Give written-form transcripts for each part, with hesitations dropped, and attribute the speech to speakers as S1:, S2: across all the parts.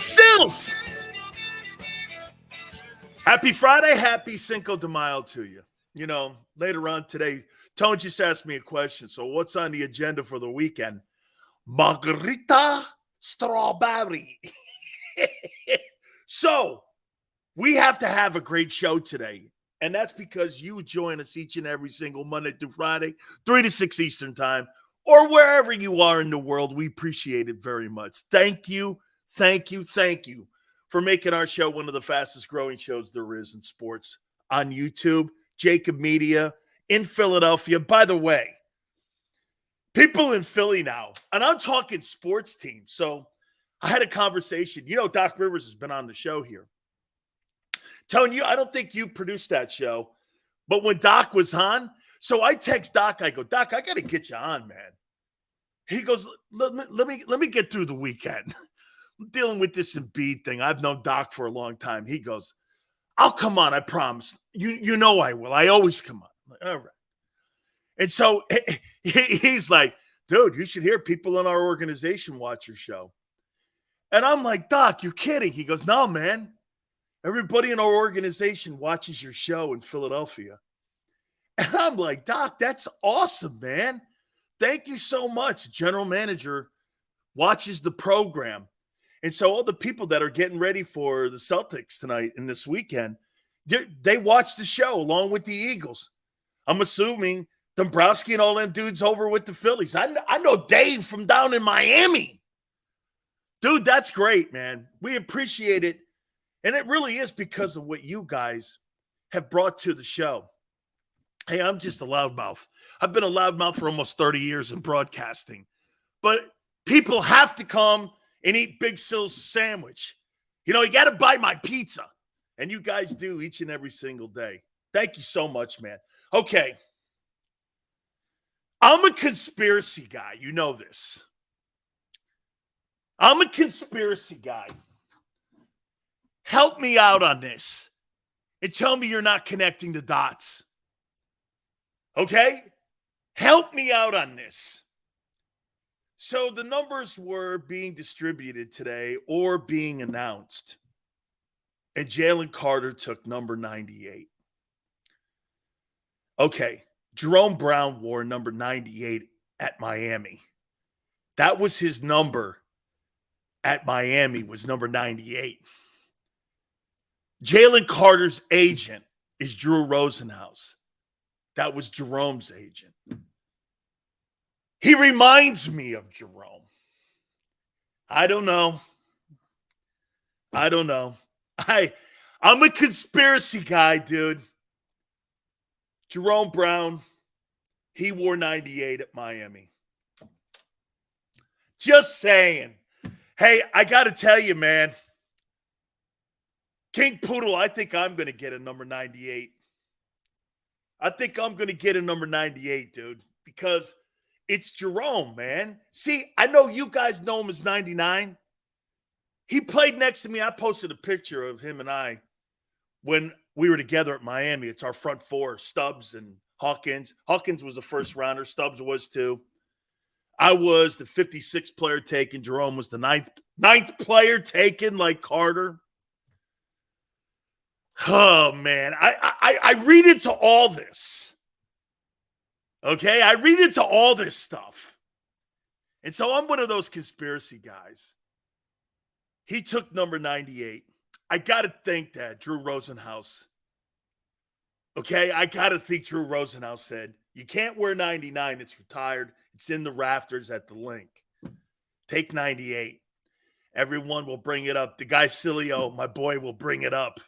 S1: Sills! Happy Friday, happy Cinco de Mayo to you. You know, later on today, Tone just asked me a question. So, what's on the agenda for the weekend? Margarita strawberry. So, we have to have a great show today. And that's because you join us each and every single Monday through Friday, 3 to 6 Eastern time, or wherever you are in the world. We appreciate it very much. Thank you for making our show one of the fastest growing shows there is in sports on YouTube, JAKIB Media in Philadelphia. By the way, people in Philly now, and I'm talking sports teams. So I had a conversation. You know, Doc Rivers has been on the show here. Telling you, I don't think you produced that show, but when Doc was on, so I text Doc, I go, Doc, I got to get you on, man. He goes, let me get through the weekend. I'm dealing with this Embiid thing. I've known Doc for a long time. He goes, I'll come on, I promise. You know I will. I always come on. I'm like, all right. And so he's like, dude, you should hear people in our organization watch your show. And I'm like, Doc, you're kidding. He goes, no, man. Everybody in our organization watches your show in Philadelphia. And I'm like, Doc, that's awesome, man. Thank you so much. General manager watches the program. And so all the people that are getting ready for the Celtics tonight and this weekend, they watch the show along with the Eagles. I'm assuming Dombrowski and all them dudes over with the Phillies. I know Dave from down in Miami. Dude, that's great, man. We appreciate it. And it really is because of what you guys have brought to the show. Hey, I'm just a loudmouth. I've been a loudmouth for almost 30 years in broadcasting. But people have to come and eat Big Sil's sandwich. You know, you got to buy my pizza. And you guys do each and every single day. Thank you so much, man. Okay. I'm a conspiracy guy. You know this. I'm a conspiracy guy. Help me out on this and tell me you're not connecting the dots. Okay? Help me out on this. So the numbers were being distributed today or being announced. And Jalen Carter took number 98. Okay. Jerome Brown wore number 98 at Miami. That was his number at Miami, was number 98. Jalen Carter's agent is Drew Rosenhaus. That was Jerome's agent. He reminds me of Jerome. I don't know. I'm a conspiracy guy, dude. Jerome Brown, he wore 98 at Miami. Just saying. Hey, I got to tell you, man. King Poodle, I think I'm going to get a number 98. I think I'm going to get a number 98, dude, because it's Jerome, man. See, I know you guys know him as 99. He played next to me. I posted a picture of him and I when we were together at Miami. It's our front four, Stubbs and Hawkins. Hawkins was the first rounder. Stubbs was too. I was the 56th player taken. Jerome was the ninth player taken, like Carter. Oh, man. I read into all this. Okay? I read into all this stuff. And so I'm one of those conspiracy guys. He took number 98. I got to think that Drew Rosenhaus. Okay? I got to think Drew Rosenhaus said, you can't wear 99. It's retired. It's in the rafters at the link. Take 98. Everyone will bring it up. The guy Sileo, my boy, will bring it up.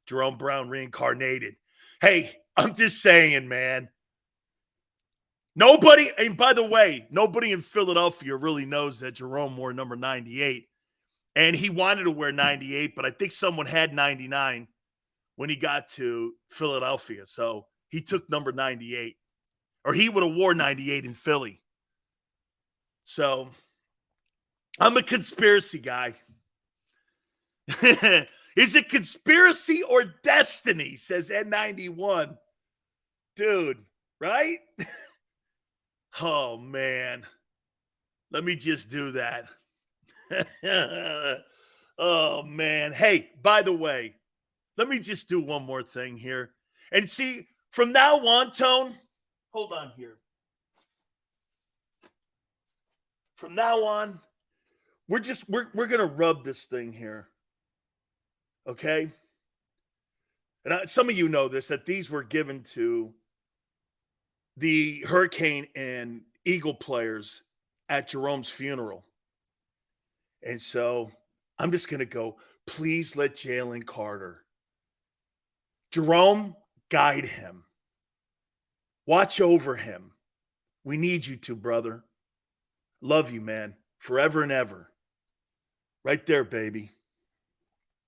S1: Jerome Brown reincarnated. Hey, I'm just saying, man. Nobody, and by the way, nobody in Philadelphia really knows that Jerome wore number 98. And he wanted to wear 98, but I think someone had 99 when he got to Philadelphia. So he took number 98. Or he would have wore 98 in Philly. So I'm a conspiracy guy. Is it conspiracy or destiny, says N91. Dude, right? Oh, man. Let me just do that. Oh, man. Hey, by the way, let me just do one more thing here. And see, from now on, Tone, hold on here. From now on, we're gonna rub this thing here. Okay? And some of you know this, that these were given to the Hurricane and Eagle players at Jerome's funeral. And so I'm just going to go, please let Jalen Carter, Jerome, guide him. Watch over him. We need you to, brother. Love you, man. Forever and ever. Right there, baby.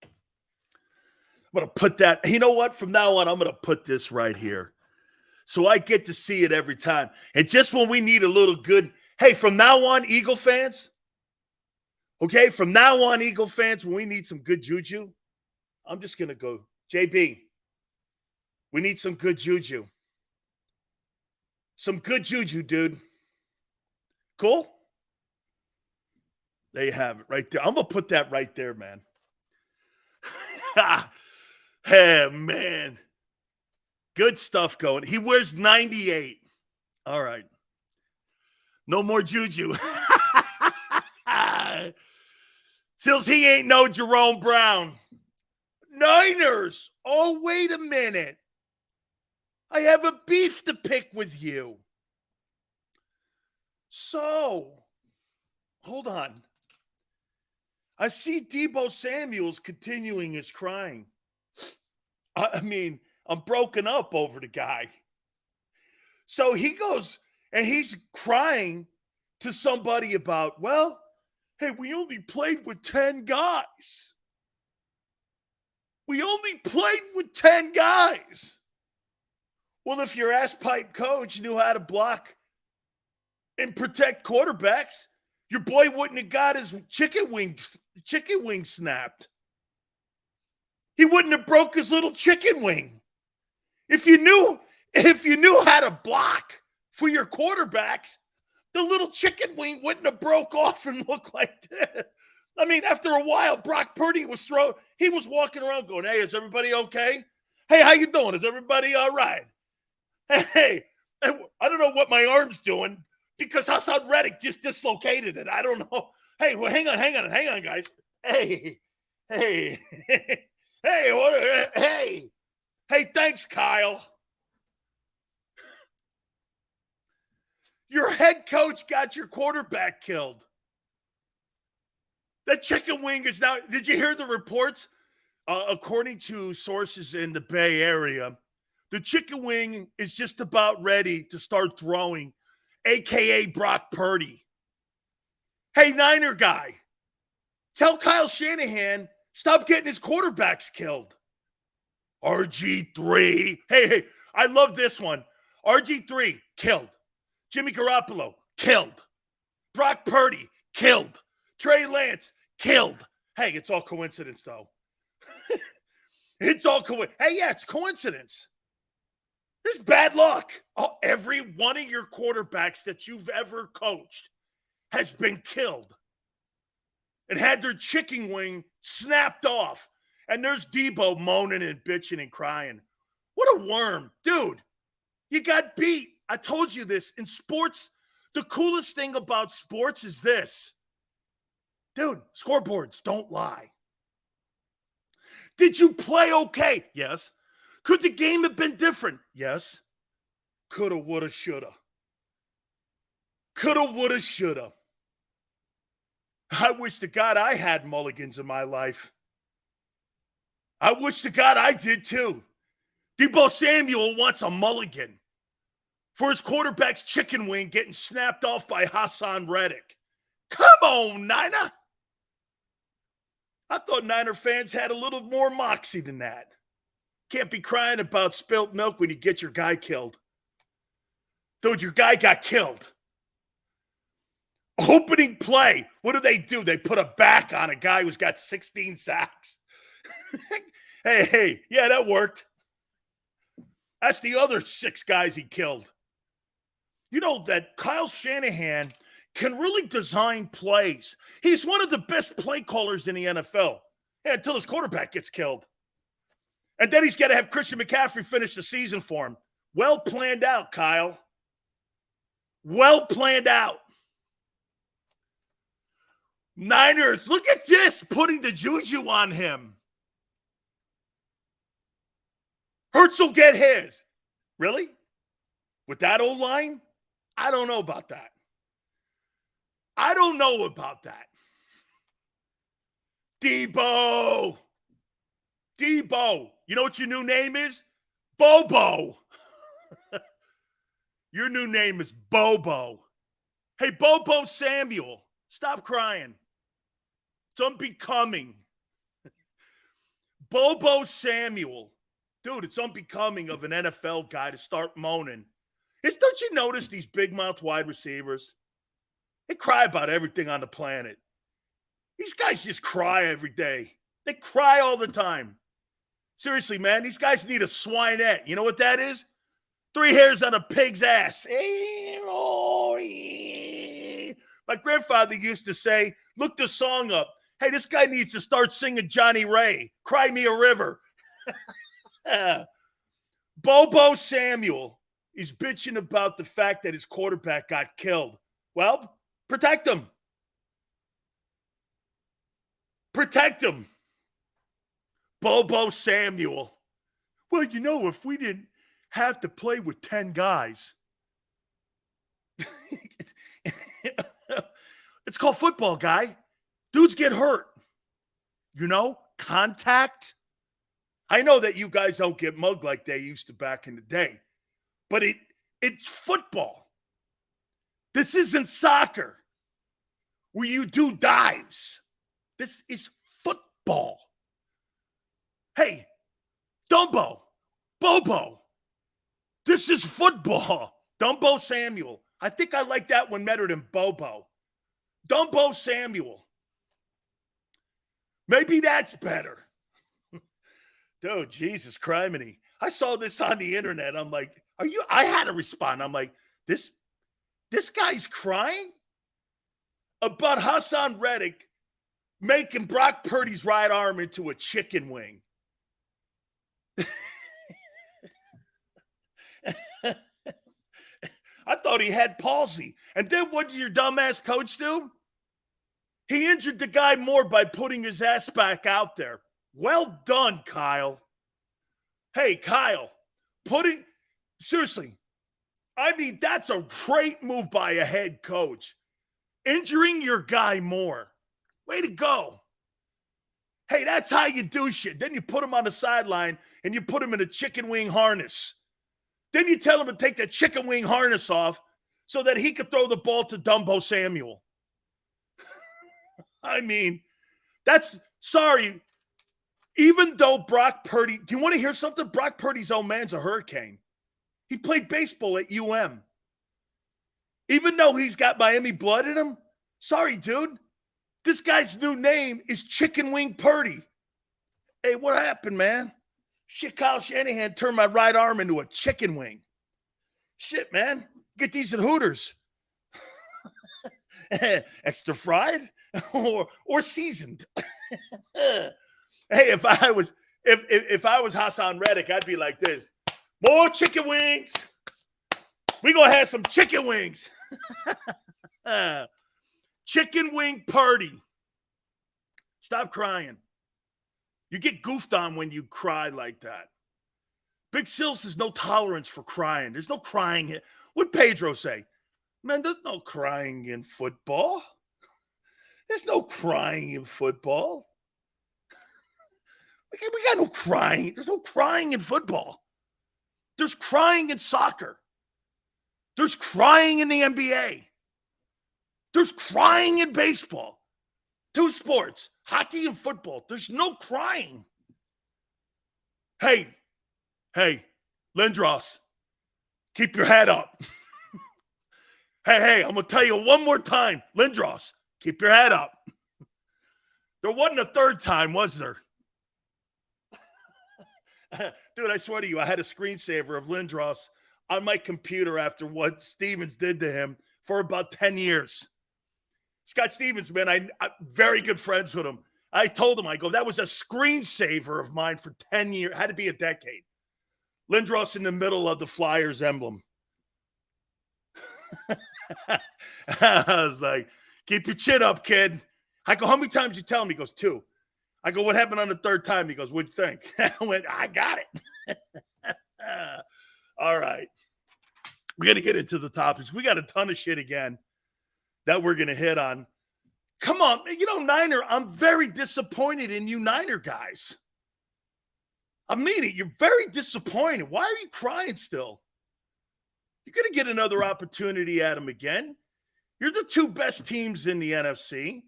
S1: I'm going to put that. You know what? From now on, I'm going to put this right here. So I get to see it every time. And just when we need a little good, hey, from now on, Eagle fans, okay, from now on, Eagle fans, when we need some good juju, I'm just going to go, JB, we need some good juju. Some good juju, dude. Cool? There you have it right there. I'm going to put that right there, man. Hey, man. Good stuff going. He wears 98. All right. No more juju. Sills, he ain't no Jerome Brown. Niners. Oh, wait a minute. I have a beef to pick with you. So, hold on. I see Deebo Samuel's continuing his crying. I mean, I'm broken up over the guy. So he goes and he's crying to somebody about, well, hey, we only played with 10 guys. We only played with 10 guys. Well, if your ass pipe coach knew how to block and protect quarterbacks, your boy wouldn't have got his chicken wing snapped. He wouldn't have broke his little chicken wing. If you knew how to block for your quarterbacks, the little chicken wing wouldn't have broke off and looked like this. I mean, after a while, Brock Purdy he was walking around going, hey, is everybody okay? Hey, how you doing? Is everybody all right? Hey, I don't know what my arm's doing because Hassan Reddick just dislocated it. I don't know. Hey, well, hang on, guys. Hey, hey, thanks, Kyle. Your head coach got your quarterback killed. That chicken wing is now, did you hear the reports? According to sources in the Bay Area, the chicken wing is just about ready to start throwing, a.k.a. Brock Purdy. Hey, Niner guy, tell Kyle Shanahan, stop getting his quarterbacks killed. RG3. Hey, I love this one. RG3, killed. Jimmy Garoppolo, killed. Brock Purdy, killed. Trey Lance, killed. Hey, it's all coincidence, though. It's all coincidence. Hey, yeah, it's coincidence. It's bad luck. Oh, every one of your quarterbacks that you've ever coached has been killed and had their chicken wing snapped off. And there's Deebo moaning and bitching and crying. What a worm. Dude, you got beat. I told you this. In sports, the coolest thing about sports is this. Dude, scoreboards don't lie. Did you play okay? Yes. Could the game have been different? Yes. Coulda, woulda, shoulda. Coulda, woulda, shoulda. I wish to God I had mulligans in my life. I wish to God I did too. Deebo Samuel wants a mulligan for his quarterback's chicken wing getting snapped off by Hassan Reddick. Come on, Niner. I thought Niner fans had a little more moxie than that. Can't be crying about spilt milk when you get your guy killed. Dude, your guy got killed. Opening play. What do? They put a back on a guy who's got 16 sacks. Hey, yeah, that worked. That's the other 6 guys he killed. You know that Kyle Shanahan can really design plays. He's one of the best play callers in the NFL. Yeah, until his quarterback gets killed. And then he's got to have Christian McCaffrey finish the season for him. Well planned out, Kyle. Well planned out. Niners, look at this, putting the juju on him. Hurts will get his. Really? With that old line? I don't know about that. I don't know about that. Debo. Debo. You know what your new name is? Bobo. Your new name is Bobo. Hey, Bobo Samuel, stop crying. It's unbecoming. Bobo Samuel. Dude, it's unbecoming of an NFL guy to start moaning. Don't you notice these big mouth wide receivers? They cry about everything on the planet. These guys just cry every day. They cry all the time. Seriously, man, these guys need a swinette. You know what that is? 3 hairs on a pig's ass. My grandfather used to say, look the song up. Hey, this guy needs to start singing Johnny Ray. Cry me a river. Bobo Samuel is bitching about the fact that his quarterback got killed. Well, protect him. Protect him. Bobo Samuel. Well, you know, if we didn't have to play with 10 guys, it's called football, guy. Dudes get hurt. You know, contact. I know that you guys don't get mugged like they used to back in the day, but it's football. This isn't soccer where you do dives. This is football. Hey, Dumbo, Bobo, this is football. Dumbo Samuel. I think I like that one better than Bobo. Dumbo Samuel. Maybe that's better. Dude, Jesus criminy. I saw this on the internet. I'm like, I had to respond. I'm like, this guy's crying about Hassan Reddick making Brock Purdy's right arm into a chicken wing. I thought he had palsy. And then what did your dumbass coach do? He injured the guy more by putting his ass back out there. Well done, Kyle. Hey, Kyle, seriously, I mean, that's a great move by a head coach. Injuring your guy more. Way to go. Hey, that's how you do shit. Then you put him on the sideline and you put him in a chicken wing harness. Then you tell him to take the chicken wing harness off so that he could throw the ball to Dumbo Samuel. I mean, sorry. Even though Brock Purdy, do you want to hear something? Brock Purdy's old man's a hurricane. He played baseball at UM. Even though he's got Miami blood in him, sorry, dude. This guy's new name is Chicken Wing Purdy. Hey, what happened, man? Shit, Kyle Shanahan turned my right arm into a chicken wing. Shit, man. Get these at Hooters. Extra fried or seasoned. Hey, if I was Hassan Reddick, I'd be like this. More chicken wings. We gonna have some chicken wings. Chicken wing Purdy. Stop crying. You get goofed on when you cry like that. Big Sills has no tolerance for crying. There's no crying here. What'd Pedro say? Man, there's no crying in football. There's no crying in football. We got no crying. There's no crying in football. There's crying in soccer. There's crying in the NBA. There's crying in baseball. 2 sports, hockey and football. There's no crying. Hey, Lindros, keep your head up. Hey, I'm going to tell you one more time. Lindros, keep your head up. There wasn't a third time, was there? Dude, I swear to you, I had a screensaver of Lindros on my computer after what Stevens did to him for about 10 years. Scott Stevens, man, I'm very good friends with him. I told him, I go, that was a screensaver of mine for 10 years. Had to be a decade. Lindros in the middle of the Flyers emblem. I was like, keep your chin up, kid. I go, how many times you tell him? He goes, 2. I go, what happened on the 3rd time? He goes, what'd you think? I went, I got it. All right. We're going to get into the topics. We got a ton of shit again that we're going to hit on. Come on. Niner, I'm very disappointed in you Niner guys. I mean it. You're very disappointed. Why are you crying still? You're going to get another opportunity at them again. You're the 2 best teams in the NFC.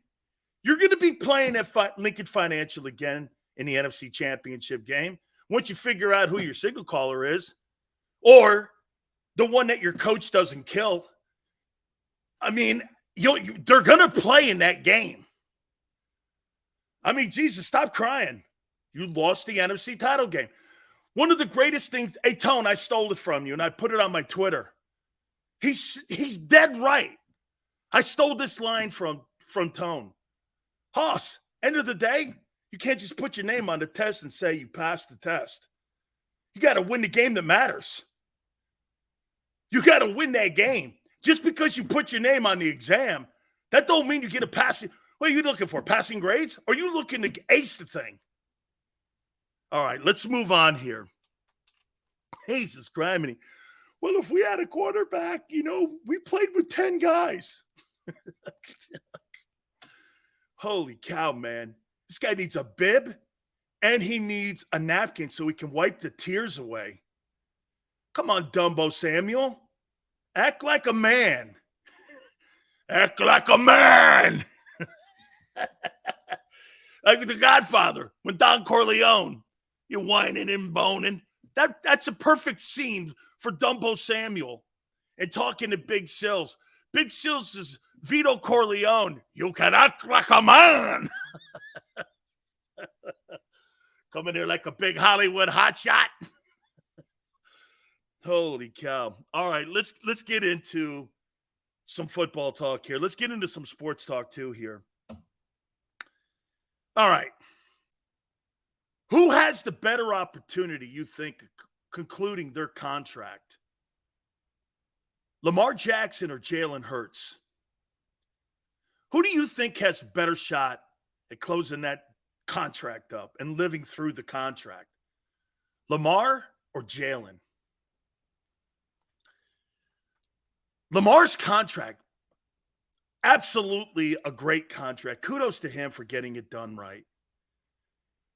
S1: You're going to be playing at Lincoln Financial again in the NFC Championship game. Once you figure out who your signal caller is, or the one that your coach doesn't kill, I mean, they're going to play in that game. I mean, Jesus, stop crying. You lost the NFC title game. One of the greatest things, hey, Tone, I stole it from you, and I put it on my Twitter. He's dead right. I stole this line from Tone. Hoss, end of the day, you can't just put your name on the test and say you passed the test. You got to win the game that matters. You got to win that game. Just because you put your name on the exam, that don't mean you get a passing. What are you looking for, passing grades? Or are you looking to ace the thing? All right, let's move on here. Jesus Christ. Well, if we had a quarterback, we played with 10 guys. Holy cow, man. This guy needs a bib and he needs a napkin so he can wipe the tears away. Come on, Dumbo Samuel. Act like a man. Act like a man. Like The Godfather, when Don Corleone, you're whining and moaning. That's a perfect scene for Dumbo Samuel and talking to Big Sills. Big Sills is Vito Corleone. You can act like a man. Coming here like a big Hollywood hotshot. Holy cow. All right, let's get into some football talk here. Let's get into some sports talk too here. All right. Who has the better opportunity, you think, concluding their contract? Lamar Jackson or Jalen Hurts? Who do you think has a better shot at closing that contract up and living through the contract? Lamar or Jalen? Lamar's contract, absolutely a great contract. Kudos to him for getting it done right.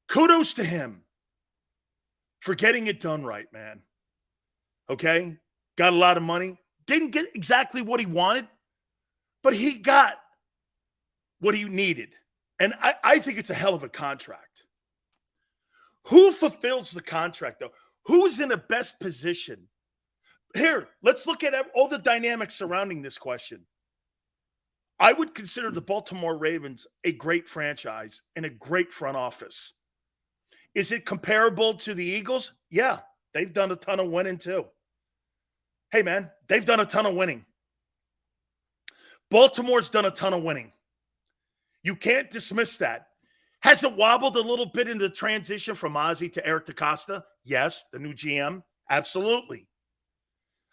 S1: Kudos to him for getting it done right, man. Okay? Got a lot of money. Didn't get exactly what he wanted, but he got what he needed. And I think it's a hell of a contract. Who fulfills the contract, though? Who's in the best position? Here, let's look at all the dynamics surrounding this question. I would consider the Baltimore Ravens a great franchise and a great front office. Is it comparable to the Eagles? Yeah, they've done a ton of winning too. Hey, man, they've done a ton of winning. Baltimore's done a ton of winning. You can't dismiss that. Has it wobbled a little bit in the transition from Ozzie to Eric DeCosta? Yes, the new GM. Absolutely.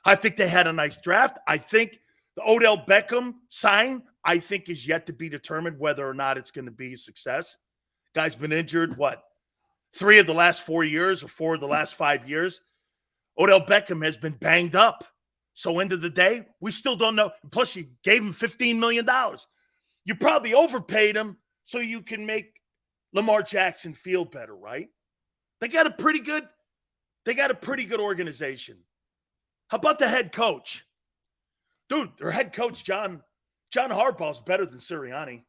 S1: I think they had a nice draft. I think the Odell Beckham sign, I think, is yet to be determined whether or not it's going to be a success. Guy's been injured, 3 of the last 4 years or 4 of the last 5 years. Odell Beckham has been banged up. So end of the day, we still don't know. Plus, you gave him $15 million. You probably overpaid him so you can make Lamar Jackson feel better, right? They got a pretty good organization. How about the head coach? Dude, their head coach, John Harbaugh, is better than Sirianni.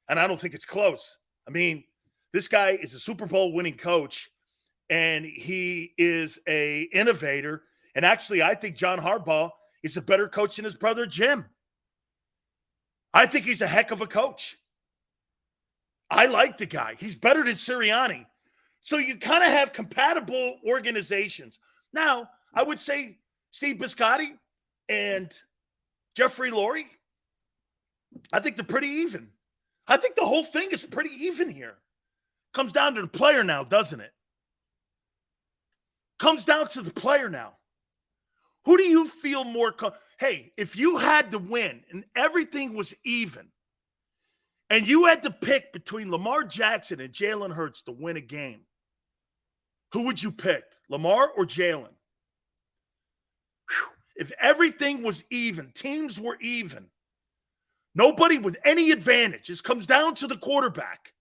S1: And I don't think it's close. I mean, this guy is a Super Bowl winning coach, and he is an innovator. And actually, I think John Harbaugh is a better coach than his brother, Jim. I think he's a heck of a coach. I like the guy. He's better than Sirianni. So you kind of have compatible organizations. Now, I would say Steve Biscotti and Jeffrey Lurie, I think they're pretty even. I think the whole thing is pretty even here. Comes down to the player now, doesn't it? Comes down to the player now. Who do you feel more hey, if you had to win and everything was even, and you had to pick between Lamar Jackson and Jalen Hurts to win a game, who would you pick, Lamar or Jalen? If everything was even, teams were even, nobody with any advantage, this comes down to the quarterback,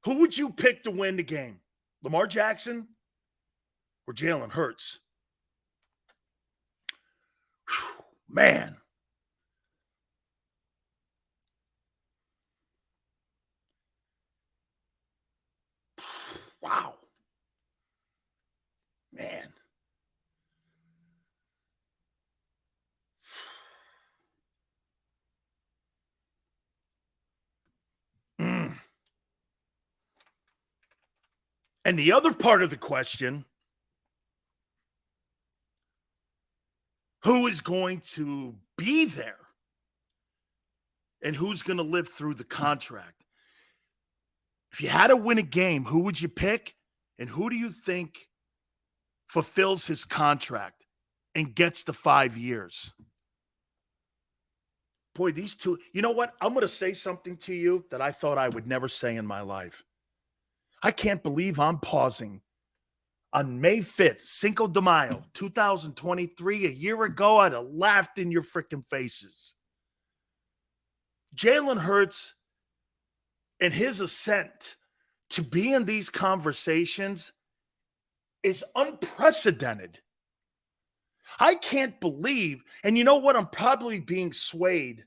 S1: who would you pick to win the game, Lamar Jackson or Jalen Hurts? Man. Wow. Man. And the other part of the question, who is going to be there? And who's going to live through the contract? If you had to win a game, who would you pick? And who do you think fulfills his contract and gets the 5 years? Boy, these two, you know what? I'm going to say something to you that I thought I would never say in my life. I can't believe I'm pausing on May 5th, Cinco de Mayo, 2023. A year ago, I'd have laughed in your freaking faces. Jalen Hurts and his ascent to be in these conversations is unprecedented. I can't believe, and you know what? I'm probably being swayed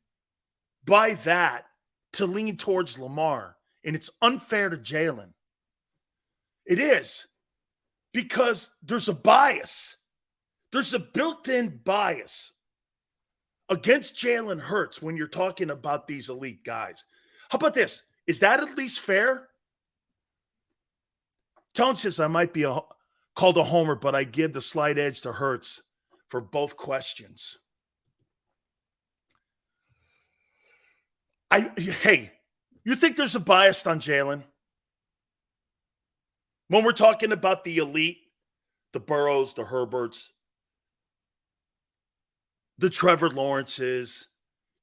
S1: by that to lean towards Lamar, and it's unfair to Jalen. It is, because there's a bias. There's a built-in bias against Jalen Hurts when you're talking about these elite guys. How about this? Is that at least fair? Tone says I might be called a homer, but I give the slight edge to Hurts for both questions. Hey, you think there's a bias on Jalen? When we're talking about the elite, the Burrows, the Herberts, the Trevor Lawrences,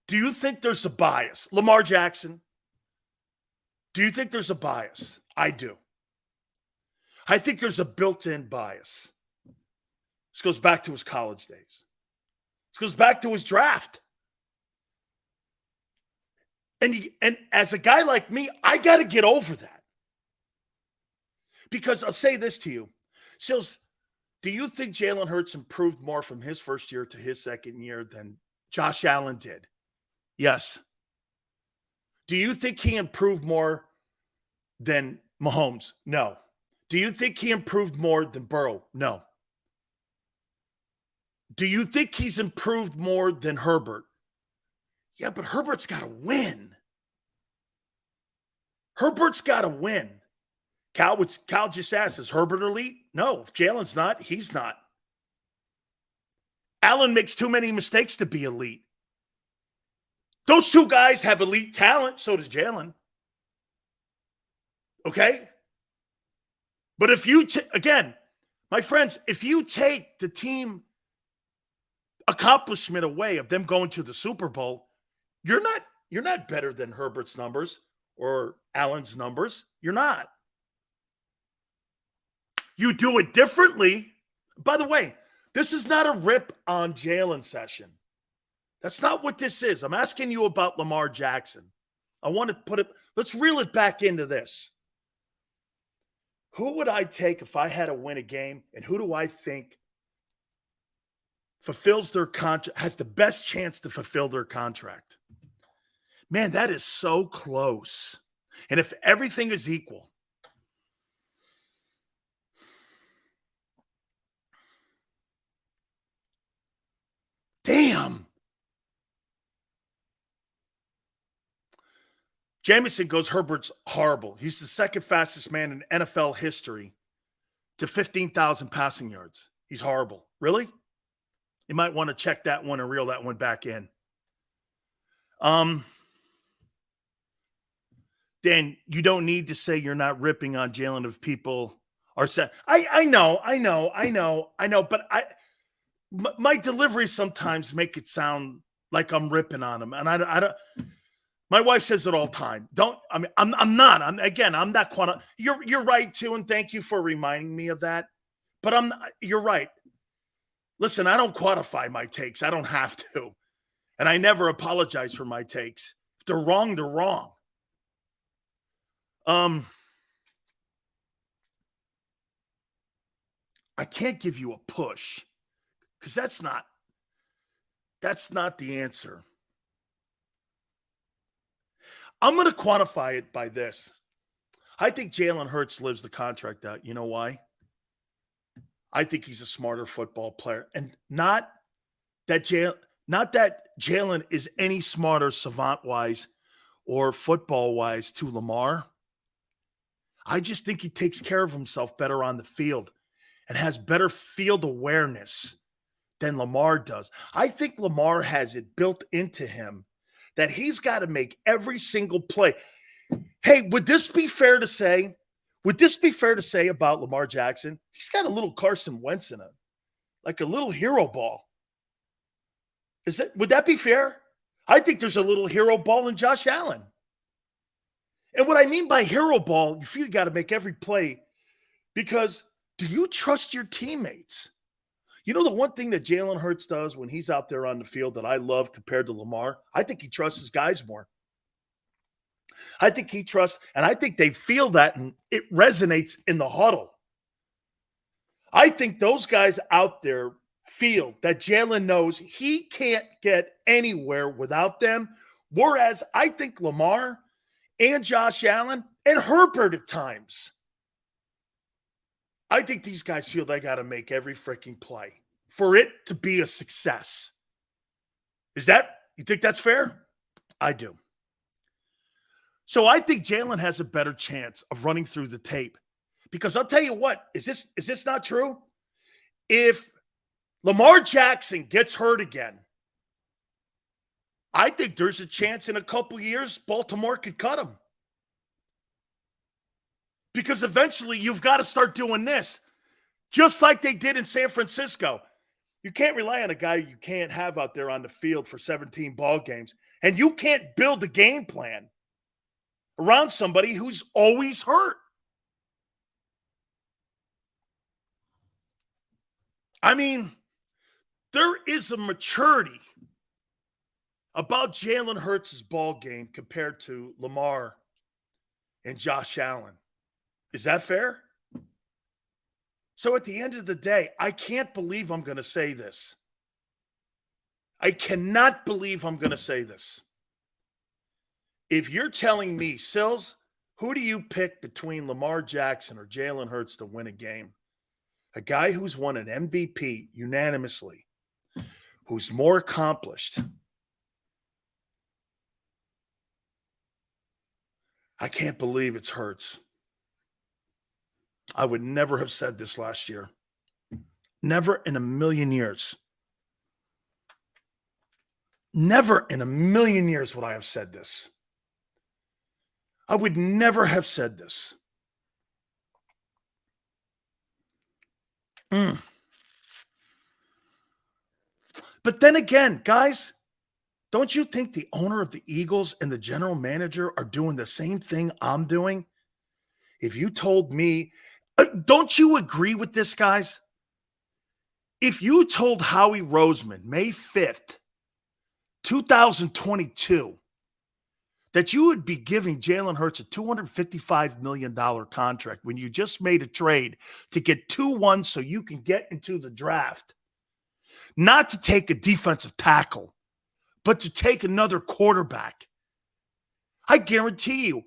S1: do you think there's a bias? Lamar Jackson, do you think there's a bias? I do. I think there's a built-in bias. This goes back to his college days. This goes back to his draft. And as a guy like me, I got to get over that. Because I'll say this to you. Sills, do you think Jalen Hurts improved more from his first year to his second year than Josh Allen did? Yes. Do you think he improved more than Mahomes? No. Do you think he improved more than Burrow? No. Do you think he's improved more than Herbert? Yeah, but Herbert's got to win. Herbert's got to win. Cal just asked, is Herbert elite? No. If Jalen's not, he's not. Allen makes too many mistakes to be elite. Those two guys have elite talent. So does Jalen. Okay? But if you, again, my friends, if you take the team accomplishment away of them going to the Super Bowl, you're not better than Herbert's numbers or Allen's numbers. You're not. You do it differently. By the way, this is not a rip on Jalen session. That's not what this is. I'm asking you about Lamar Jackson. I want to put it, let's reel it back into this. Who would I take if I had to win a game, and who do I think fulfills their contract, has the best chance to fulfill their contract? Man, that is so close. And if everything is equal, damn. Jameson goes, Herbert's horrible. He's the second fastest man in NFL history to 15,000 passing yards. He's horrible. Really? You might want to check that one and reel that one back in. Dan, you don't need to say you're not ripping on Jalen if people are saying, I know, but my delivery sometimes make it sound like I'm ripping on him. And I don't, my wife says it all the time. I'm not you're right too. And thank you for reminding me of that. But you're right. Listen, I don't quantify my takes. I don't have to. And I never apologize for my takes. If they're wrong, they're wrong. I can't give you a push because that's not the answer. I'm going to quantify it by this. I think Jalen Hurts lives the contract out. You know why? I think he's a smarter football player. And not that Jalen is any smarter savant-wise or football-wise to Lamar. I just think he takes care of himself better on the field and has better field awareness than Lamar does. I think Lamar has it built into him that he's got to make every single play. Hey, would this be fair to say? Would this be fair to say about Lamar Jackson? He's got a little Carson Wentz in him, like a little hero ball. Would that be fair? I think there's a little hero ball in Josh Allen. And what I mean by hero ball, you feel you got to make every play because do you trust your teammates? You know the one thing that Jalen Hurts does when he's out there on the field that I love compared to Lamar? I think he trusts his guys more. I think he trusts, and I think they feel that, and it resonates in the huddle. I think those guys out there feel that Jalen knows he can't get anywhere without them, whereas I think Lamar and Josh Allen and Herbert at times, I think these guys feel they got to make every freaking play for it to be a success. You think that's fair? I do. So I think Jalen has a better chance of running through the tape because I'll tell you what, is this not true? If Lamar Jackson gets hurt again, I think there's a chance in a couple years Baltimore could cut him. Because eventually you've got to start doing this, just like they did in San Francisco. You can't rely on a guy you can't have out there on the field for 17 ball games, and you can't build a game plan around somebody who's always hurt. I mean, there is a maturity about Jalen Hurts' ball game compared to Lamar and Josh Allen. Is that fair? So at the end of the day, I can't believe I'm going to say this. I cannot believe I'm going to say this. If you're telling me, Sills, who do you pick between Lamar Jackson or Jalen Hurts to win a game? A guy who's won an MVP unanimously, who's more accomplished. I can't believe it's Hurts. I would never have said this last year. Never in a million years. Never in a million years would I have said this. I would never have said this. But then again, guys, don't you think the owner of the Eagles and the general manager are doing the same thing I'm doing? If you told me, don't you agree with this, guys? If you told Howie Roseman May 5th, 2022, that you would be giving Jalen Hurts a $255 million contract when you just made a trade to get 2-1 so you can get into the draft, not to take a defensive tackle, but to take another quarterback, I guarantee you,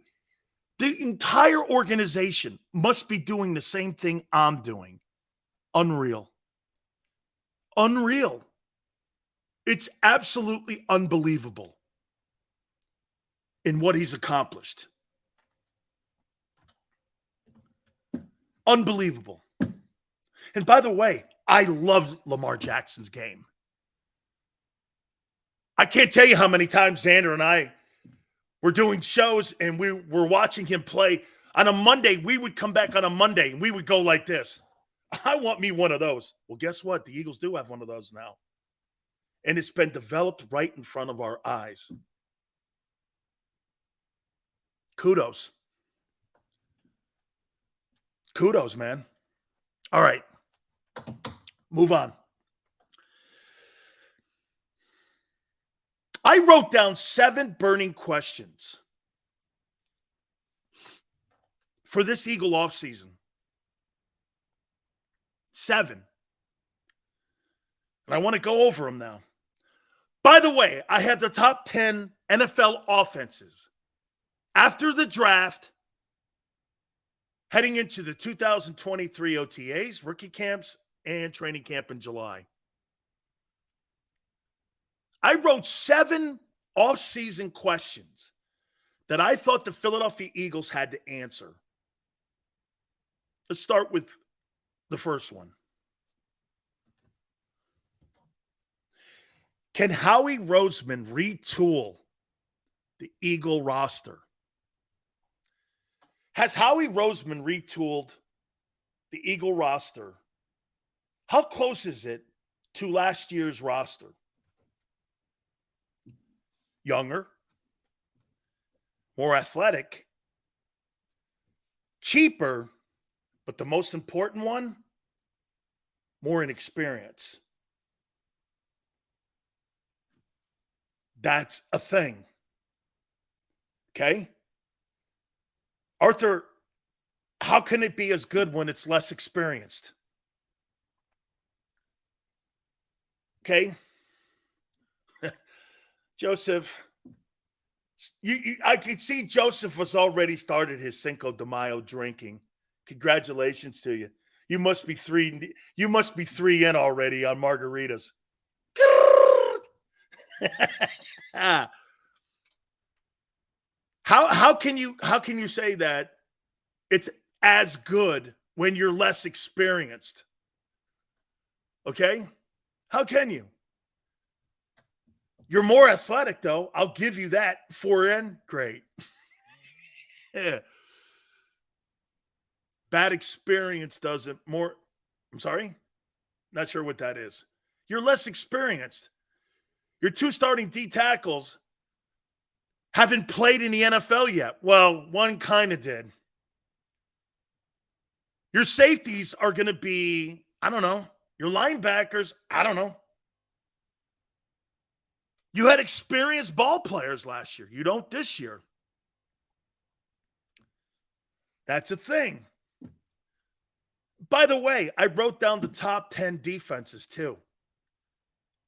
S1: the entire organization must be doing the same thing I'm doing. Unreal. Unreal. It's absolutely unbelievable in what he's accomplished. Unbelievable. And by the way, I love Lamar Jackson's game. I can't tell you how many times Xander and I were doing shows and we were watching him play. On a Monday, we would come back on a Monday and we would go like this. I want me one of those. Well, guess what? The Eagles do have one of those now. And it's been developed right in front of our eyes. Kudos. Kudos, man. All right. Move on. I wrote down 7 burning questions for this Eagle offseason. 7. And I want to go over them now. By the way, I have the top 10 NFL offenses after the draft, heading into the 2023 OTAs, rookie camps, and training camp in July. I wrote 7 offseason questions that I thought the Philadelphia Eagles had to answer. Let's start with the first one. Can Howie Roseman retool the Eagle roster? Has Howie Roseman retooled the Eagle roster? How close is it to last year's roster? Younger, more athletic, cheaper, but the most important one, more inexperience. That's a thing. Okay? Arthur, how can it be as good when it's less experienced? Okay? Joseph, I could see Joseph was already started his Cinco de Mayo drinking. Congratulations to you. You must be three in already on margaritas. How can you say that it's as good when you're less experienced? Okay? How can you? You're more athletic, though. I'll give you that. 4N, great. Yeah. Bad experience doesn't more. I'm sorry? Not sure what that is. You're less experienced. Your 2 starting D tackles haven't played in the NFL yet. Well, one kind of did. Your safeties are going to be, I don't know. Your linebackers, I don't know. You had experienced ball players last year. You don't this year. That's a thing. By the way, I wrote down the top 10 defenses too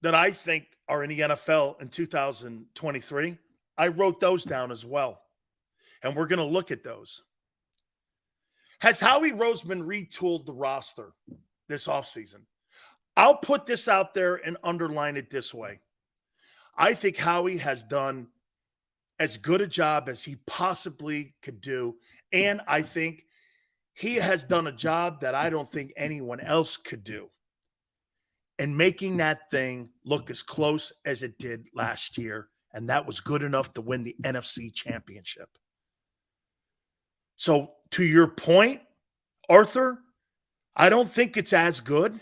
S1: that I think are in the NFL in 2023. I wrote those down as well. And we're going to look at those. Has Howie Roseman retooled the roster this offseason? I'll put this out there and underline it this way. I think Howie has done as good a job as he possibly could do. And I think he has done a job that I don't think anyone else could do. And making that thing look as close as it did last year. And that was good enough to win the NFC Championship. So to your point, Arthur, I don't think it's as good,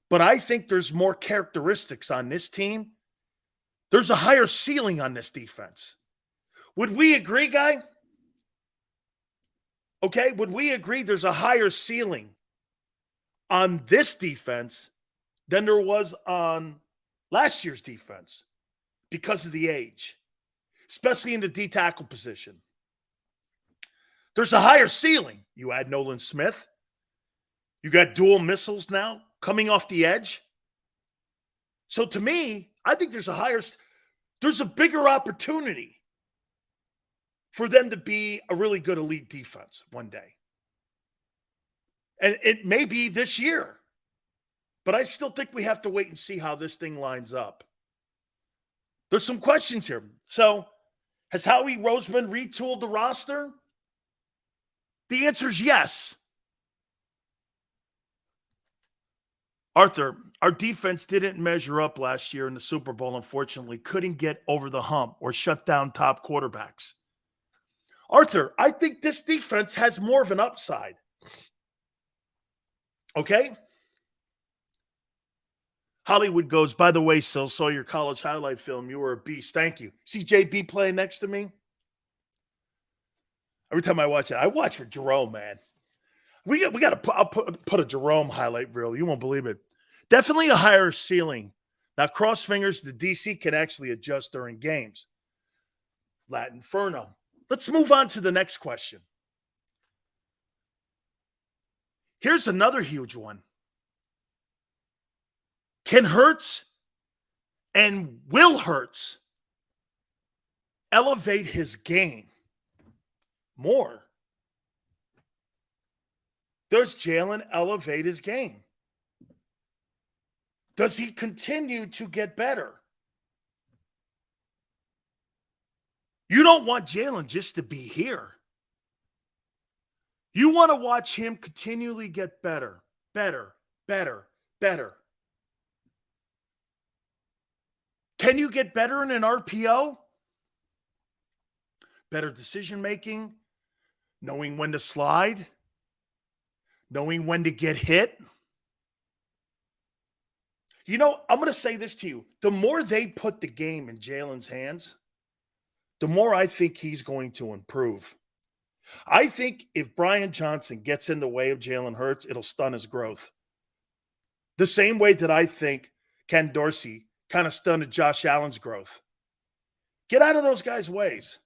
S1: but I think there's more characteristics on this team. There's a higher ceiling on this defense. Would we agree, guy? Okay, would we agree there's a higher ceiling on this defense than there was on last year's defense because of the age, especially in the D tackle position? There's a higher ceiling. You add Nolan Smith. You got dual missiles now coming off the edge. So to me, I think there's a bigger opportunity for them to be a really good elite defense one day. And it may be this year, but I still think we have to wait and see how this thing lines up. There's some questions here. So has Howie Roseman retooled the roster? The answer is yes. Arthur, our defense didn't measure up last year in the Super Bowl, unfortunately, couldn't get over the hump or shut down top quarterbacks. Arthur, I think this defense has more of an upside. Okay? Hollywood goes, by the way, Sil, saw your college highlight film. You were a beast. Thank you. See JB playing next to me? Every time I watch it, I watch for Jerome, man. We got to put, I'll put a Jerome highlight reel. You won't believe it. Definitely a higher ceiling. Now, cross fingers, the DC can actually adjust during games. Latin Inferno. Let's move on to the next question. Here's another huge one. Can Hurts and will Hurts elevate his game more? Does Jalen elevate his game? Does he continue to get better? You don't want Jalen just to be here. You want to watch him continually get better, better, better, better. Can you get better in an RPO? Better decision making, knowing when to slide, knowing when to get hit. You know, I'm going to say this to you. The more they put the game in Jalen's hands, the more I think he's going to improve. I think if Brian Johnson gets in the way of Jalen Hurts, it'll stun his growth. The same way that I think Ken Dorsey kind of stunned Josh Allen's growth. Get out of those guys' ways.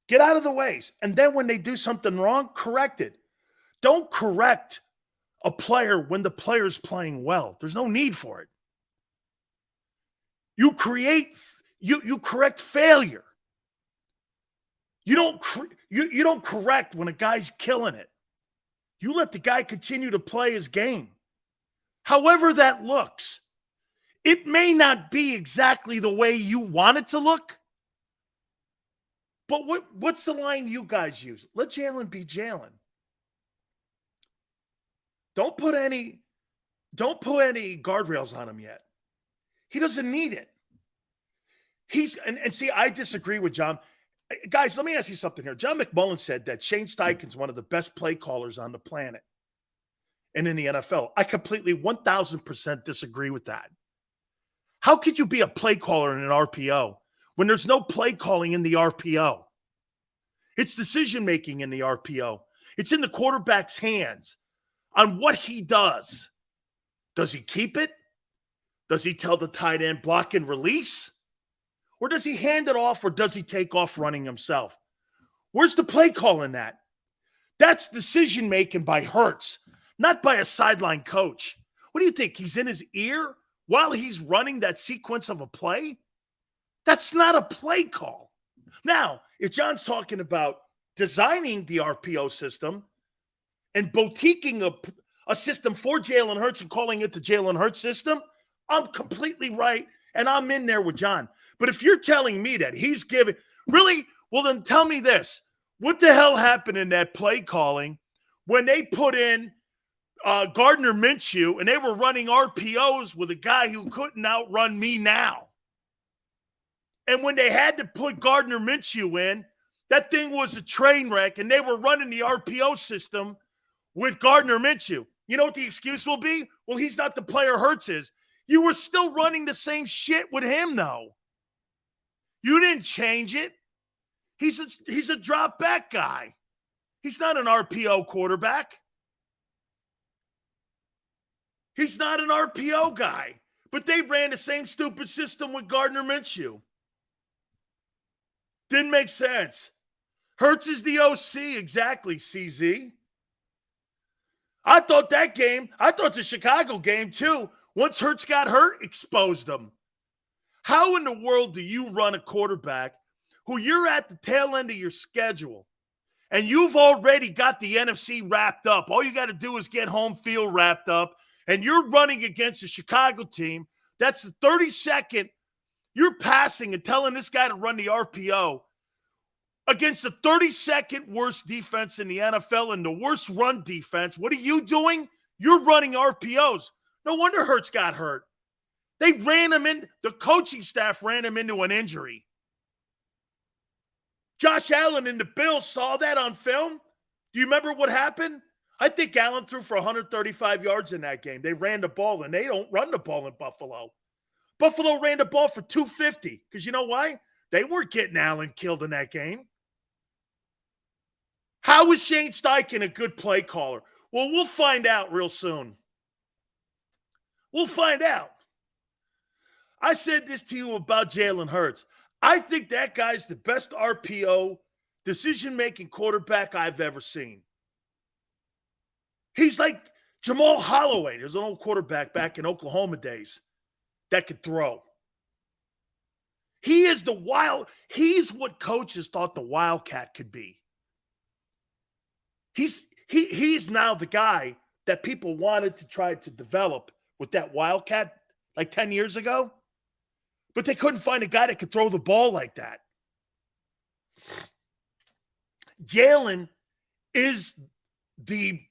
S1: Get out of the ways. And then when they do something wrong, correct it. Don't correct a player when the player's playing well. There's no need for it. You correct failure. You don't correct when a guy's killing it. You let the guy continue to play his game. However that looks. It may not be exactly the way you want it to look. But what's the line you guys use? Let Jalen be Jalen. Don't put any guardrails on him yet. He doesn't need it. And see, I disagree with John. Guys, let me ask you something here. John McMullen said that Shane Steichen's one of the best play callers on the planet and in the NFL. I completely 1,000% disagree with that. How could you be a play caller in an RPO when there's no play calling in the RPO? It's decision-making in the RPO. It's in the quarterback's hands on what he does. Does he keep it? Does he tell the tight end block and release? Or does he hand it off, or does he take off running himself? Where's the play call in that? That's decision-making by Hurts, not by a sideline coach. What do you think? He's in his ear while he's running that sequence of a play? That's not a play call. Now, if John's talking about designing the RPO system and boutiquing a system for Jalen Hurts and calling it the Jalen Hurts system, I'm completely right, and I'm in there with John. But if you're telling me that he's giving – really? Well, then tell me this. What the hell happened in that play calling when they put in Gardner Minshew and they were running RPOs with a guy who couldn't outrun me now? And when they had to put Gardner Minshew in, that thing was a train wreck, and they were running the RPO system with Gardner Minshew. You know what the excuse will be? Well, he's not the player Hurts is. You were still running the same shit with him, though. You didn't change it. He's a drop back guy. He's not an RPO quarterback. He's not an RPO guy. But they ran the same stupid system with Gardner Minshew. Didn't make sense. Hurts is the OC, exactly, CZ. I thought the Chicago game, too, once Hurts got hurt, exposed them. How in the world do you run a quarterback who you're at the tail end of your schedule and you've already got the NFC wrapped up? All you got to do is get home field wrapped up, and you're running against a Chicago team. That's the 32nd. You're passing and telling this guy to run the RPO against the 32nd worst defense in the NFL and the worst run defense. What are you doing? You're running RPOs. No wonder Hurts got hurt. They ran him in. The coaching staff ran him into an injury. Josh Allen and the Bills saw that on film. Do you remember what happened? I think Allen threw for 135 yards in that game. They ran the ball, and they don't run the ball in Buffalo. Buffalo ran the ball for 250 because you know why? They weren't getting Allen killed in that game. How is Shane Steichen a good play caller? Well, we'll find out real soon. We'll find out. I said this to you about Jalen Hurts. I think that guy's the best RPO decision-making quarterback I've ever seen. He's like Jamal Holloway. There's an old quarterback back in Oklahoma days that could throw. He's what coaches thought the Wildcat could be. He's now the guy that people wanted to try to develop with that Wildcat like 10 years ago. But they couldn't find a guy that could throw the ball like that. Jalen is the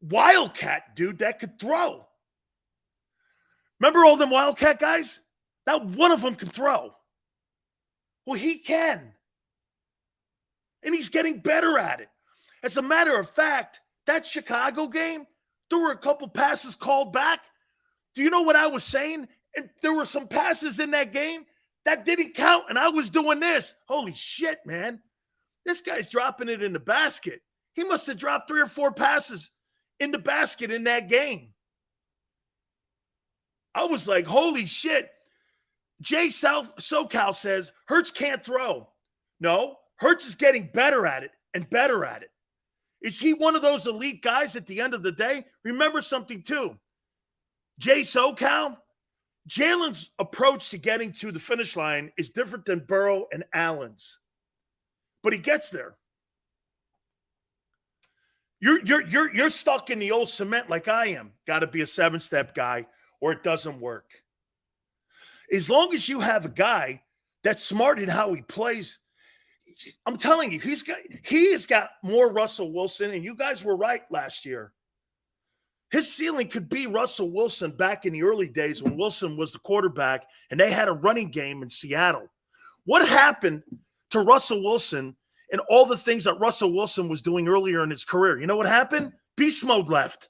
S1: Wildcat dude that could throw. Remember all them Wildcat guys? Not one of them can throw. Well, he can. And he's getting better at it. As a matter of fact, that Chicago game, there were a couple passes called back. Do you know what I was saying? And there were some passes in that game that didn't count, and I was doing this. Holy shit, man. This guy's dropping it in the basket. He must have dropped 3 or 4 passes in the basket in that game. I was like, holy shit. Jay SoCal says, Hurts can't throw. No, Hurts is getting better at it and better at it. Is he one of those elite guys at the end of the day? Remember something, too. Jay SoCal, Jalen's approach to getting to the finish line is different than Burrow and Allen's. But he gets there. You're stuck in the old cement like I am. Got to be a 7-step guy or it doesn't work. As long as you have a guy that's smart in how he plays, I'm telling you, he has got more Russell Wilson, and you guys were right last year. His ceiling could be Russell Wilson back in the early days when Wilson was the quarterback and they had a running game in Seattle. What happened to Russell Wilson and all the things that Russell Wilson was doing earlier in his career? You know what happened? Beast mode left.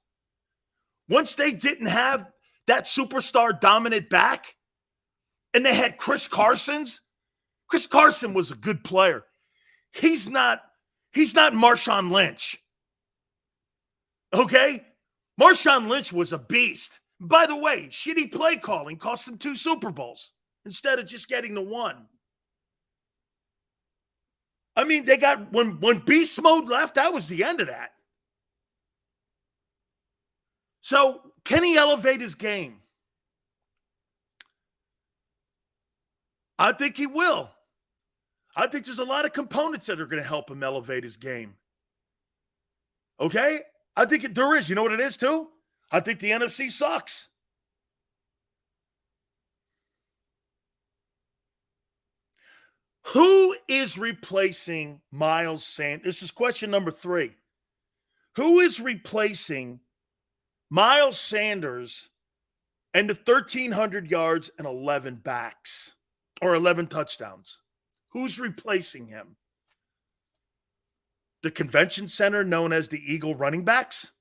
S1: Once they didn't have that superstar dominant back and they had Chris Carson was a good player. He's not Marshawn Lynch. Okay? Marshawn Lynch was a beast. By the way, shitty play calling cost him 2 Super Bowls instead of just getting the 1. I mean, they got when beast mode left, that was the end of that. So, can he elevate his game? I think he will. I think there's a lot of components that are going to help him elevate his game. Okay? I think there is. You know what it is, too? I think the NFC sucks. Who is replacing Miles Sanders? This is question number 3. Who is replacing Miles Sanders and the 1,300 yards and 11 backs or 11 touchdowns? Who's replacing him? The convention center known as the Eagle running backs?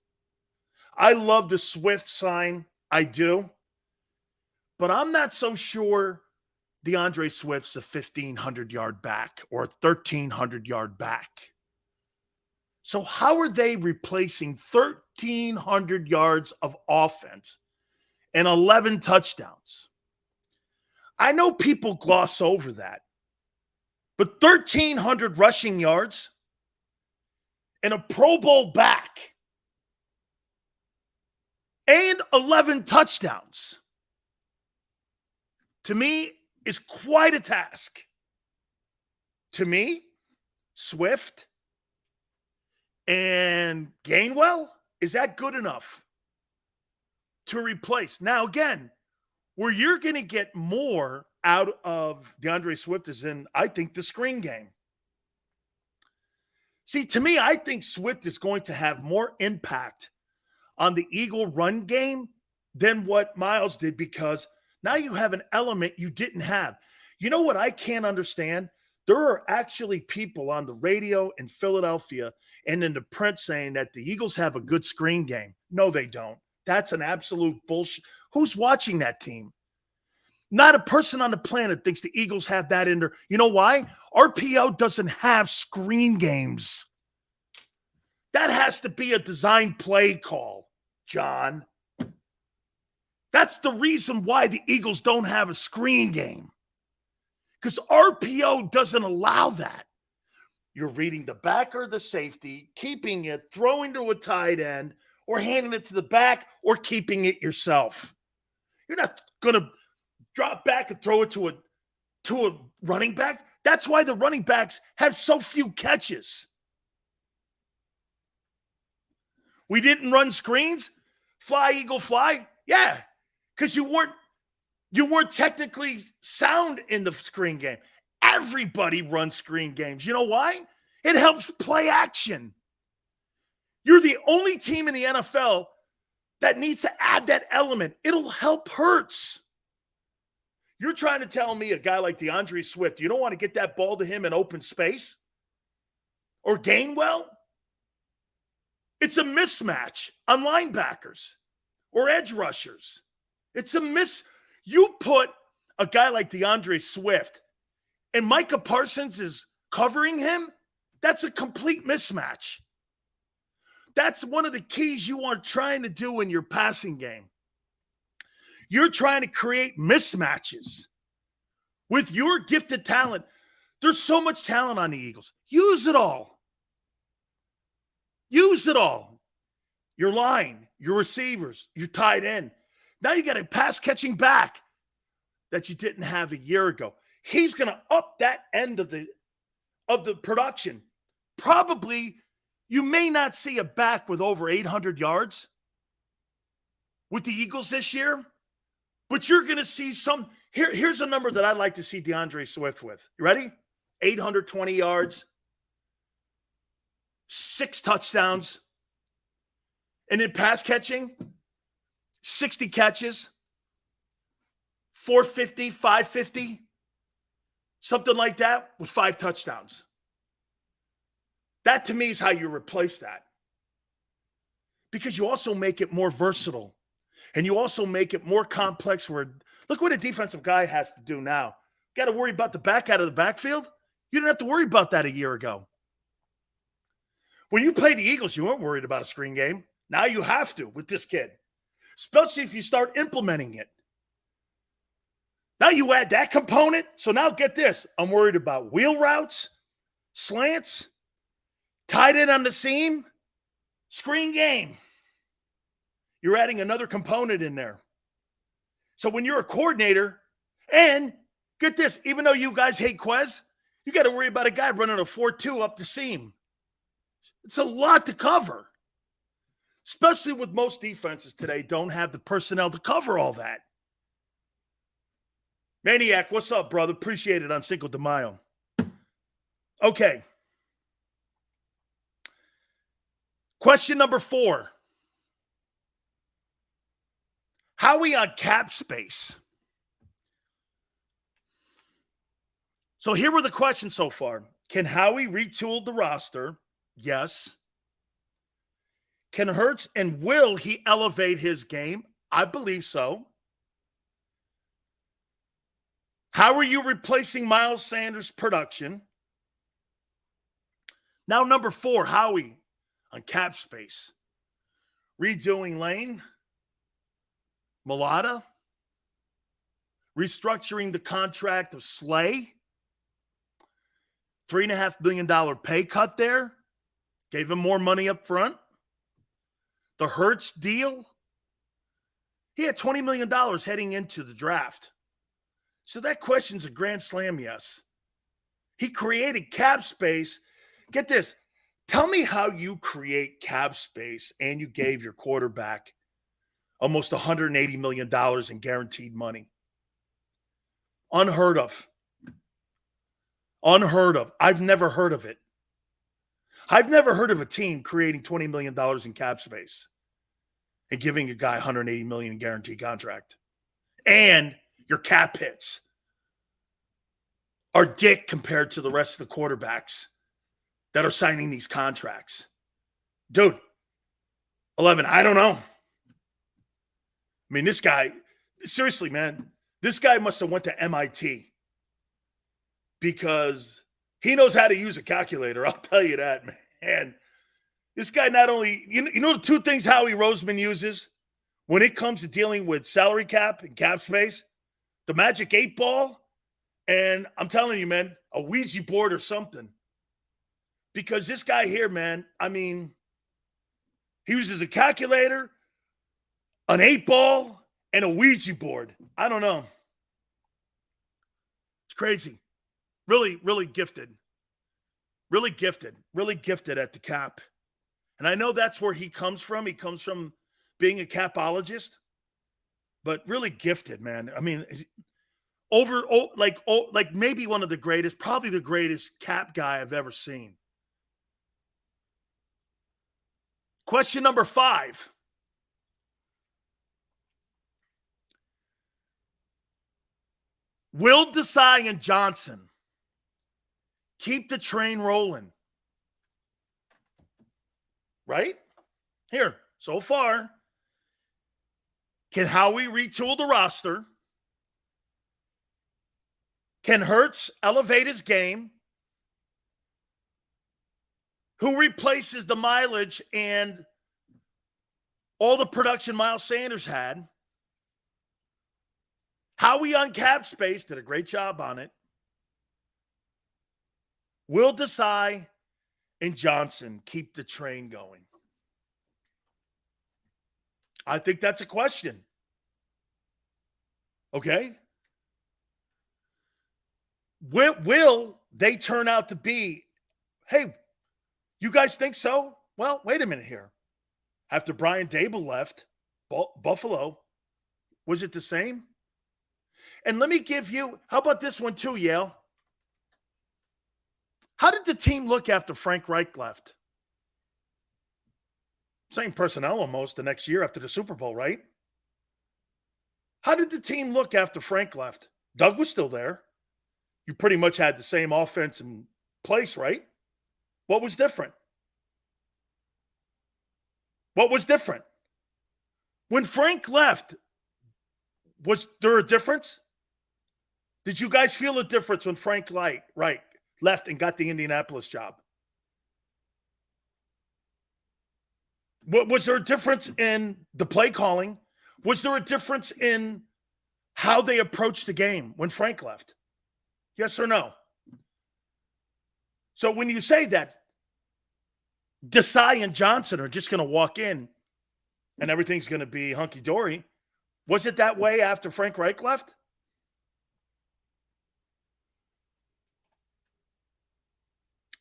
S1: I love the Swift sign. I do. But I'm not so sure DeAndre Swift's a 1,500-yard back or a 1,300-yard back. So how are they replacing 1,300 yards of offense and 11 touchdowns? I know people gloss over that. But 1,300 rushing yards and a Pro Bowl back and 11 touchdowns, to me, is quite a task. To me, Swift and Gainwell, is that good enough to replace? Now, again, where you're going to get more out of DeAndre Swift is in, I think, the screen game. See, to me, I think Swift is going to have more impact on the Eagle run game than what Miles did, because now you have an element you didn't have. You know what I can't understand? There are actually people on the radio in Philadelphia and in the print saying that the Eagles have a good screen game. No, they don't. That's an absolute bullshit. Who's watching that team? Not a person on the planet thinks the Eagles have that in there. You know why? RPO doesn't have screen games. That has to be a design play call, John. That's the reason why the Eagles don't have a screen game. Because RPO doesn't allow that. You're reading the back or the safety, keeping it, throwing to a tight end, or handing it to the back, or keeping it yourself. You're not going to drop back and throw it to a running back. That's why the running backs have so few catches. We didn't run screens. Fly, Eagle, fly. Yeah, because you weren't technically sound in the screen game. Everybody runs screen games. You know why? It helps play action. You're the only team in the NFL that needs to add that element. It'll help Hurts. You're trying to tell me a guy like DeAndre Swift, you don't want to get that ball to him in open space? Or Gainwell? It's a mismatch on linebackers or edge rushers. It's a You put a guy like DeAndre Swift and Micah Parsons is covering him, that's a complete mismatch. That's one of the keys you are trying to do in your passing game. You're trying to create mismatches with your gifted talent. There's so much talent on the Eagles. Use it all. Use it all. Your line, your receivers, your tight end. Now you got a pass catching back that you didn't have a year ago. He's going to up that end of the production. Probably you may not see a back with over 800 yards with the Eagles this year, but you're going to see some. Here's a number that I'd like to see DeAndre Swift with. You ready? 820 yards, 6 touchdowns, and in pass catching, 60 catches, 450, 550, something like that with 5 touchdowns. That to me is how you replace that. Because you also make it more versatile. And you also make it more complex where, look what a defensive guy has to do now. Got to worry about the back out of the backfield. You didn't have to worry about that a year ago. When you played the Eagles, you weren't worried about a screen game. Now you have to with this kid, especially if you start implementing it. Now you add that component. So now get this. I'm worried about wheel routes, slants, tight end on the seam, screen game. You're adding another component in there. So when you're a coordinator, and get this, even though you guys hate Quez, you got to worry about a guy running a 4-2 up the seam. It's a lot to cover, especially with most defenses today don't have the personnel to cover all that. Maniac, what's up, brother? Appreciate it on Cinco de Mayo. Okay. Question number 4. Howie on cap space. So here were the questions so far. Can Howie retool the roster? Yes. Can Hurts and will he elevate his game? I believe so. How are you replacing Miles Sanders' production? Now, number 4, Howie on cap space. Redoing Lane, Mulata, restructuring the contract of Slay, $3.5 million pay cut there, gave him more money up front. The Hurts deal, he had $20 million heading into the draft. So that question's a grand slam yes. He created cap space. Get this. Tell me how you create cap space and you gave your quarterback almost $180 million in guaranteed money. Unheard of. Unheard of. I've never heard of it. I've never heard of a team creating $20 million in cap space. and giving a guy $180 million in guaranteed contract. And your cap hits are dick compared to the rest of the quarterbacks that are signing these contracts. Dude, 11, I don't know. I mean, this guy, seriously, man, this guy must have went to MIT because he knows how to use a calculator. I'll tell you that, man. This guy not only, you know the two things Howie Roseman uses when it comes to dealing with salary cap and cap space? The magic 8-ball, and I'm telling you, man, a Ouija board or something. Because this guy here, man, I mean, he uses a calculator, an 8-ball, and a Ouija board. I don't know. It's crazy. Really, really gifted. Really gifted. Really gifted at the cap. And I know that's where he comes from. He comes from being a capologist. But really gifted, man. I mean, like maybe one of the greatest, probably the greatest cap guy I've ever seen. Question number 5. Will Desai and Johnson keep the train rolling? Right? Here, so far, can Howie retool the roster? Can Hurts elevate his game? Who replaces the mileage and all the production Miles Sanders had? Howie on cap space did a great job on it. Will Desai and Johnson keep the train going? I think that's a question. Okay? Will they turn out to be, hey, you guys think so? Well, wait a minute here. After Brian Dable left Buffalo, was it the same? And let me give you, how about this one too, Yale? How did the team look after Frank Reich left? Same personnel almost the next year after the Super Bowl, right? How did the team look after Frank left? Doug was still there. You pretty much had the same offense in place, right? What was different? What was different? When Frank left, was there a difference? Did you guys feel a difference when Frank Reich left and got the Indianapolis job? Was there a difference in the play calling? Was there a difference in how they approached the game when Frank left? Yes or no? So when you say that Desai and Johnson are just going to walk in and everything's going to be hunky-dory, was it that way after Frank Reich left?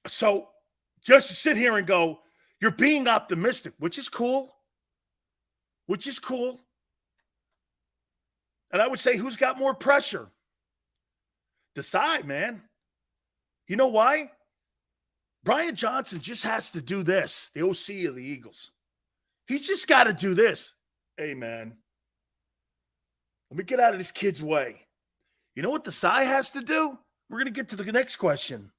S1: So just to sit here and go, you're being optimistic, which is cool. Which is cool. And I would say, who's got more pressure? Desai, man. You know why? Brian Johnson just has to do this, the OC of the Eagles. He's just got to do this. Hey, man, let me get out of this kid's way. You know what Desai has to do? We're going to get to the next question.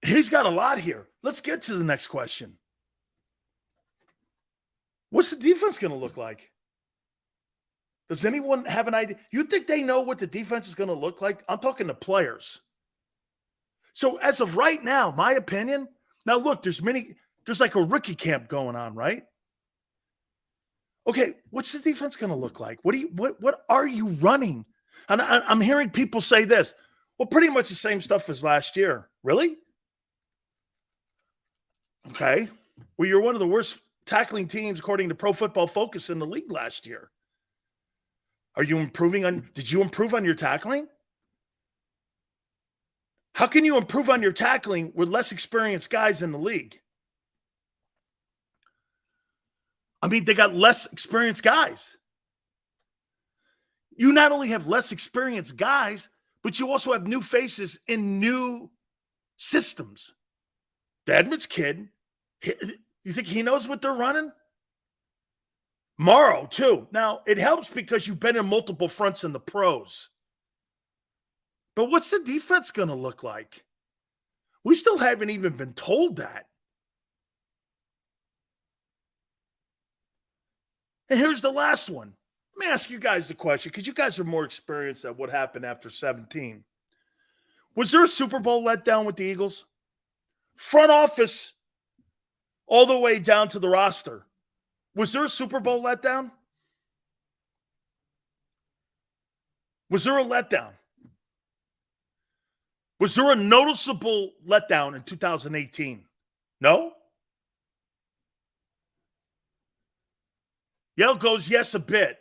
S1: He's got a lot here. Let's get to the next question. What's the defense going to look like? Does anyone have an idea? You think they know what the defense is going to look like? I'm talking to players. So as of right now, my opinion, now look, there's like a rookie camp going on, right? Okay, what's the defense going to look like? What are you running? And I'm hearing people say this. Well, pretty much the same stuff as last year. Really? Okay. Well, you're one of the worst tackling teams according to Pro Football Focus in the league last year. Are you did you improve on your tackling? How can you improve on your tackling with less experienced guys in the league? I mean, they got less experienced guys. You not only have less experienced guys, but you also have new faces in new systems. The Edmonds kid, You think he knows what they're running? Morrow, too. Now, it helps because you've been in multiple fronts in the pros. But what's the defense going to look like? We still haven't even been told that. And here's the last one. Let me ask you guys the question, because you guys are more experienced at what happened after 17. Was there a Super Bowl letdown with the Eagles? Front office, all the way down to the roster. Was there a Super Bowl letdown? Was there a letdown? Was there a noticeable letdown in 2018? No? Yale goes, yes, a bit.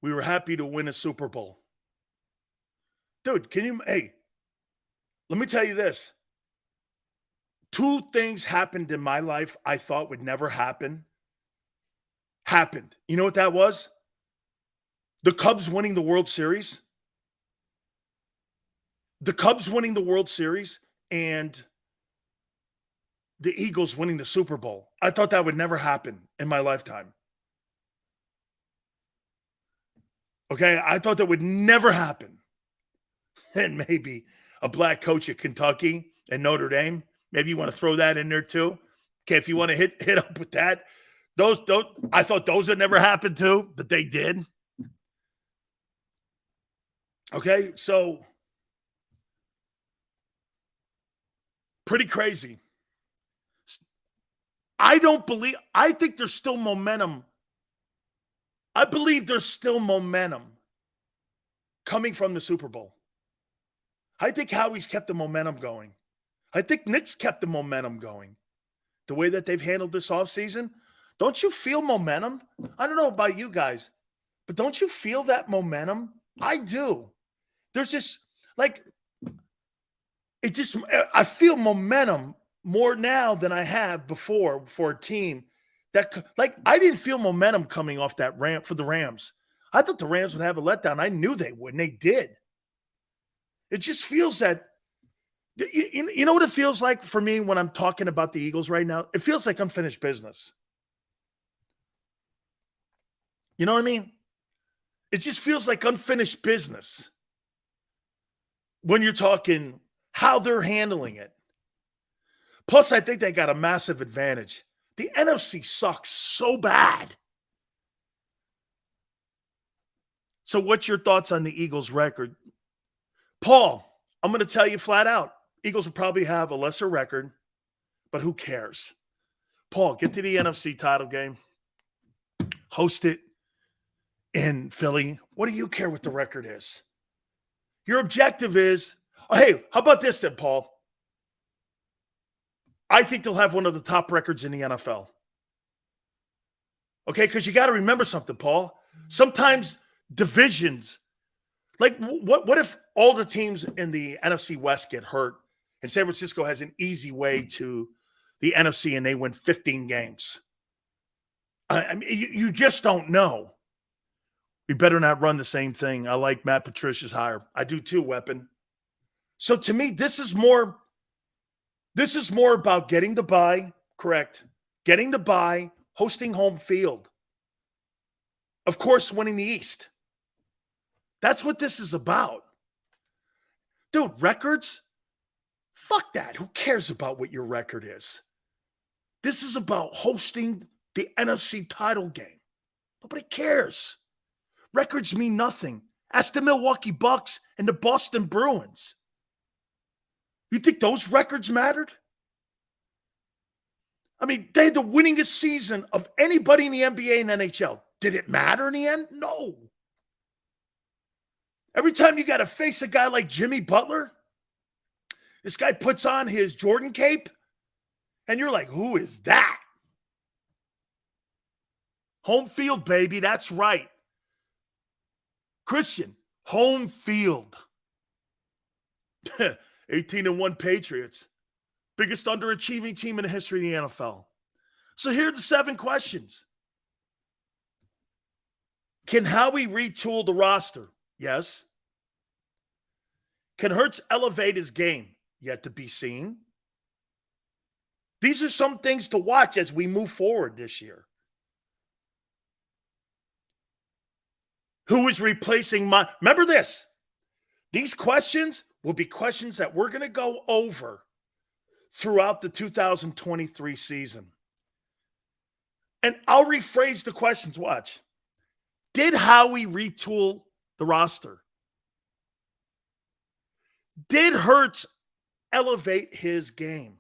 S1: We were happy to win a Super Bowl. Dude, hey, let me tell you this. 2 things happened in my life I thought would never happen. Happened. You know what that was? The Cubs winning the World Series. The Cubs winning the World Series and the Eagles winning the Super Bowl. I thought that would never happen in my lifetime. Okay, I thought that would never happen. And maybe a black coach at Kentucky and Notre Dame. Maybe you want to throw that in there too. Okay, if you want to hit up with that. Those I thought those would never happen too, but they did. Okay, so pretty crazy. I think there's still momentum. I believe there's still momentum coming from the Super Bowl. I think Howie's kept the momentum going. I think Nick's kept the momentum going. The way that they've handled this offseason. Don't you feel momentum? I don't know about you guys, but don't you feel that momentum? I do. There's just I feel momentum more now than I have before for a team that, I didn't feel momentum coming off that ramp for the Rams. I thought the Rams would have a letdown. I knew they would, and they did. It just feels that, you know what it feels like for me when I'm talking about the Eagles right now? It feels like unfinished business. You know what I mean? It just feels like unfinished business when you're talking how they're handling it. Plus, I think they got a massive advantage. The NFC sucks so bad. So what's your thoughts on the Eagles' record? Paul, I'm going to tell you flat out. Eagles will probably have a lesser record, but who cares? Paul, get to the NFC title game. Host it in Philly. What do you care what the record is? Your objective is, hey, how about this then, Paul? I think they'll have one of the top records in the NFL. Okay, because you got to remember something, Paul. Sometimes divisions, what if all the teams in the NFC West get hurt and San Francisco has an easy way to the NFC and they win 15 games? I mean, you just don't know. We better not run the same thing. I like Matt Patricia's hire. I do too, Weapon. So to me, this is more about getting the bye, correct? Getting the bye, hosting home field. Of course, winning the East. That's what this is about. Dude, records? Fuck that. Who cares about what your record is? This is about hosting the NFC title game. Nobody cares. Records mean nothing. Ask the Milwaukee Bucks and the Boston Bruins. You think those records mattered? I mean, they had the winningest season of anybody in the NBA and NHL. Did it matter in the end? No. Every time you got to face a guy like Jimmy Butler, this guy puts on his Jordan cape, and you're like, who is that? Home field, baby. That's right. Christian, home field. 18-1 Patriots. Biggest underachieving team in the history of the NFL. So here are the 7 questions. Can Howie retool the roster? Yes. Can Hurts elevate his game? yet to be seen. These are some things to watch as we move forward this year. Who is replacing my... Remember this. These questions will be questions that we're going to go over throughout the 2023 season. And I'll rephrase the questions. Watch. Did Howie retool the roster? Did Hurts elevate his game?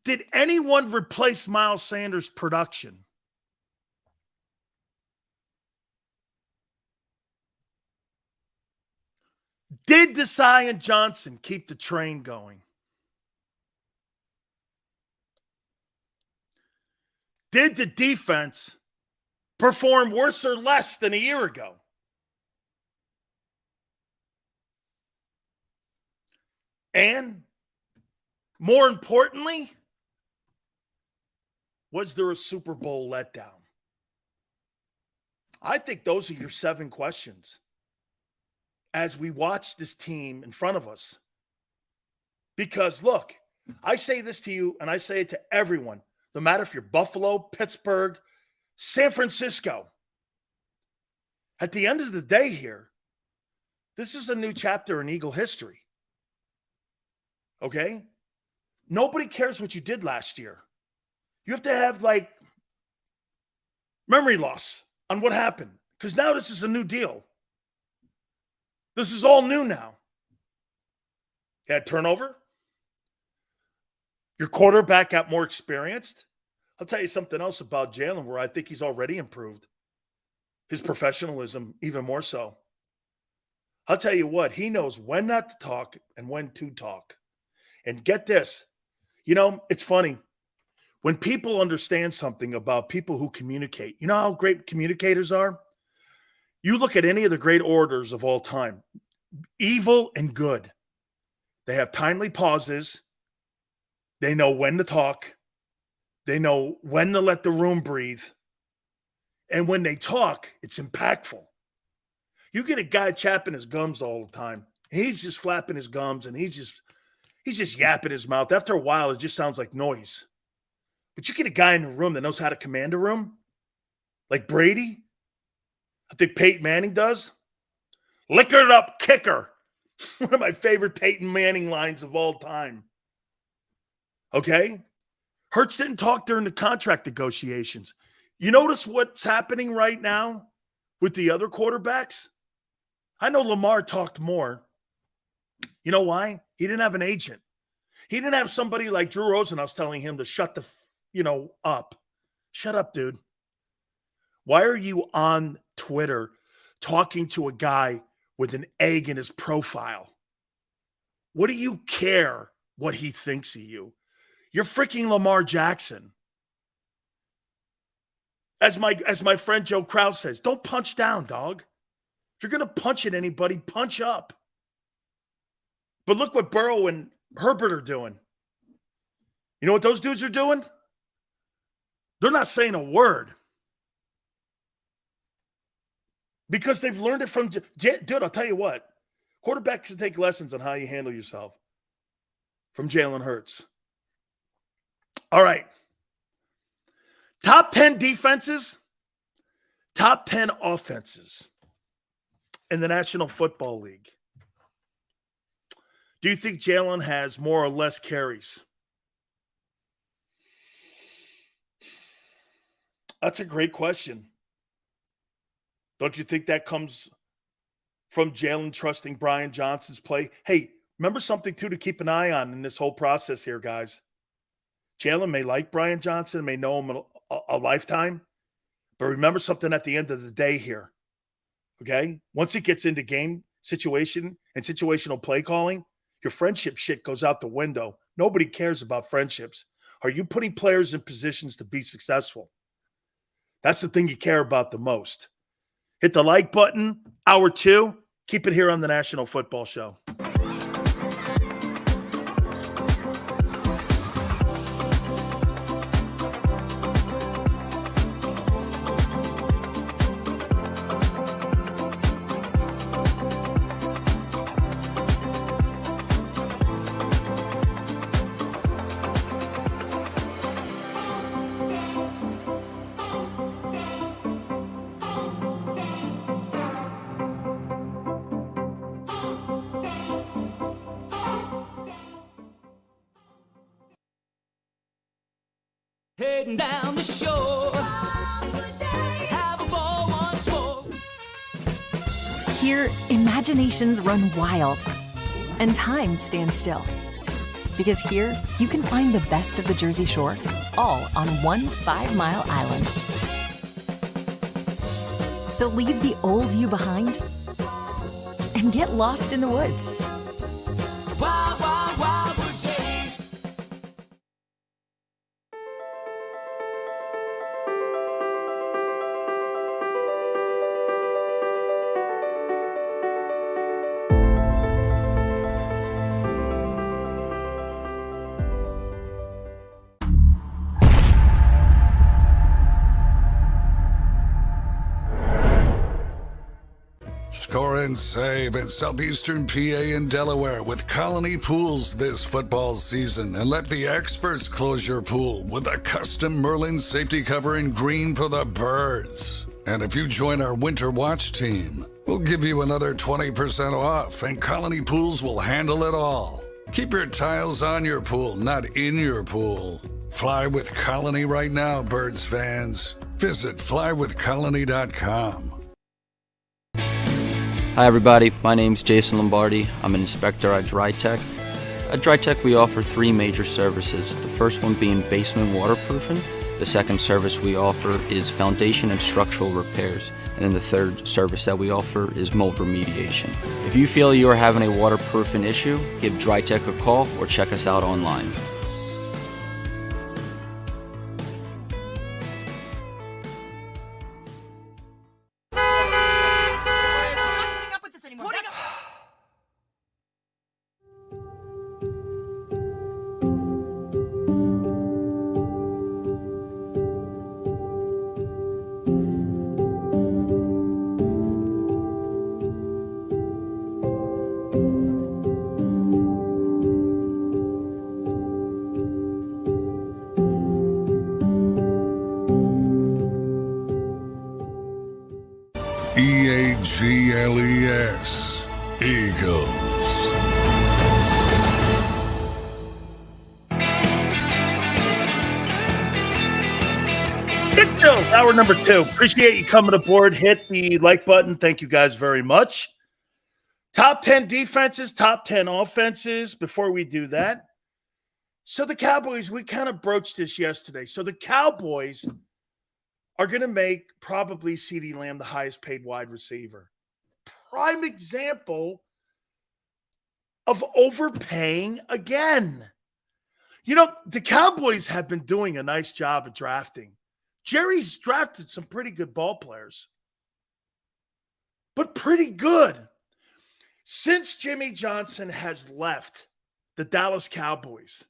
S1: Did anyone replace Miles Sanders' production? Did Desai and Johnson keep the train going? Did the defense perform worse or less than a year ago? And more importantly, was there a Super Bowl letdown? I think those are your 7 questions as we watch this team in front of us. Because look, I say this to you and I say it to everyone, no matter if you're Buffalo, Pittsburgh, San Francisco. At the end of the day here, this is a new chapter in Eagle history. Okay? Nobody cares what you did last year. You have to have like memory loss on what happened. Because now this is a new deal. This is all new now. You had turnover. Your quarterback got more experienced. I'll tell you something else about Jalen where I think he's already improved. His professionalism, even more so. I'll tell you what, he knows when not to talk and when to talk. And get this, you know, it's funny. When people understand something about people who communicate, you know how great communicators are? You look at any of the great orators of all time, evil and good. They have timely pauses. They know when to talk. They know when to let the room breathe. And when they talk, it's impactful. You get a guy chapping his gums all the time. He's just flapping his gums and he's just yapping his mouth. After a while, it just sounds like noise. But you get a guy in the room that knows how to command a room, like Brady. I think Peyton Manning does. Liquor it up, kicker. One of my favorite Peyton Manning lines of all time. Okay? Hurts didn't talk during the contract negotiations. You notice what's happening right now with the other quarterbacks? I know Lamar talked more. You know why? He didn't have an agent. He didn't have somebody like Drew Rosenhaus telling him to shut the, up. Shut up, dude. Why are you on Twitter talking to a guy with an egg in his profile? What do you care what he thinks of you? You're freaking Lamar Jackson. As my friend Joe Krause says, don't punch down, dog. If you're going to punch at anybody, punch up. But look what Burrow and Herbert are doing. You know what those dudes are doing? They're not saying a word. Because they've learned it from... Dude, I'll tell you what. Quarterbacks should take lessons on how you handle yourself from Jalen Hurts. All right. Top 10 defenses, top 10 offenses in the National Football League. Do you think Jalen has more or less carries? That's a great question. Don't you think that comes from Jalen trusting Brian Johnson's play? Hey, remember something, too, to keep an eye on in this whole process here, guys. Jalen may like Brian Johnson, may know him a lifetime, but remember something at the end of the day here, okay? Once it gets into game situation and situational play calling, your friendship shit goes out the window. Nobody cares about friendships. Are you putting players in positions to be successful? That's the thing you care about the most. Hit the like button, hour 2. Keep it here on the National Football Show.
S2: heading down the shore. Have a ball once more.
S3: Here, imaginations run wild and time stands still. Because here, you can find the best of the Jersey Shore, all on one 5-mile island. So leave the old you behind and get lost in the woods.
S2: Wild, wild, wildwood days.
S4: Score and save in southeastern PA and Delaware with Colony Pools this football season, and let the experts close your pool with a custom Merlin safety cover in green for the birds. And if you join our Winter Watch team, we'll give you another 20% off, and Colony Pools will handle it all. Keep your tiles on your pool, not in your pool. Fly with Colony right now, Birds fans. Visit flywithcolony.com.
S5: Hi everybody, my name's Jason Lombardi. I'm an inspector at DryTech. At DryTech we offer 3 major services, the first one being basement waterproofing, the second service we offer is foundation and structural repairs, and then the third service that we offer is mold remediation. If you feel you are having a waterproofing issue, give DryTech a call or check us out online.
S4: EAGLES, Eagles.
S1: Hit Bills, hour number 2. Appreciate you coming aboard. Hit the like button. Thank you guys very much. Top 10 defenses, top 10 offenses. Before we do that, so the Cowboys, we kind of broached this yesterday. So the Cowboys are going to make probably CeeDee Lamb the highest paid wide receiver. Prime example of overpaying again. You know, the Cowboys have been doing a nice job of drafting. Jerry's drafted some pretty good ball players, but pretty good. Since Jimmy Johnson has left the Dallas Cowboys,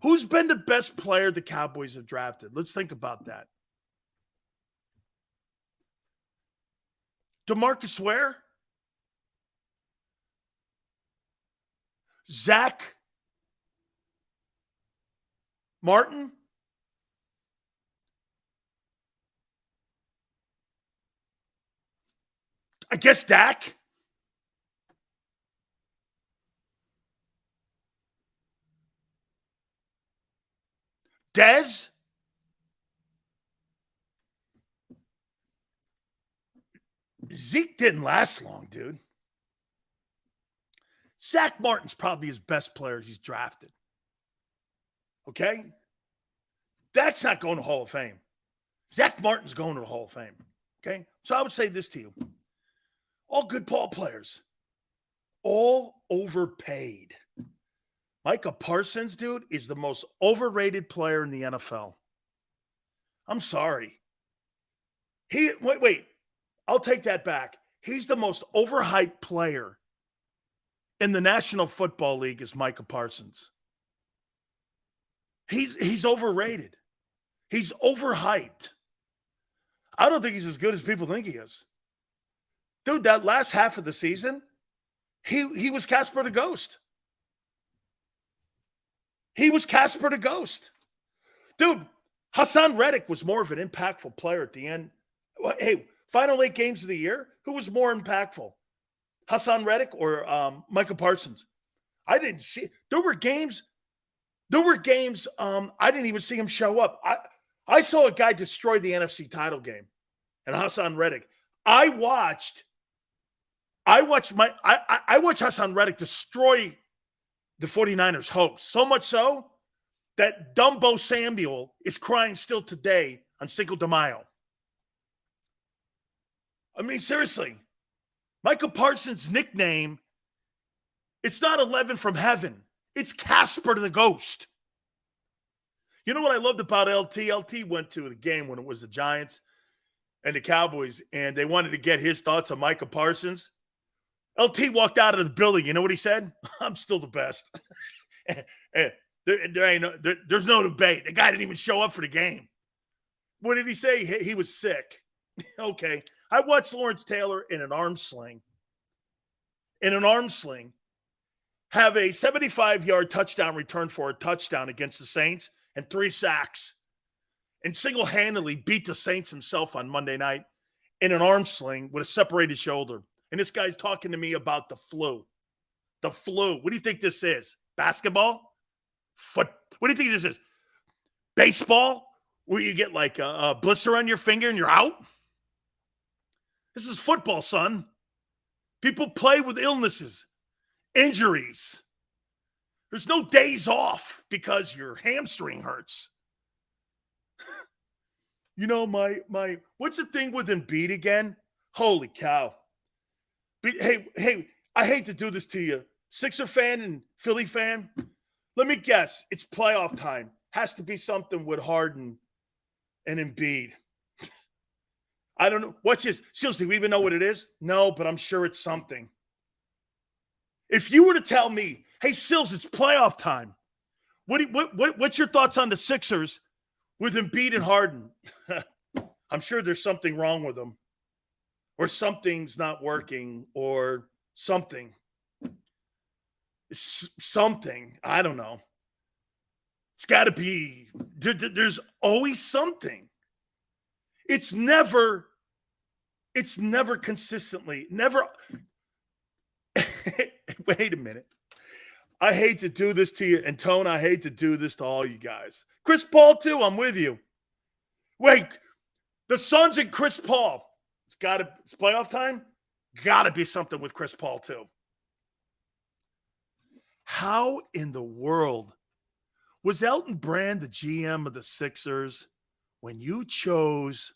S1: who's been the best player the Cowboys have drafted? Let's think about that. DeMarcus Ware? Zach Martin? I guess Dak? Dez? Zeke didn't last long, dude. Zach Martin's probably his best player he's drafted. Okay? That's not going to Hall of Fame. Zach Martin's going to the Hall of Fame. Okay? So I would say this to you. All good ball players. All overpaid. Micah Parsons, dude, is the most overrated player in the NFL. I'm sorry. Wait. I'll take that back. He's the most overhyped player in the National Football League is Micah Parsons. He's overrated. He's overhyped. I don't think he's as good as people think he is. Dude, that last half of the season, he was Casper the Ghost. He was Casper the Ghost. Dude, Hassan Reddick was more of an impactful player at the end. Hey, final 8 games of the year, who was more impactful? Hassan Reddick or Micah Parsons? I didn't see. There were games I didn't even see him show up. I saw a guy destroy the NFC title game, and Hassan Reddick. I watched Hassan Reddick destroy the 49ers' hopes. So much so that Dumbo Samuel is crying still today on Cinco de Mayo. I mean, seriously, Michael Parsons' nickname, it's not 11 from heaven. It's Casper the Ghost. You know what I loved about LT? LT went to the game when it was the Giants and the Cowboys, and they wanted to get his thoughts on Michael Parsons. LT walked out of the building. You know what he said? I'm still the best. There's no debate. The guy didn't even show up for the game. What did he say? He was sick. Okay. I watched Lawrence Taylor in an arm sling. Have a 75-yard touchdown return for a touchdown against the Saints and 3 sacks, and single-handedly beat the Saints himself on Monday night in an arm sling with a separated shoulder. And this guy's talking to me about the flu. The flu. What do you think this is? Basketball? What do you think this is? Baseball? Where you get like a blister on your finger and you're out? This is football, son. People play with illnesses, injuries. There's no days off because your hamstring hurts. You know, what's the thing with Embiid again? Holy cow. Hey, I hate to do this to you. Sixer fan and Philly fan, let me guess. It's playoff time. Has to be something with Harden and Embiid. I don't know. What's his? Seals, do we even know what it is? No, but I'm sure it's something. If you were to tell me, hey, Sills, it's playoff time, what's your thoughts on the Sixers with Embiid and Harden? I'm sure there's something wrong with them, or something's not working, or something. Something. I don't know. It's got to be. There's always something. It's never consistently. Never. Wait a minute. I hate to do this to you. And Tone, I hate to do this to all you guys. Chris Paul, too. I'm with you. Wait. The Suns and Chris Paul. It's playoff time. Gotta be something with Chris Paul, too. How in the world was Elton Brand the GM of the Sixers when you chose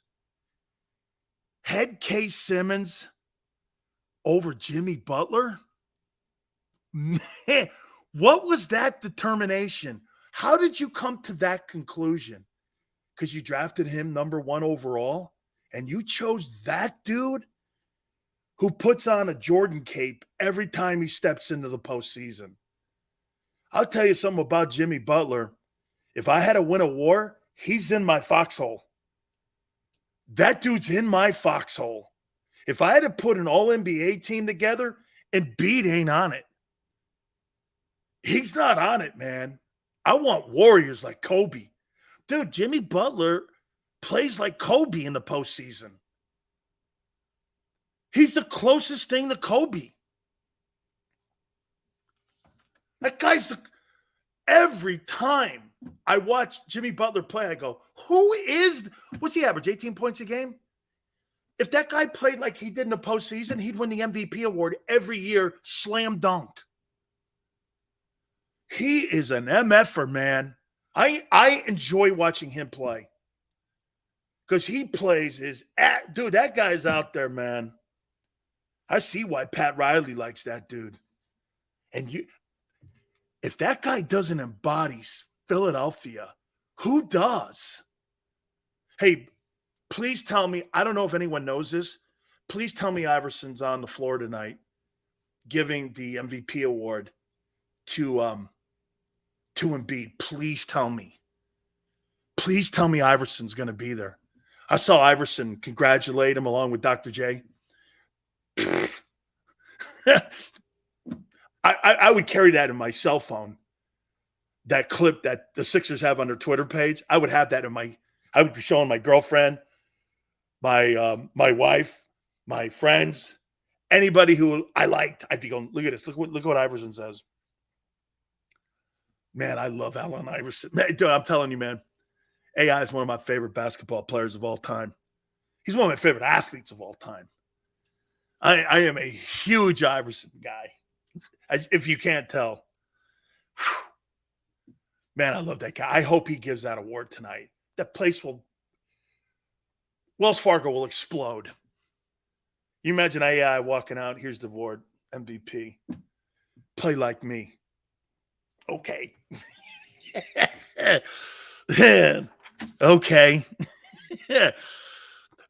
S1: head Case Simmons over Jimmy Butler? Man, what was that determination? How did you come to that conclusion? Because you drafted him number 1 overall, and you chose that dude who puts on a Jordan cape every time he steps into the postseason. I'll tell you something about Jimmy Butler. If I had to win a war, he's in my foxhole. That dude's in my foxhole. If I had to put an all-NBA team together, Embiid ain't on it. He's not on it, man. I want warriors like Kobe. Dude, Jimmy Butler plays like Kobe in the postseason. He's the closest thing to Kobe. That guy's every time I watch Jimmy Butler play, I go, what's he average, 18 points a game? If that guy played like he did in the postseason, he'd win the MVP award every year, slam dunk. He is an MFer, man. I enjoy watching him play because he plays dude, that guy's out there, man. I see why Pat Riley likes that dude. And if that guy doesn't embody Philadelphia, who does? Hey, please tell me, I don't know if anyone knows this. Please tell me Iverson's on the floor tonight giving the MVP award to Embiid. Please tell me. Please tell me Iverson's going to be there. I saw Iverson congratulate him along with Dr. J. I would carry that in my cell phone. That clip that the Sixers have on their Twitter page, I would have that I would be showing my girlfriend, my wife, my friends, anybody who I liked. I'd be going, look at this. Look what Iverson says. Man, I love Allen Iverson. Man, dude, I'm telling you, man. AI is one of my favorite basketball players of all time. He's one of my favorite athletes of all time. I am a huge Iverson guy, if you can't tell. Whew. Man, I love that guy. I hope he gives that award tonight. That place Wells Fargo will explode. You imagine AI walking out, here's the award, MVP. Play like me. Okay. Okay.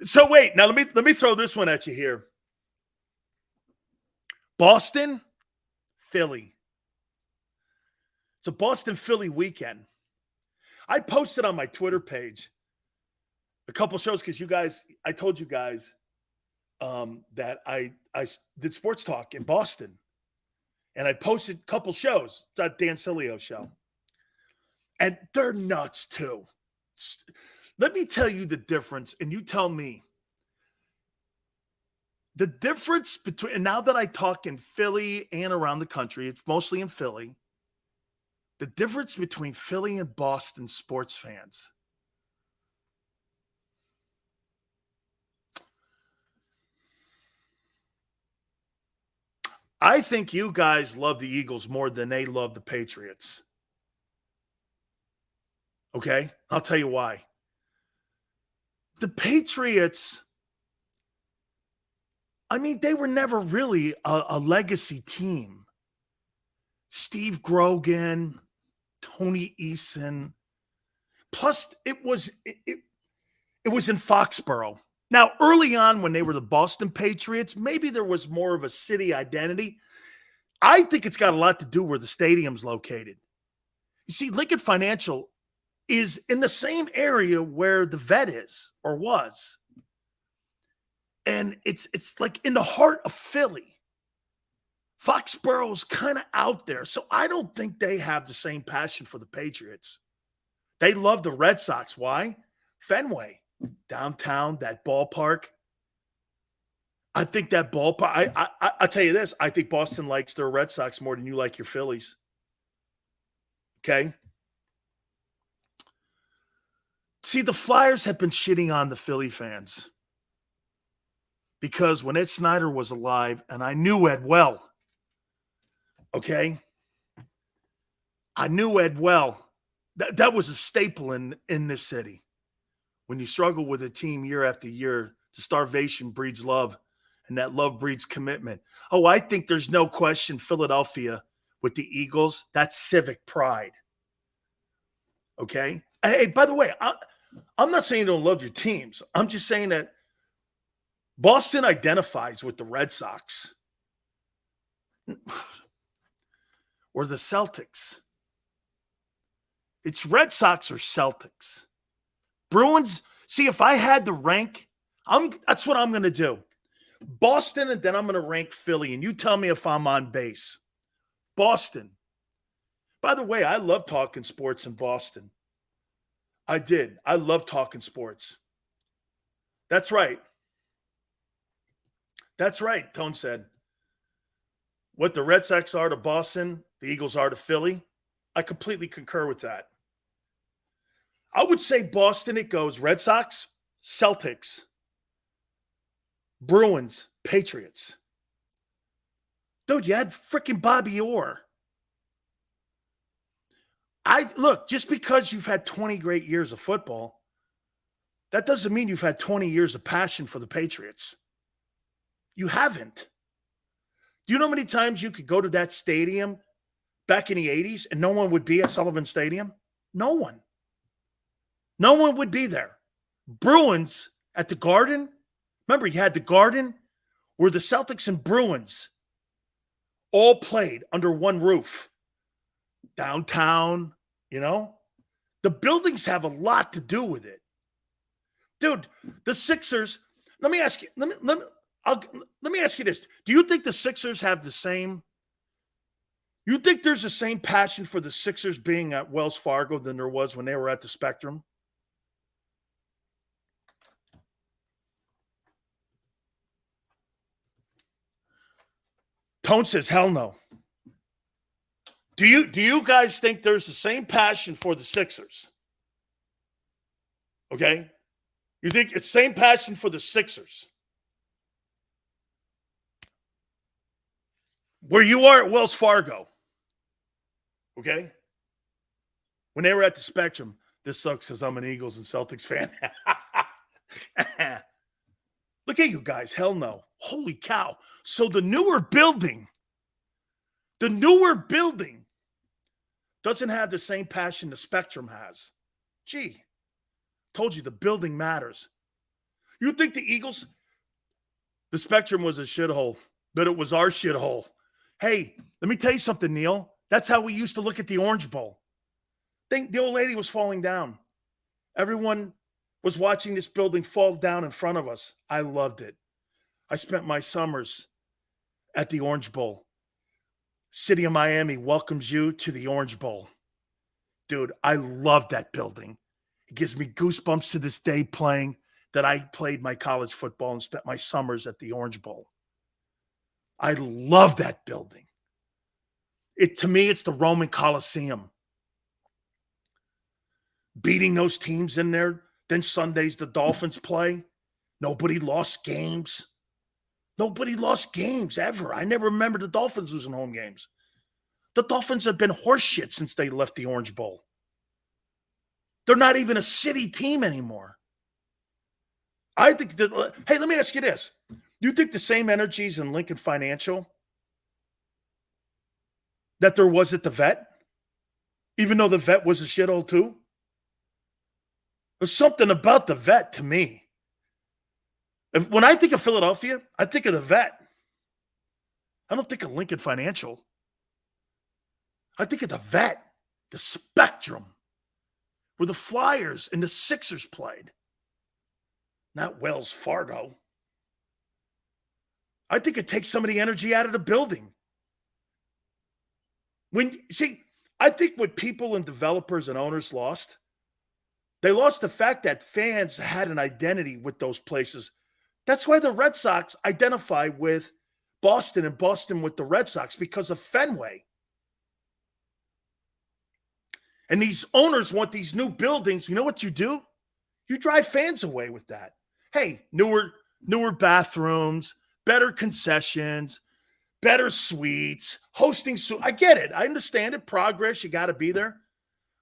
S1: So wait, now let me throw this one at you here. Boston, Philly. It's a Boston-Philly weekend. I posted on my Twitter page a couple shows because I told you guys that I did sports talk in Boston. And I posted a couple shows. It's that Dan Sileo show. And they're nuts too. Let me tell you the difference, and you tell me. The difference between, and now that I talk in Philly and around the country, it's mostly in Philly, the difference between Philly and Boston sports fans. I think you guys love the Eagles more than they love the Patriots. Okay? I'll tell you why. The Patriots, I mean, they were never really a legacy team. Steve Grogan, Tony Eason. Plus, it was in Foxborough. Now, early on when they were the Boston Patriots, maybe there was more of a city identity. I think it's got a lot to do where the stadium's located. You see, Lincoln Financial is in the same area where the Vet is or was. And it's like in the heart of Philly. Foxborough's kind of out there. So I don't think they have the same passion for the Patriots. They love the Red Sox. Why? Fenway, downtown, that ballpark. I think that ballpark, I'll tell you this. I think Boston likes their Red Sox more than you like your Phillies. Okay? See, the Flyers have been shitting on the Philly fans because when Ed Snyder was alive, and I knew Ed well, okay? I knew Ed well. That was a staple in this city. When you struggle with a team year after year, the starvation breeds love, and that love breeds commitment. Oh, I think there's no question Philadelphia with the Eagles, that's civic pride. Okay? Hey, by the way, I'm not saying you don't love your teams. I'm just saying that Boston identifies with the Red Sox or the Celtics. It's Red Sox or Celtics. Bruins, see, if I had to rank, that's what I'm going to do. Boston, and then I'm going to rank Philly, and you tell me if I'm on base. Boston. By the way, I love talking sports in Boston. I did. I love talking sports. That's right. That's right, Tone said. What the Red Sox are to Boston, the Eagles are to Philly. I completely concur with that. I would say Boston, it goes Red Sox, Celtics, Bruins, Patriots. Dude, you had freaking Bobby Orr. Look, just because you've had 20 great years of football, that doesn't mean you've had 20 years of passion for the Patriots. You haven't. Do you know how many times you could go to that stadium back in the 80s and no one would be at Sullivan Stadium? No one. No one would be there. Bruins at the Garden. Remember, you had the Garden where the Celtics and Bruins all played under one roof. Downtown, you know. The buildings have a lot to do with it. Dude, the Sixers, let me ask you, let me ask you this. Do you think the Sixers have the same, you think there's the same passion for the Sixers being at Wells Fargo than there was when they were at the Spectrum? Tone says, hell no. Do you guys think there's the same passion for the Sixers? Okay? You think it's same passion for the Sixers. Where you are at Wells Fargo. Okay? When they were at the Spectrum, this sucks because I'm an Eagles and Celtics fan. Look at you guys. Hell no. Holy cow. So the newer building doesn't have the same passion the Spectrum has. Gee, told you the building matters. You think the Eagles, the Spectrum was a shithole, but it was our shithole. Hey, let me tell you something, Neil. That's how we used to look at the Orange Bowl. The old lady was falling down. Everyone was watching this building fall down in front of us. I loved it. I spent my summers at the Orange Bowl. City of Miami welcomes you to the Orange Bowl. Dude, I love that building. It gives me goosebumps to this day playing that I played my college football and spent my summers at the Orange Bowl. I love that building. To me, it's the Roman Coliseum. Beating those teams in there. Then Sundays, the Dolphins play. Nobody lost games. Nobody lost games ever. I never remember the Dolphins losing home games. The Dolphins have been horseshit since they left the Orange Bowl. They're not even a city team anymore. I think that, hey, let me ask you this. You think the same energies in Lincoln Financial that there was at the Vet? Even though the Vet was a shithole too? There's something about the Vet to me. When I think of Philadelphia, I think of the Vet. I don't think of Lincoln Financial. I think of the Vet, the Spectrum, where the Flyers and the Sixers played. Not Wells Fargo. I think it takes some of the energy out of the building. I think what people and developers and owners lost, they lost the fact that fans had an identity with those places. That's why the Red Sox identify with Boston and Boston with the Red Sox, because of Fenway. And these owners want these new buildings. You know what you do? You drive fans away with that. Hey, newer bathrooms, better concessions, better suites, hosting. I get it. I understand it. Progress. You got to be there.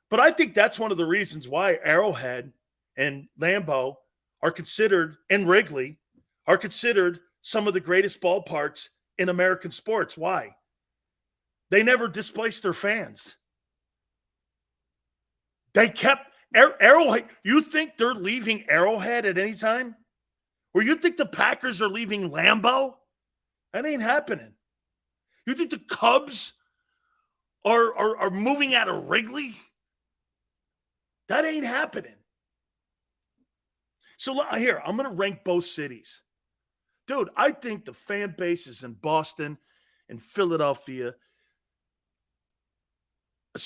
S1: But I think that's one of the reasons why Arrowhead and Lambeau are considered, and Wrigley, are considered some of the greatest ballparks in American sports. Why? They never displaced their fans. They kept Arrowhead. You think they're leaving Arrowhead at any time? Or you think the Packers are leaving Lambeau? That ain't happening. You think the Cubs are moving out of Wrigley? That ain't happening. So here, I'm going to rank both cities. Dude, I think the fan bases in Boston and Philadelphia,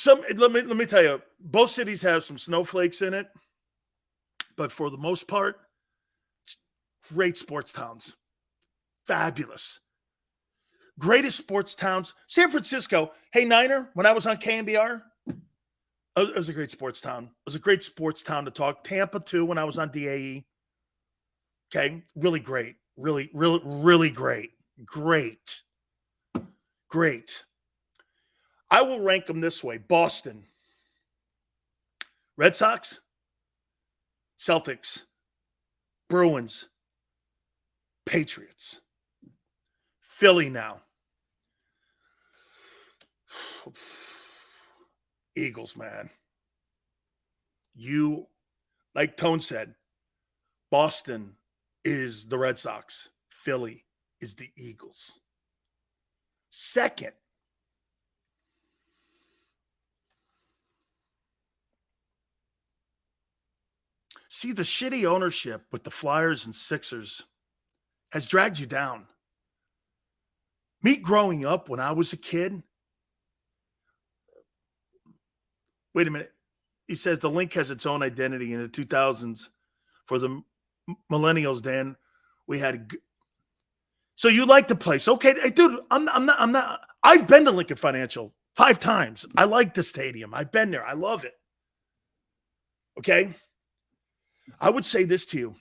S1: let me tell you, both cities have some snowflakes in it, but for the most part, great sports towns. Fabulous. Greatest sports towns. San Francisco. Hey, Niner, when I was on KNBR, it was a great sports town. It was a great sports town to talk. Tampa, too, when I was on DAE. Okay, really great. Really, really, really great. Great. Great. I will rank them this way. Boston. Red Sox. Celtics. Bruins. Patriots. Philly now. Eagles, man. You, like Tone said, Boston is the Red Sox. Philly is the Eagles. Second, see, the shitty ownership with the Flyers and Sixers has dragged you down. Me growing up when I was a kid. Wait a minute. He says the link has its own identity in the 2000s. For the millennials, Dan, we had. So you like the place. Okay, hey, dude, I'm not. I've been to Lincoln Financial 5 times. I like the stadium. I've been there. I love it. Okay. I would say this to you.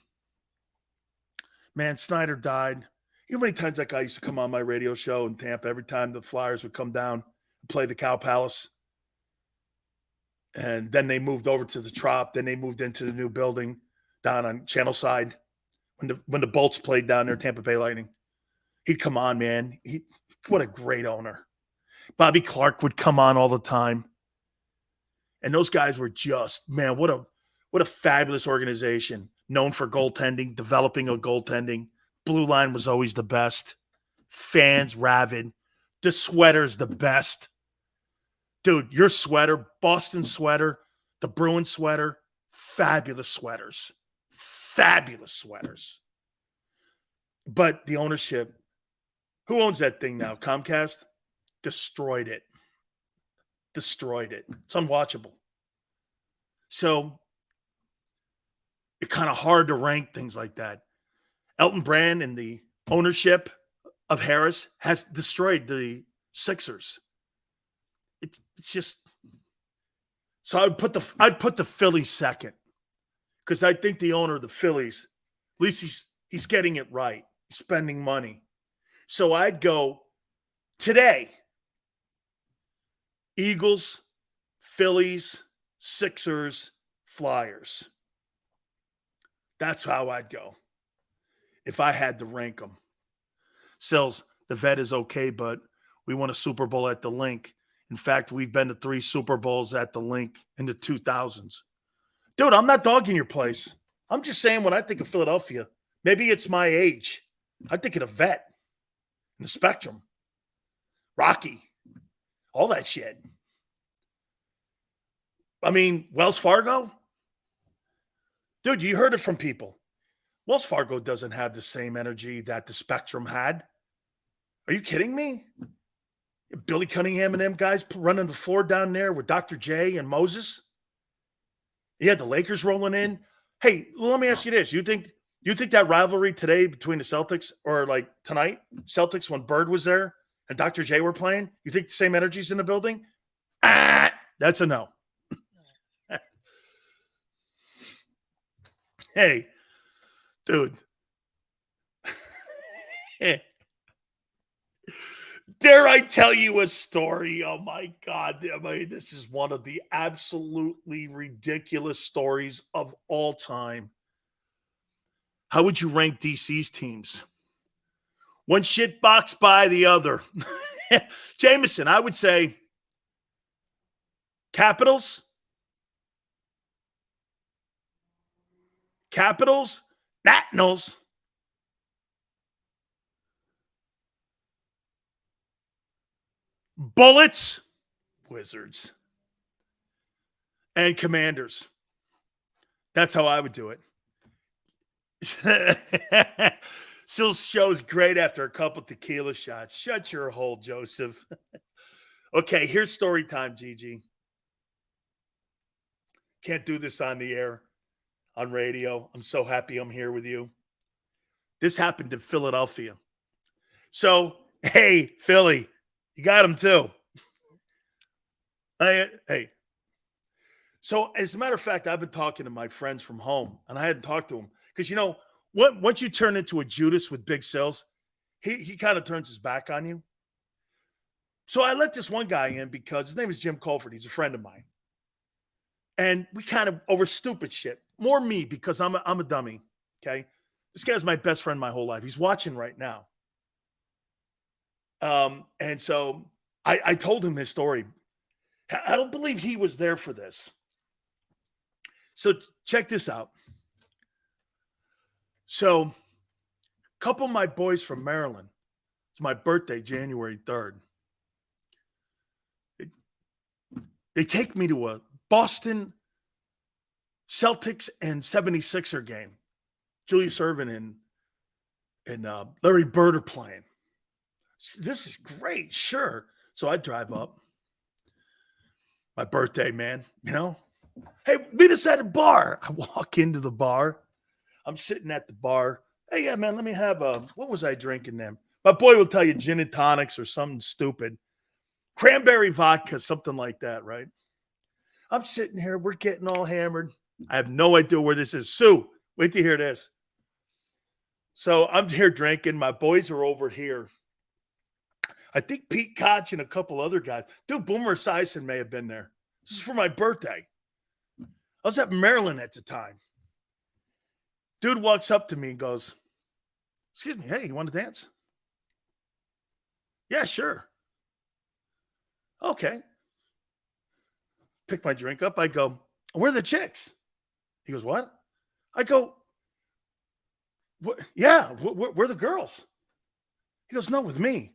S1: Man, Snyder died. You know how many times that guy used to come on my radio show in Tampa every time the Flyers would come down and play the Cow Palace? And then they moved over to the Trop. Then they moved into the new building down on Channel Side when the Bolts played down there, Tampa Bay Lightning. He'd come on, man. What a great owner. Bobby Clark would come on all the time. And those guys were just, man, what a fabulous organization. Known for goaltending, developing a goaltending. Blue line was always the best. Fans rabid. The sweater's the best. Dude, your sweater, Boston sweater, the Bruin sweater, fabulous sweaters. Fabulous sweaters. But the ownership, who owns that thing now? Comcast? Destroyed it. Destroyed it. It's unwatchable. So it's kind of hard to rank things like that. Elton Brand and the ownership of Harris has destroyed the Sixers. It's just so I'd put the Phillies second because I think the owner of the Phillies, at least he's getting it right. He's spending money. So I'd go today. Eagles, Phillies, Sixers, Flyers. That's how I'd go if I had to rank them. Sills, the vet is okay, but we won a Super Bowl at the Link. In fact, we've been to 3 Super Bowls at the Link in the 2000s. Dude, I'm not dogging your place. I'm just saying when I think of Philadelphia, maybe it's my age. I think of the vet, the Spectrum, Rocky, all that shit. I mean, Wells Fargo? Dude, you heard it from people. Wells Fargo doesn't have the same energy that the Spectrum had. Are you kidding me? Billy Cunningham and them guys running the floor down there with Dr. J and Moses. You had the Lakers rolling in. Hey, let me ask you this. You think that rivalry today between the Celtics or like tonight, Celtics when Bird was there and Dr. J were playing, you think the same energy's in the building? That's a no. Hey, dude. Dare I tell you a story? Oh, my God. I mean, this is one of the absolutely ridiculous stories of all time. How would you rank DC's teams? One shit box by the other. Jameson, I would say Capitals, Nationals, Bullets, Wizards, and Commanders. That's how I would do it. Sills show's great after a couple tequila shots. Shut your hole, Joseph. Okay, here's story time, Gigi. Can't do this on the air, on radio. I'm so happy I'm here with you. This happened in Philadelphia. So, hey, Philly, you got him too. Hey. So, as a matter of fact, I've been talking to my friends from home, and I hadn't talked to them. Because, you know, once you turn into a Judas with big sales, he kind of turns his back on you. So I let this one guy in because his name is Jim Colford. He's a friend of mine. And we kind of over stupid shit. More me because I'm a dummy, okay? This guy's my best friend my whole life. He's watching right now. And so I told him his story. I don't believe he was there for this. So check this out. So a couple of my boys from Maryland, it's my birthday, January 3rd. They take me to a Boston Celtics and 76er game. Julius Erving and Larry Bird are playing. This is great, sure. So I drive up. My birthday, man, you know. Hey, meet us at a bar. I walk into the bar. I'm sitting at the bar. Hey, yeah, man, let me have what was I drinking then? My boy will tell you gin and tonics or something stupid. Cranberry vodka, something like that, right? I'm sitting here. We're getting all hammered. I have no idea where this is. Sue, wait to hear this. So I'm here drinking. My boys are over here. I think Pete Koch and a couple other guys. Dude, Boomer Esiason may have been there. This is for my birthday. I was at Maryland at the time. Dude walks up to me and goes, excuse me, hey, you want to dance? Yeah, sure. Okay. Pick my drink up. I go, where are the chicks? He goes, what? I go, what? Yeah, where are the girls? He goes, no, with me.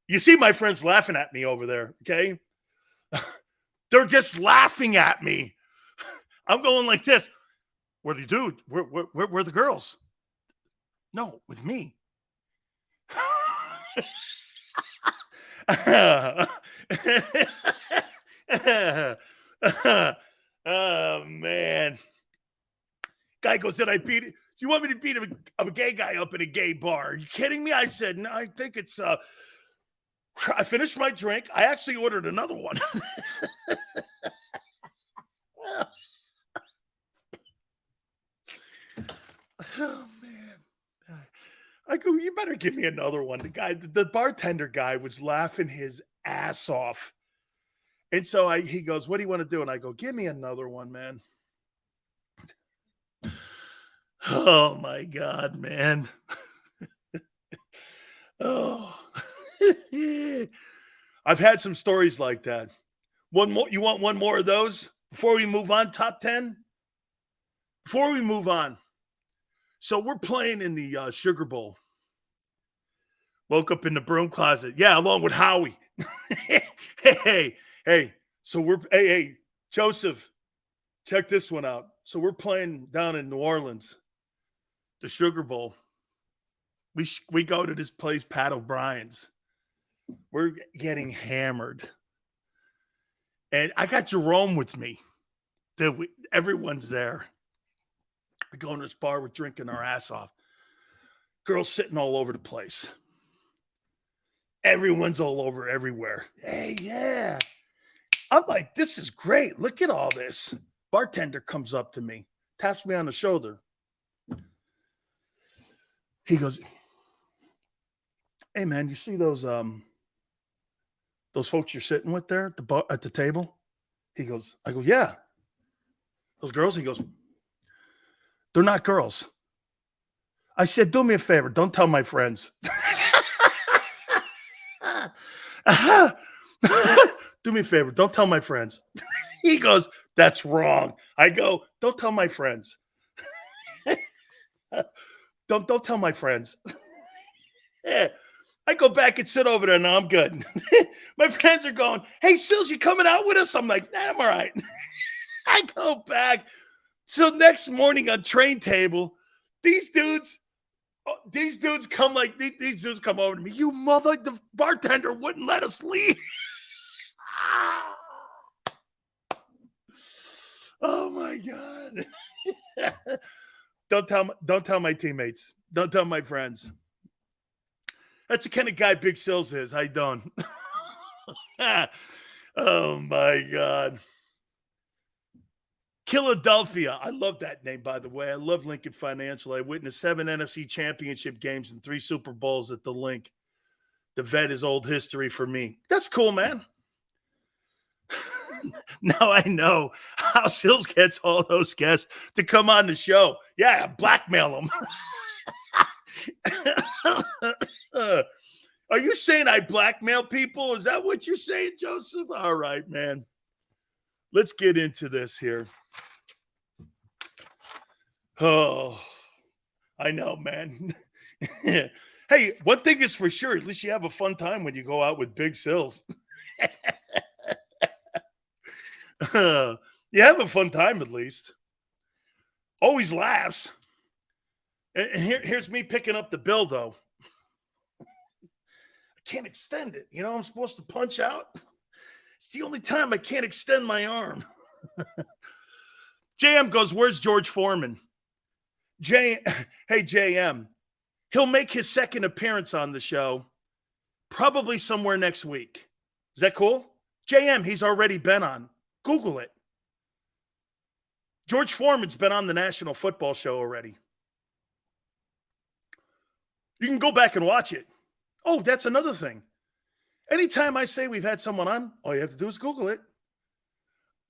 S1: You see my friends laughing at me over there, okay? They're just laughing at me. I'm going like this. Where do you do? Where are the girls? No, with me. Oh, man. Guy goes, did I beat it? Do you want me to beat a gay guy up in a gay bar? Are you kidding me? I said, no, I think it's, I finished my drink. I actually ordered another one. Oh, man. I go, you better give me another one. The bartender guy was laughing his ass off. And so he goes, what do you want to do? And I go, give me another one, man. Oh, my God, man. Oh. I've had some stories like that. One more. You want one more of those before we move on? Top 10? Before we move on. So we're playing in the Sugar Bowl. Woke up in the broom closet. Yeah, along with Howie. Hey. So hey, Joseph, check this one out. So we're playing down in New Orleans, the Sugar Bowl. We go to this place, Pat O'Brien's. We're getting hammered. And I got Jerome with me. Dude, everyone's there. We go in this bar, we're drinking our ass off. Girls sitting all over the place. Everyone's all over everywhere. Hey, yeah. I'm like, this is great. Look at all this. Bartender comes up to me, taps me on the shoulder. He goes, hey, man, you see those folks you're sitting with there at the table? He goes, I go, yeah. Those girls? He goes, they're not girls. I said, do me a favor. Don't tell my friends. Do me a favor. Don't tell my friends. He goes, that's wrong. I go, don't tell my friends. Don't tell my friends. Yeah. I go back and sit over there. Now I'm good. My friends are going, hey, Sills, you coming out with us? I'm like, nah, I'm all right. I go back. So next morning on train table, these dudes come these dudes come over to me. You mother, the bartender wouldn't let us leave. Oh my God. Don't tell my teammates. Don't tell my friends. That's the kind of guy Big Sills is. How you doing? Oh my God. Philadelphia. I love that name, by the way. I love Lincoln Financial. I witnessed 7 NFC championship games and 3 Super Bowls at the Link. The vet is old history for me. That's cool, man. Now I know how Sills gets all those guests to come on the show. Yeah, blackmail them. Are you saying I blackmail people? Is that what you're saying, Joseph? All right, man. Let's get into this here. Oh, I know, man. Hey, one thing is for sure, at least you have a fun time when you go out with Big Sills. You have a fun time at least. Always laughs. And here's me picking up the bill, though. I can't extend it. You know, I'm supposed to punch out. It's the only time I can't extend my arm. JM goes, where's George Foreman? Hey, JM, he'll make his second appearance on the show probably somewhere next week. Is that cool? JM, he's already been on. Google it. George Foreman's been on the National Football Show already. You can go back and watch it. Oh, that's another thing. Anytime I say we've had someone on, all you have to do is Google it.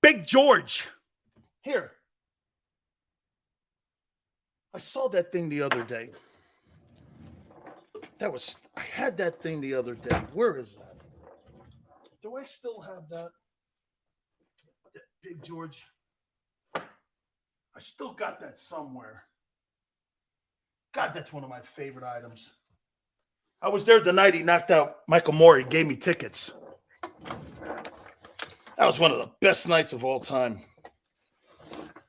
S1: Big George. Here. I saw that thing the other day. I had that thing the other day. Where is that? Do I still have that? Big George. I still got that somewhere. God, that's one of my favorite items. I was there the night he knocked out Michael Moore. He gave me tickets. That was one of the best nights of all time.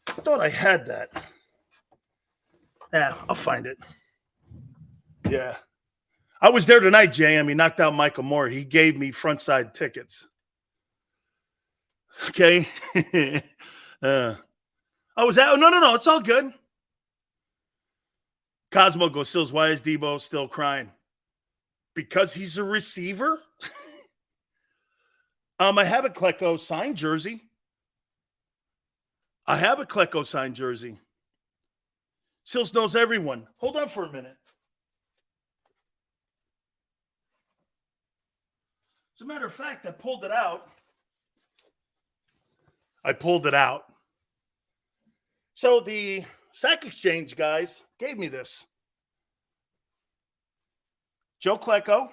S1: I thought I had that. Yeah, I'll find it. Yeah. I was there tonight, JM. He knocked out Michael Moore. He gave me front side tickets. Okay. I was out. No. It's all good. Cosmo goes, Sills, why is Debo still crying? Because he's a receiver? I have a Klecko signed jersey. Sills knows everyone. Hold on for a minute. As a matter of fact, I pulled it out. So the Sack Exchange guys gave me this. Joe Klecko,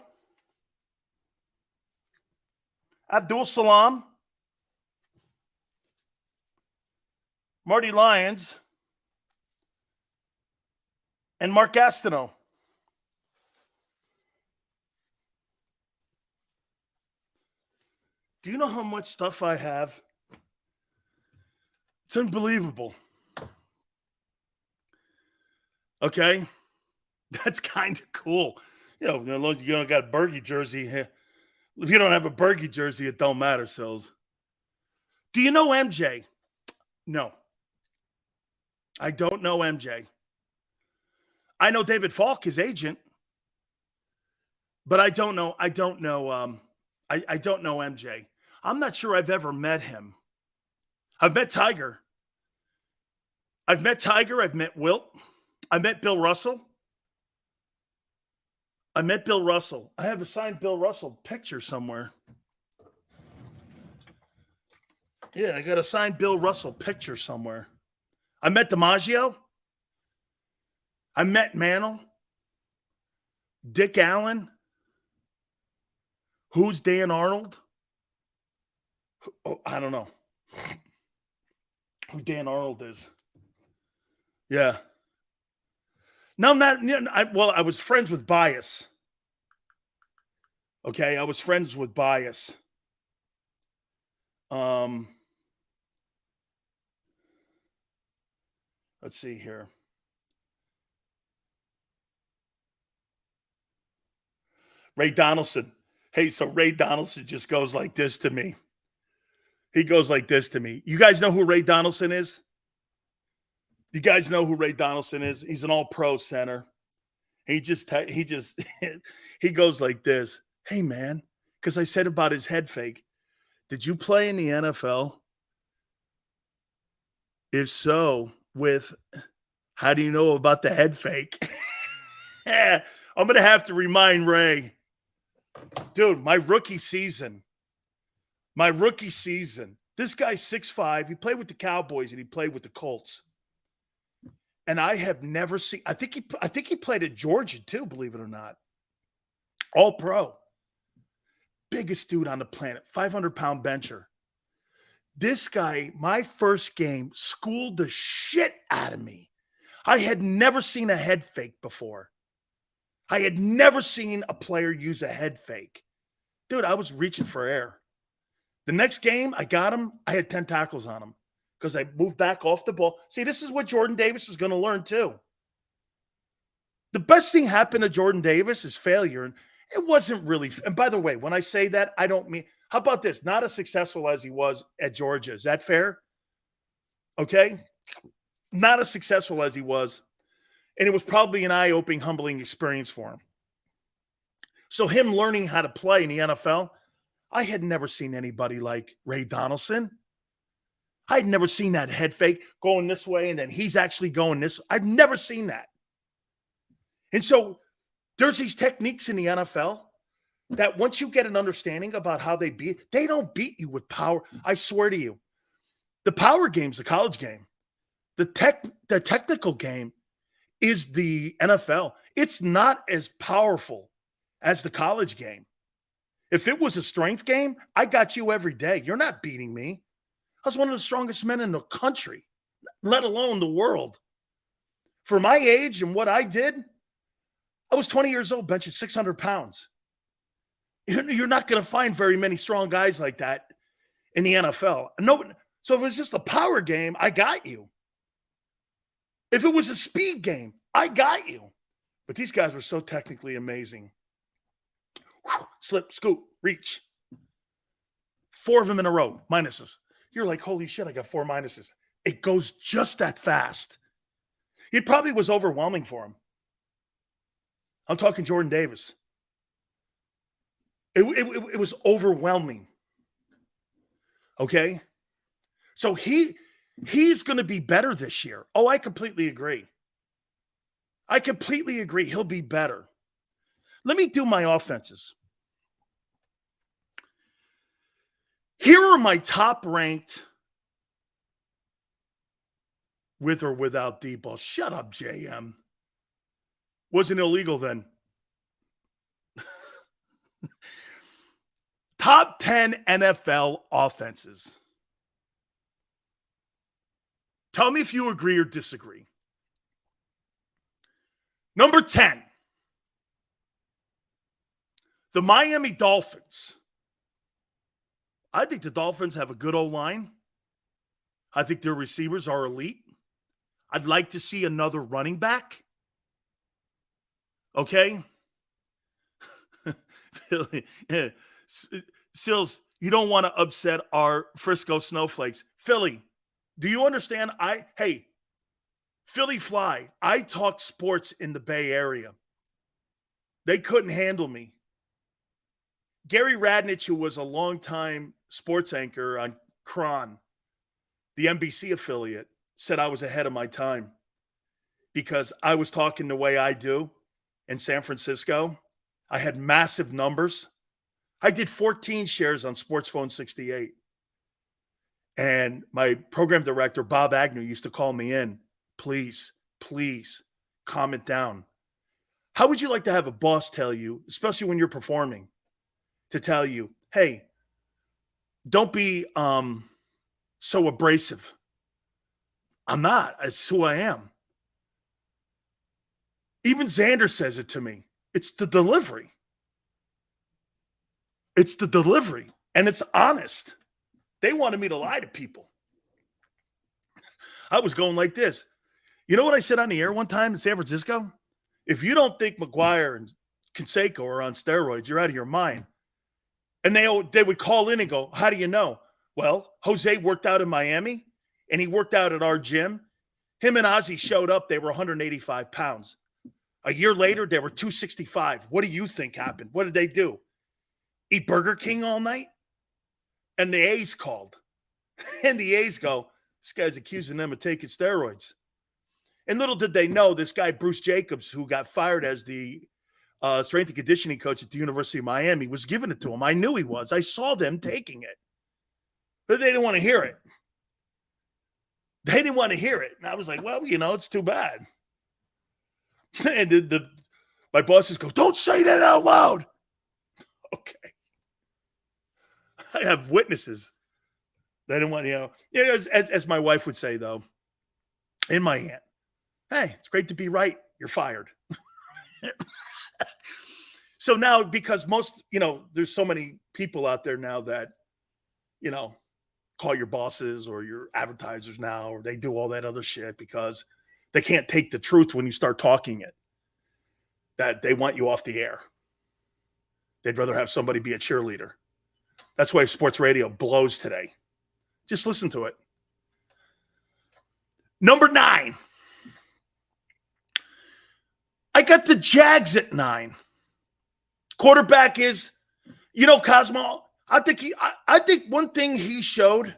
S1: Abdul Salam, Marty Lyons, and Mark Gastineau. Do you know how much stuff I have? It's unbelievable. Okay? That's kind of cool. You don't got a Bergie jersey here. If you don't have a Bergie jersey, it don't matter, Sills. Do you know MJ? No. I don't know MJ. I know David Falk, his agent, but I don't know MJ. I'm not sure I've ever met him. I've met Tiger. I've met Wilt. I met Bill Russell. I have a signed Bill Russell picture somewhere. Yeah, I got a signed Bill Russell picture somewhere. I met DiMaggio. I met Mantle. Dick Allen. Who's Dan Arnold? Oh, I don't know who Dan Arnold is. Yeah. No, I was friends with Bias. Okay, I was friends with Bias. Let's see here. Ray Donaldson. Hey, so Ray Donaldson just goes like this to me. He goes like this to me. You guys know who Ray Donaldson is? You guys know who Ray Donaldson is? He's an all-pro center. He goes like this. Hey, man, because I said about his head fake. Did you play in the NFL? If so, how do you know about the head fake? I'm going to have to remind Ray. Dude, my rookie season. This guy's 6'5". He played with the Cowboys and he played with the Colts. And I have never seen, I think he played at Georgia too, believe it or not. All pro. Biggest dude on the planet, 500-pound bencher. This guy, my first game, schooled the shit out of me. I had never seen a head fake before. I had never seen a player use a head fake. Dude, I was reaching for air. The next game, I got him. I had 10 tackles on him because I moved back off the ball. See, this is what Jordan Davis is going to learn too. The best thing happened to Jordan Davis is failure. It wasn't really. And by the way, when I say that, I don't mean, how about this? Not as successful as he was at Georgia. Is that fair? Okay. Not as successful as he was. And it was probably an eye-opening, humbling experience for him. So him learning how to play in the NFL, I had never seen anybody like Ray Donaldson. I had never seen that head fake going this way and then he's actually going this. I've never seen that. And so there's these techniques in the NFL that once you get an understanding about how they don't beat you with power. I swear to you, the power game's the college game. The technical game is the NFL. It's not as powerful as the college game. If it was a strength game, I got you every day. You're not beating me. I was one of the strongest men in the country, let alone the world. For my age and what I did, I was 20 years old, benching 600 pounds. You're not going to find very many strong guys like that in the NFL. No, so if it was just a power game, I got you. If it was a speed game, I got you. But these guys were so technically amazing. Slip, scoop, reach. 4 of them in a row, minuses. You're like, holy shit, I got 4 minuses. It goes just that fast. It probably was overwhelming for him. I'm talking Jordan Davis. It was overwhelming. Okay? So he's going to be better this year. Oh, I completely agree. I completely agree. He'll be better. Let me do my offenses. Here are my top-ranked with or without deep ball. Shut up, JM. Wasn't illegal then. Top 10 NFL offenses. Tell me if you agree or disagree. Number 10, the Miami Dolphins. I think the Dolphins have a good O-line. I think their receivers are elite. I'd like to see another running back. Okay? Yeah. Sills, you don't want to upset our Frisco Snowflakes. Philly, do you understand? Hey, Philly Fly, I talk sports in the Bay Area. They couldn't handle me. Gary Radnich, who was a longtime sports anchor on KRON, the NBC affiliate, said I was ahead of my time because I was talking the way I do in San Francisco. I had massive numbers. I did 14 shares on Sports Phone 68. And my program director, Bob Agnew, used to call me in. Please, calm it down. How would you like to have a boss tell you, especially when you're performing, to tell you, hey, don't be so abrasive. I'm not. It's who I am. Even Xander says it to me. It's the delivery. It's the delivery. And it's honest. They wanted me to lie to people. I was going like this. You know what I said on the air one time in San Francisco? If you don't think McGuire and Canseco are on steroids, you're out of your mind. And they would call in and go, how do you know? Well, Jose worked out in Miami, and he worked out at our gym. Him and Ozzy showed up. They were 185 pounds. A year later, they were 265. What do you think happened? What did they do? Eat Burger King all night? And the A's called. And the A's go, this guy's accusing them of taking steroids. And little did they know, this guy, Bruce Jacobs, who got fired as the strength and conditioning coach at the University of Miami, was giving it to him. I knew he was. I saw them taking it. But they didn't want to hear it. They didn't want to hear it. And I was like, well, it's too bad. And my bosses go, don't say that out loud. Okay. I have witnesses. They didn't want, as my wife would say, though, in my hand, hey, it's great to be right. You're fired. So now, because there's so many people out there now that, call your bosses or your advertisers now, or they do all that other shit because they can't take the truth when you start talking it, that they want you off the air. They'd rather have somebody be a cheerleader. That's why sports radio blows today. Just listen to it. Number 9. I got the Jags at 9. Quarterback is, Cosmo, I think one thing he showed,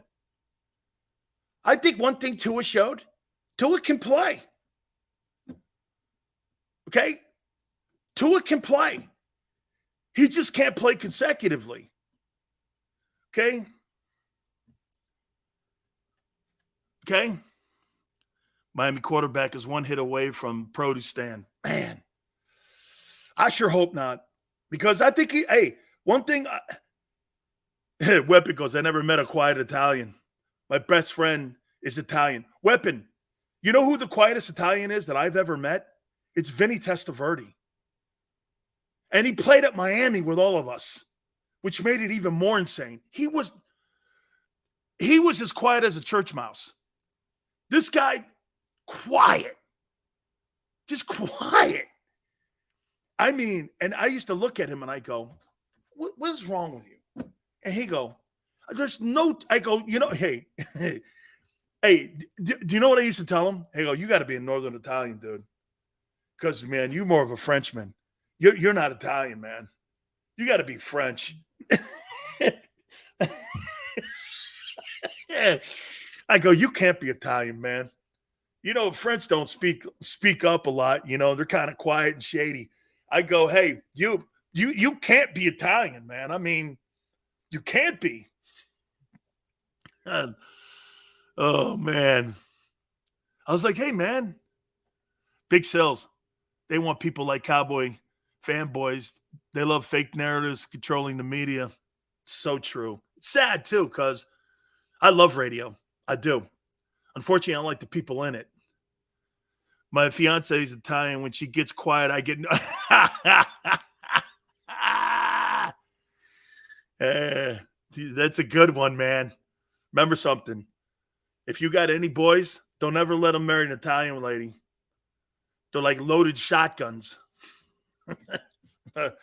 S1: I think one thing Tua showed, Tua can play. Okay? Tua can play. He just can't play consecutively. Okay? Okay? Miami quarterback is one hit away from produce stand. Man, I sure hope not. Because I think one thing, Weapon goes, I never met a quiet Italian. My best friend is Italian. Weapon, you know who the quietest Italian is that I've ever met? It's Vinny Testaverde. And he played at Miami with all of us, which made it even more insane. He was as quiet as a church mouse. This guy, quiet. Just quiet. I mean, and I used to look at him and I go, what is wrong with you? And he go, I go, hey, do you know what I used to tell him? He go, you got to be a Northern Italian, dude. Because, man, you're more of a Frenchman. You're not Italian, man. You got to be French. I go, you can't be Italian, man. French don't speak up a lot. They're kind of quiet and shady. I go, hey, you can't be Italian, man. I mean, you can't be. Oh, man. I was like, hey, man, big sales. They want people like Cowboy fanboys. They love fake narratives controlling the media. It's so true. It's sad, too, because I love radio. I do. Unfortunately, I don't like the people in it. My fiance is Italian. When she gets quiet, I get that's a good one, man. Remember something. If you got any boys, don't ever let them marry an Italian lady. They're like loaded shotguns. Let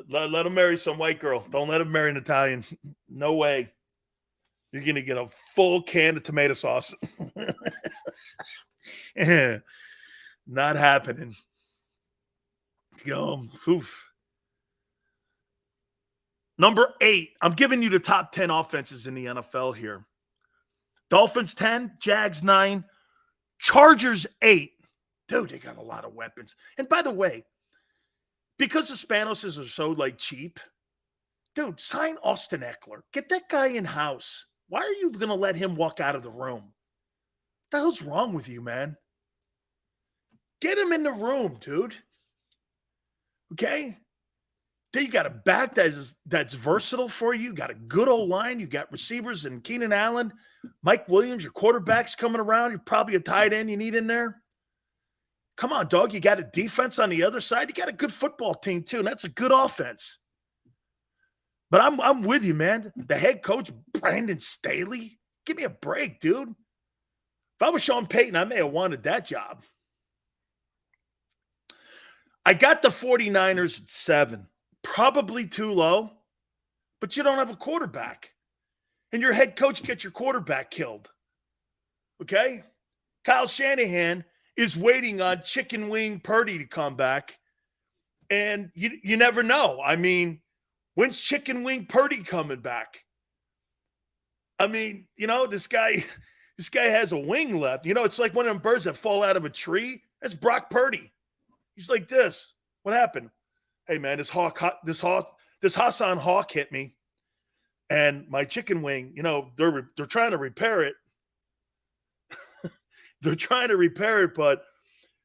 S1: them marry some white girl. Don't let them marry an Italian. No way. You're going to get a full can of tomato sauce. Not happening. Oof. Number 8. I'm giving you the top 10 offenses in the NFL here. Dolphins 10, Jags 9, Chargers 8. Dude, they got a lot of weapons. And by the way, because the Spanoses are so cheap, dude, sign Austin Eckler. Get that guy in-house. Why are you going to let him walk out of the room? What the hell's wrong with you, man? Get him in the room, dude. Okay? Then you got a back that's versatile for you. You got a good old line. You got receivers and Keenan Allen, Mike Williams, your quarterback's coming around. You're probably a tight end you need in there. Come on, dog. You got a defense on the other side. You got a good football team, too, and that's a good offense. But I'm with you, man. The head coach, Brandon Staley, give me a break, dude. If I was Sean Payton, I may have wanted that job. I got the 49ers at 7. Probably too low, but you don't have a quarterback. And your head coach gets your quarterback killed. Okay? Kyle Shanahan is waiting on Chicken Wing Purdy to come back. And you never know. I mean, when's Chicken Wing Purdy coming back? I mean, this guy has a wing left. It's like one of them birds that fall out of a tree. That's Brock Purdy. He's like this. What happened? Hey, man, this Hassan Hawk hit me. And my chicken wing, they're trying to repair it. They're trying to repair it, but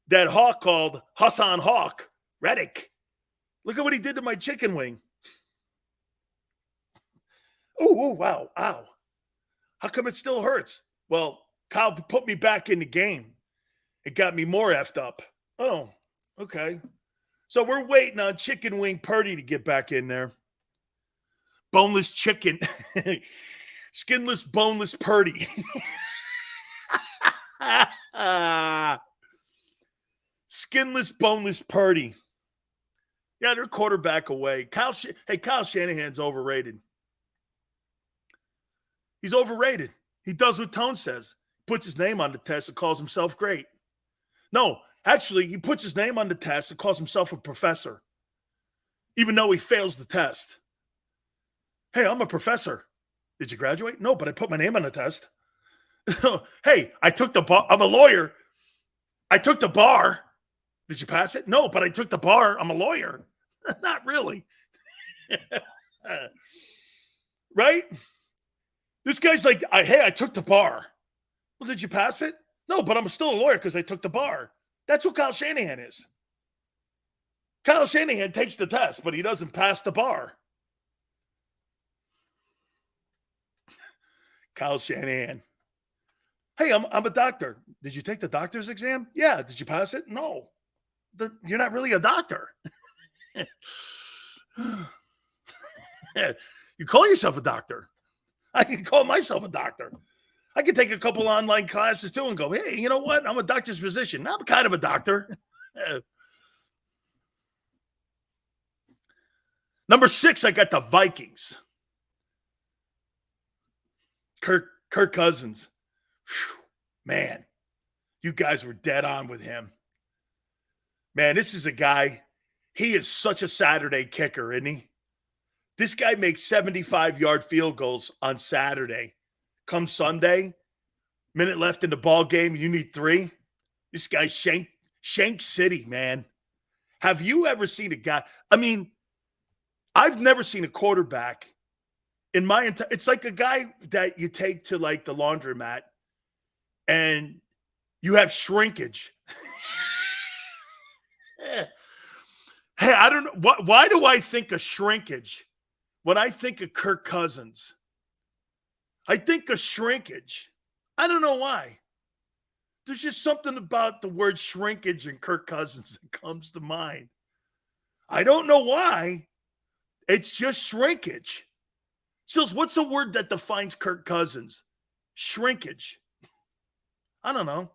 S1: that hawk called Hassan Hawk, Reddick. Look at what he did to my chicken wing. Oh, wow, ow. How come it still hurts? Well, Kyle put me back in the game. It got me more effed up. Oh, okay. So we're waiting on Chicken Wing Purdy to get back in there. Boneless chicken. Skinless, boneless Purdy. Skinless, boneless Purdy. Yeah, they're quarterback away. Kyle Shanahan's overrated. He's overrated. He does what Tone says. Puts his name on the test and calls himself great. No, actually, he puts his name on the test and calls himself a professor, even though he fails the test. Hey, I'm a professor. Did you graduate? No, but I put my name on the test. Hey, I took the bar. I'm a lawyer. I took the bar. Did you pass it? No, but I took the bar. I'm a lawyer. Not really. Right? This guy's like, hey, I took the bar. Well, did you pass it? No, but I'm still a lawyer because I took the bar. That's what Kyle Shanahan is. Kyle Shanahan takes the test, but he doesn't pass the bar. Kyle Shanahan. Hey, I'm a doctor. Did you take the doctor's exam? Yeah. Did you pass it? No. You're not really a doctor. You call yourself a doctor. I can call myself a doctor. I can take a couple online classes too and go, hey, you know what? I'm a doctor's physician. I'm kind of a doctor. Number 6, I got the Vikings. Kirk Cousins. Whew, man, you guys were dead on with him. Man, this is a guy. He is such a Saturday kicker, isn't he? This guy makes 75-yard field goals on Saturday. Come Sunday, minute left in the ball game, you need 3. This guy's Shank City, man. Have you ever seen a guy? I mean, I've never seen a quarterback in my entire. It's like a guy that you take to like the laundromat and you have shrinkage. Hey, I don't know. Why do I think of shrinkage when I think of Kirk Cousins? I think of shrinkage. I don't know why. There's just something about the word shrinkage and Kirk Cousins that comes to mind. I don't know why. It's just shrinkage. Sills, what's the word that defines Kirk Cousins? Shrinkage. I don't know.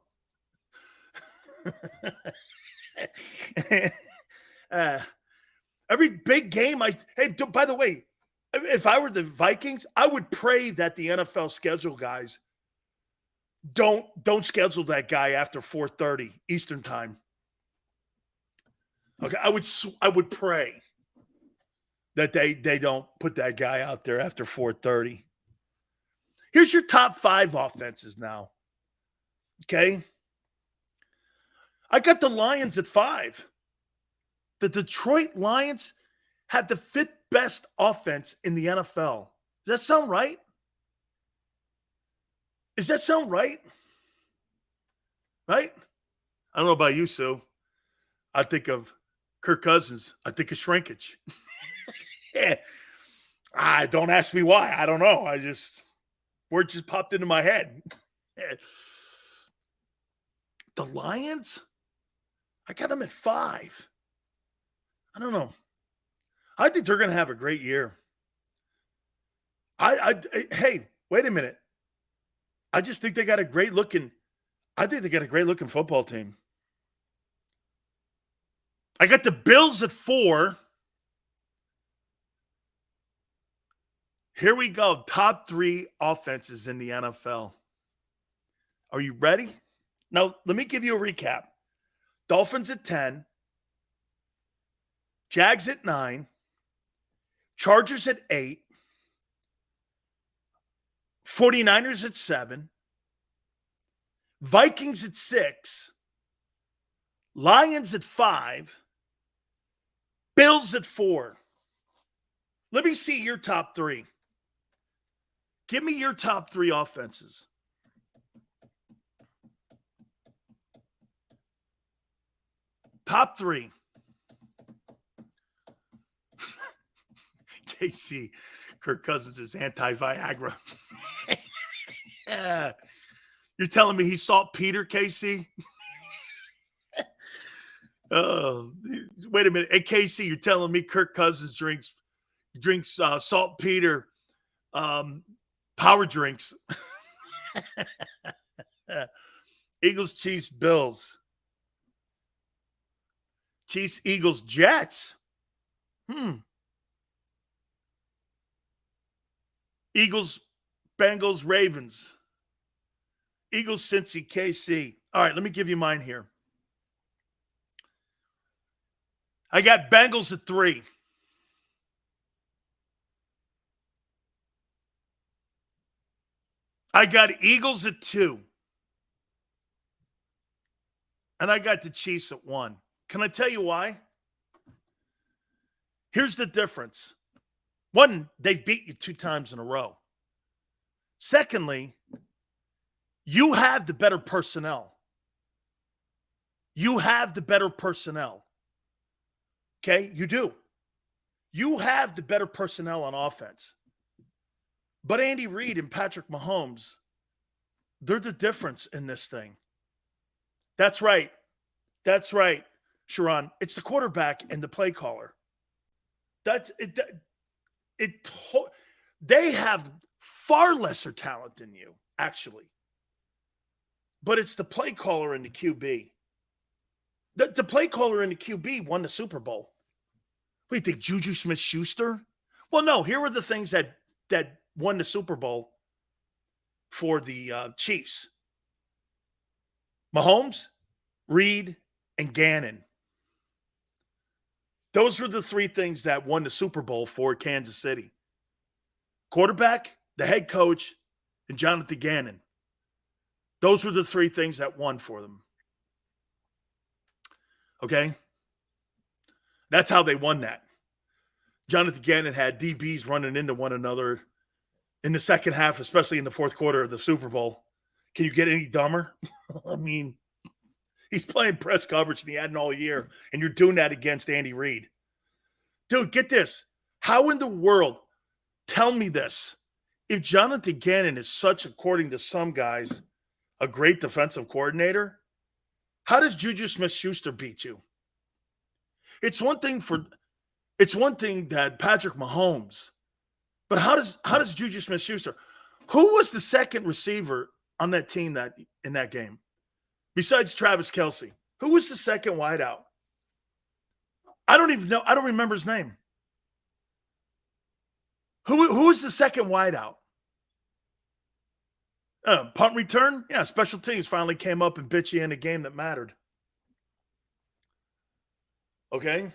S1: Every big game, hey, by the way, if I were the Vikings, I would pray that the NFL schedule guys don't schedule that guy after 4:30 Eastern time. Okay, I would pray that they don't put that guy out there after 4:30. Here's your top 5 offenses now. Okay? I got the Lions at 5. The Detroit Lions have the 5th best offense in the NFL. Does that sound right? Does that sound right? Right? I don't know about you, Sue. I think of Kirk Cousins. I think of shrinkage. Yeah. Don't ask me why. I don't know. Word just popped into my head. The Lions? I got them at 5. I don't know. I think they're going to have a great year. Hey, wait a minute. I just think they got a great looking football team. I got the Bills at 4. Here we go. Top 3 offenses in the NFL. Are you ready? Now, let me give you a recap. Dolphins at 10. Jags at 9. Chargers at 8. 49ers at 7. Vikings at 6. Lions at 5. Bills at 4. Let me see your top 3. Give me your top 3 offenses. Top 3. KC, Kirk Cousins is anti-Viagra. You're telling me he's saltpeter, KC? Wait a minute. Hey, KC, you're telling me Kirk Cousins drinks saltpeter power drinks. Eagles, Chiefs, Bills. Chiefs, Eagles, Jets. Eagles, Bengals, Ravens. Eagles, Cincy, KC. All right, let me give you mine here. I got Bengals at 3. I got Eagles at 2. And I got the Chiefs at 1. Can I tell you why? Here's the difference. One, they've beat you 2 times in a row. Secondly, you have the better personnel. You have the better personnel. Okay? You do. You have the better personnel on offense. But Andy Reid and Patrick Mahomes, they're the difference in this thing. That's right. That's right, Sharon. It's the quarterback and the play caller. That's it. They have far lesser talent than you, actually. But it's the play caller and the QB. The play caller and the QB won the Super Bowl. What do you think, Juju Smith-Schuster? Well, no. Here are the things that won the Super Bowl for the Chiefs. Mahomes, Reed, and Gannon. Those were the 3 things that won the Super Bowl for Kansas City. Quarterback, the head coach, and Jonathan Gannon. Those were the 3 things that won for them. Okay? That's how they won that. Jonathan Gannon had DBs running into one another in the second half, especially in the fourth quarter of the Super Bowl. Can you get any dumber? I mean, he's playing press coverage and he hadn't all year, and you're doing that against Andy Reid. Dude, get this. How in the world, tell me this, if Jonathan Gannon is such, according to some guys, a great defensive coordinator, how does Juju Smith-Schuster beat you? It's one thing that Patrick Mahomes, but how does Juju Smith-Schuster? Who was the second receiver on that team in that game? Besides Travis Kelce, who was the second wideout? I don't even know. I don't remember his name. Who was the second wideout? Punt return? Yeah, special teams finally came up and bit you in a game that mattered. Okay?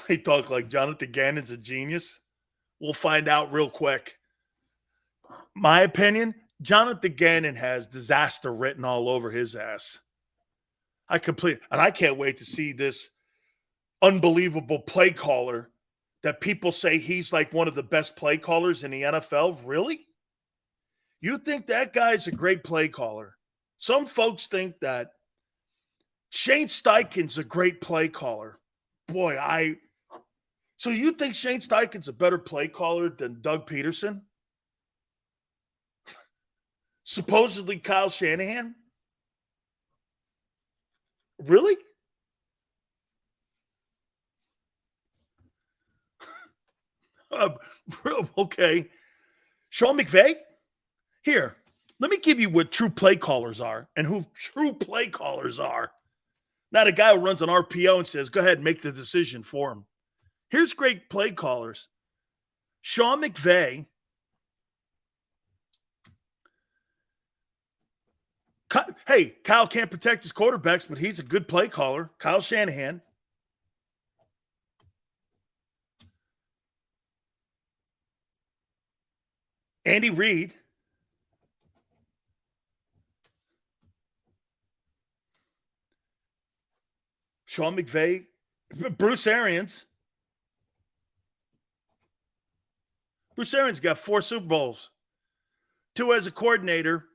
S1: They talk like Jonathan Gannon's a genius. We'll find out real quick. My opinion, Jonathan Gannon has disaster written all over his ass. And I can't wait to see this unbelievable play caller that people say he's like one of the best play callers in the NFL. Really? You think that guy's a great play caller? Some folks think that Shane Steichen's a great play caller. Boy, so you think Shane Steichen's a better play caller than Doug Peterson? Supposedly Kyle Shanahan? Really? Okay. Sean McVay? Here, let me give you what true play callers are and who true play callers are. Not a guy who runs an RPO and says, go ahead and make the decision for him. Here's great play callers. Sean McVay. Hey, Kyle can't protect his quarterbacks, but he's a good play caller. Kyle Shanahan. Andy Reid. Sean McVay. Bruce Arians. Bruce Arians got 4 Super Bowls. 2 as a coordinator.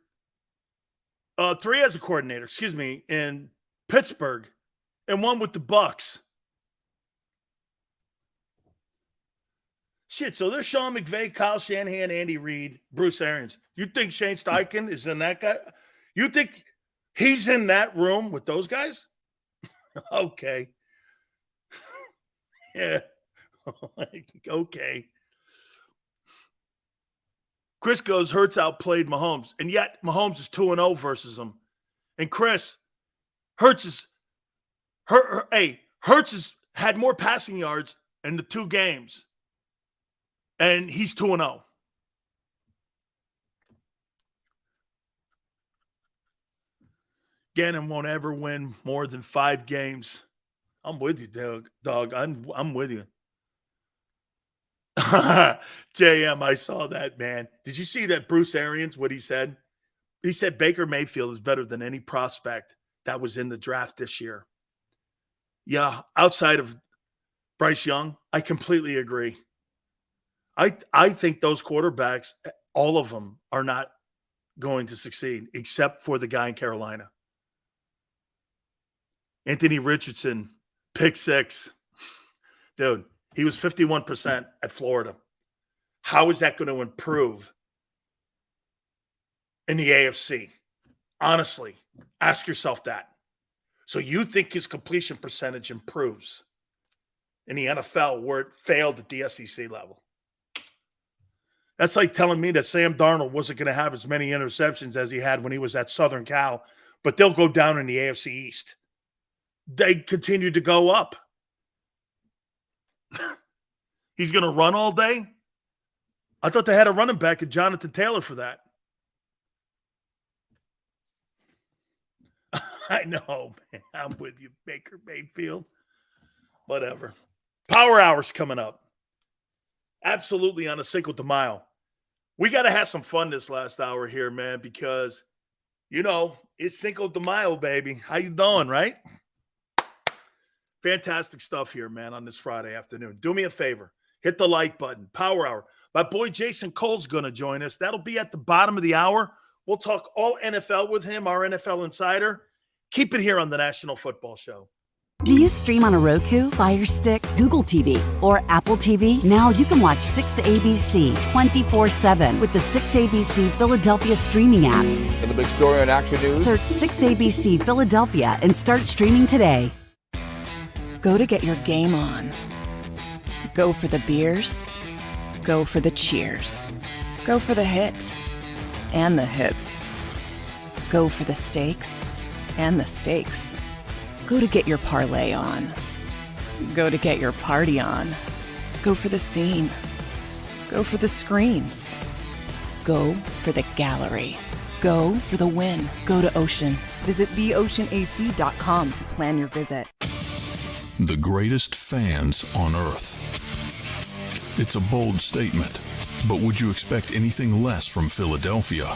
S1: 3 as a coordinator, in Pittsburgh, and 1 with the Bucs. Shit, so there's Sean McVay, Kyle Shanahan, Andy Reid, Bruce Arians. You think Shane Steichen is in that guy? You think he's in that room with those guys? Okay. Yeah. Okay. Chris goes, Hurts outplayed Mahomes, and yet Mahomes is 2-0 versus him. And Chris, Hurts Hurts has had more passing yards in the 2 games, and he's 2-0. Gannon won't ever win more than 5 games. I'm with you, dog. I'm with you. JM, I saw that, man. Did you see that Bruce Arians, what he said? He said Baker Mayfield is better than any prospect that was in the draft this year. Yeah, outside of Bryce Young, I completely agree. I think those quarterbacks, all of them, are not going to succeed, except for the guy in Carolina. Anthony Richardson, pick 6. Dude, he was 51% at Florida. How is that going to improve in the AFC? Honestly, ask yourself that. So you think his completion percentage improves in the NFL where it failed at the SEC level? That's like telling me that Sam Darnold wasn't going to have as many interceptions as he had when he was at Southern Cal, but they'll go down in the AFC East. They continue to go up. He's going to run all day? I thought they had a running back at Jonathan Taylor for that. I know, man. I'm with you, Baker Mayfield. Whatever. Power Hour's coming up. Absolutely on a Cinco de Mayo. We got to have some fun this last hour here, man, because, you know, it's Cinco de Mayo, baby. How you doing, right? Fantastic stuff here, man, on this Friday afternoon. Do me a favor. Hit the like button. Power Hour. My boy Jason Cole's going to join us. That'll be at the bottom of the hour. We'll talk all NFL with him, our NFL insider. Keep it here on the National Football Show.
S6: Do you stream on a Roku, Fire Stick, Google TV, or Apple TV? Now you can watch 6ABC 24/7 with the 6ABC Philadelphia streaming app.
S7: And the big story on Action News?
S6: Search 6ABC Philadelphia and start streaming today.
S8: Go to get your game on. Go for the beers. Go for the cheers. Go for the hit and the hits. Go for the stakes and the stakes. Go to get your parlay on. Go to get your party on. Go for the scene. Go for the screens. Go for the gallery. Go for the win. Go to Ocean. Visit theoceanac.com to plan your visit.
S9: The greatest fans on earth. It's a bold statement, but would you expect anything less from Philadelphia?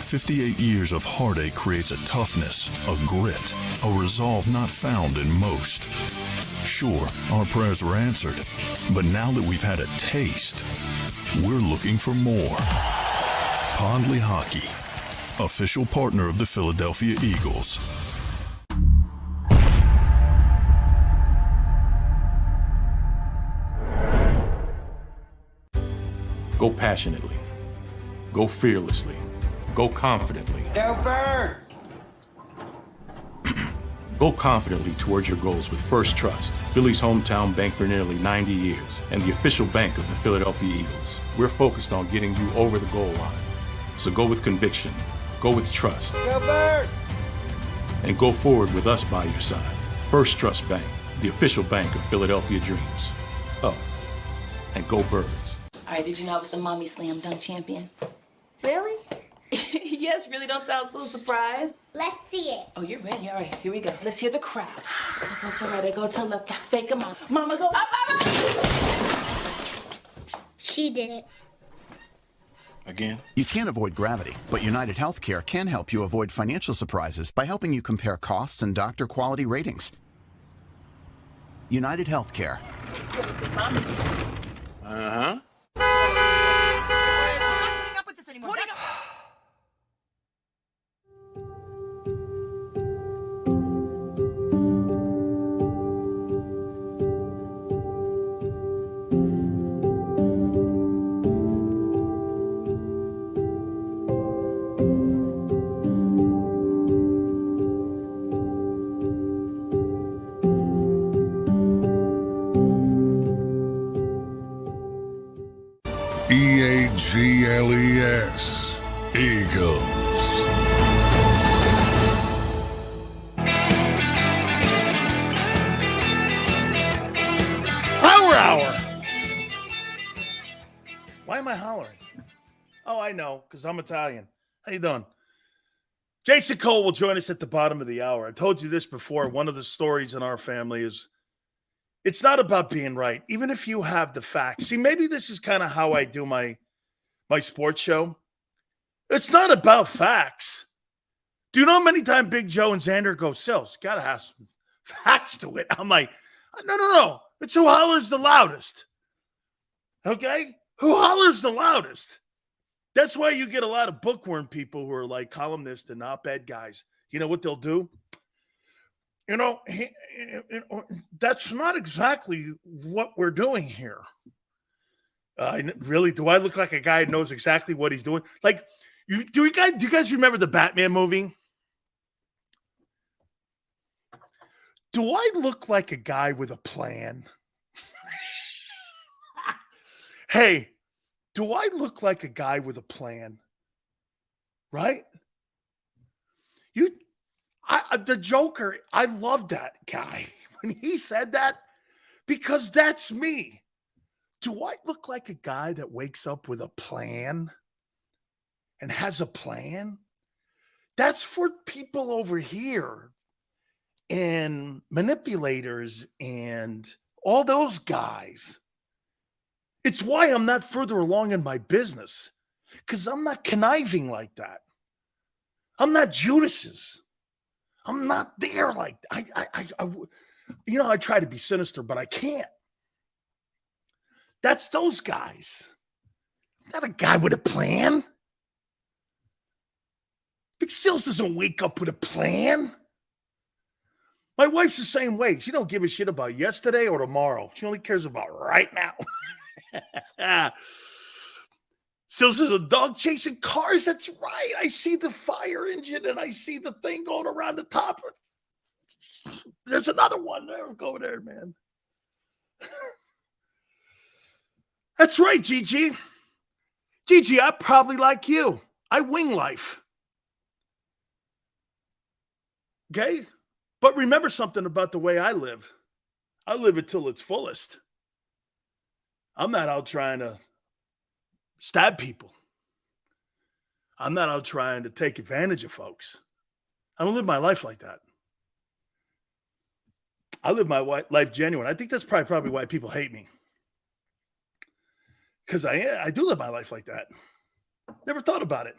S9: 58 years of heartache creates a toughness, a grit, a resolve not found in most. Sure, our prayers were answered, but now that we've had a taste, we're looking for more. Pondley Hockey, official partner of the Philadelphia Eagles.
S10: Go passionately. Go fearlessly. Go confidently.
S2: Go Birds!
S10: Go confidently towards your goals with First Trust, Philly's hometown bank for nearly 90 years, and the official bank of the Philadelphia Eagles. We're focused on getting you over the goal line. So go with conviction. Go with trust.
S2: Go Birds!
S10: And go forward with us by your side. First Trust Bank, the official bank of Philadelphia Dreams. Oh, and go Birds.
S11: All right, did you know I was the mommy slam dunk champion?
S12: Really?
S11: Yes, really don't sound so surprised.
S12: Let's see it.
S11: Oh, you're ready. All right, here we go. Let's hear the crowd. So go to right, go to left, fake a mom. Mama, go up, mama!
S12: She did it.
S10: Again?
S13: You can't avoid gravity, but United Healthcare can help you avoid financial surprises by helping you compare costs and doctor quality ratings. United Healthcare.
S10: Uh-huh.
S9: EAGLES, Eagles.
S1: Oh, I know, because I'm Italian. How you doing? Jason Cole will join us at the bottom of the hour. I told you this before. One of the stories in our family is it's not about being right, even if you have the facts. See, maybe this is kind of how I do my sports show. It's not about facts. Do you know how many times Big Joe and Xander go, Sills, got to have some facts to it? I'm like, no. It's who hollers the loudest. Okay? Who hollers the loudest? That's why you get a lot of bookworm people who are like columnists and op-ed guys. You know what they'll do? That's not exactly what we're doing here. Really? Do I look like a guy who knows exactly what he's doing? Like, do you guys remember the Batman movie? Do I look like a guy with a plan? Hey, do I look like a guy with a plan? Right? The Joker, I love that guy when he said that because that's me. Do I look like a guy that wakes up with a plan and has a plan? That's for people over here and manipulators and all those guys. It's why I'm not further along in my business, because I'm not conniving like that. I'm not Judas's. I'm not there like I try to be sinister, but I can't. That's those guys. Not a guy with a plan. Big Sills doesn't wake up with a plan. My wife's the same way. She don't give a shit about yesterday or tomorrow. She only cares about right now. Sills is a dog chasing cars. That's right. I see the fire engine and I see the thing going around the top. There's another one. There, go over there, man. That's right, Gigi. Gigi, I'm probably like you. I wing life. Okay? But remember something about the way I live. I live it till its fullest. I'm not out trying to stab people. I'm not out trying to take advantage of folks. I don't live my life like that. I live my life genuine. I think that's probably why people hate me. Because I do live my life like that. Never thought about it.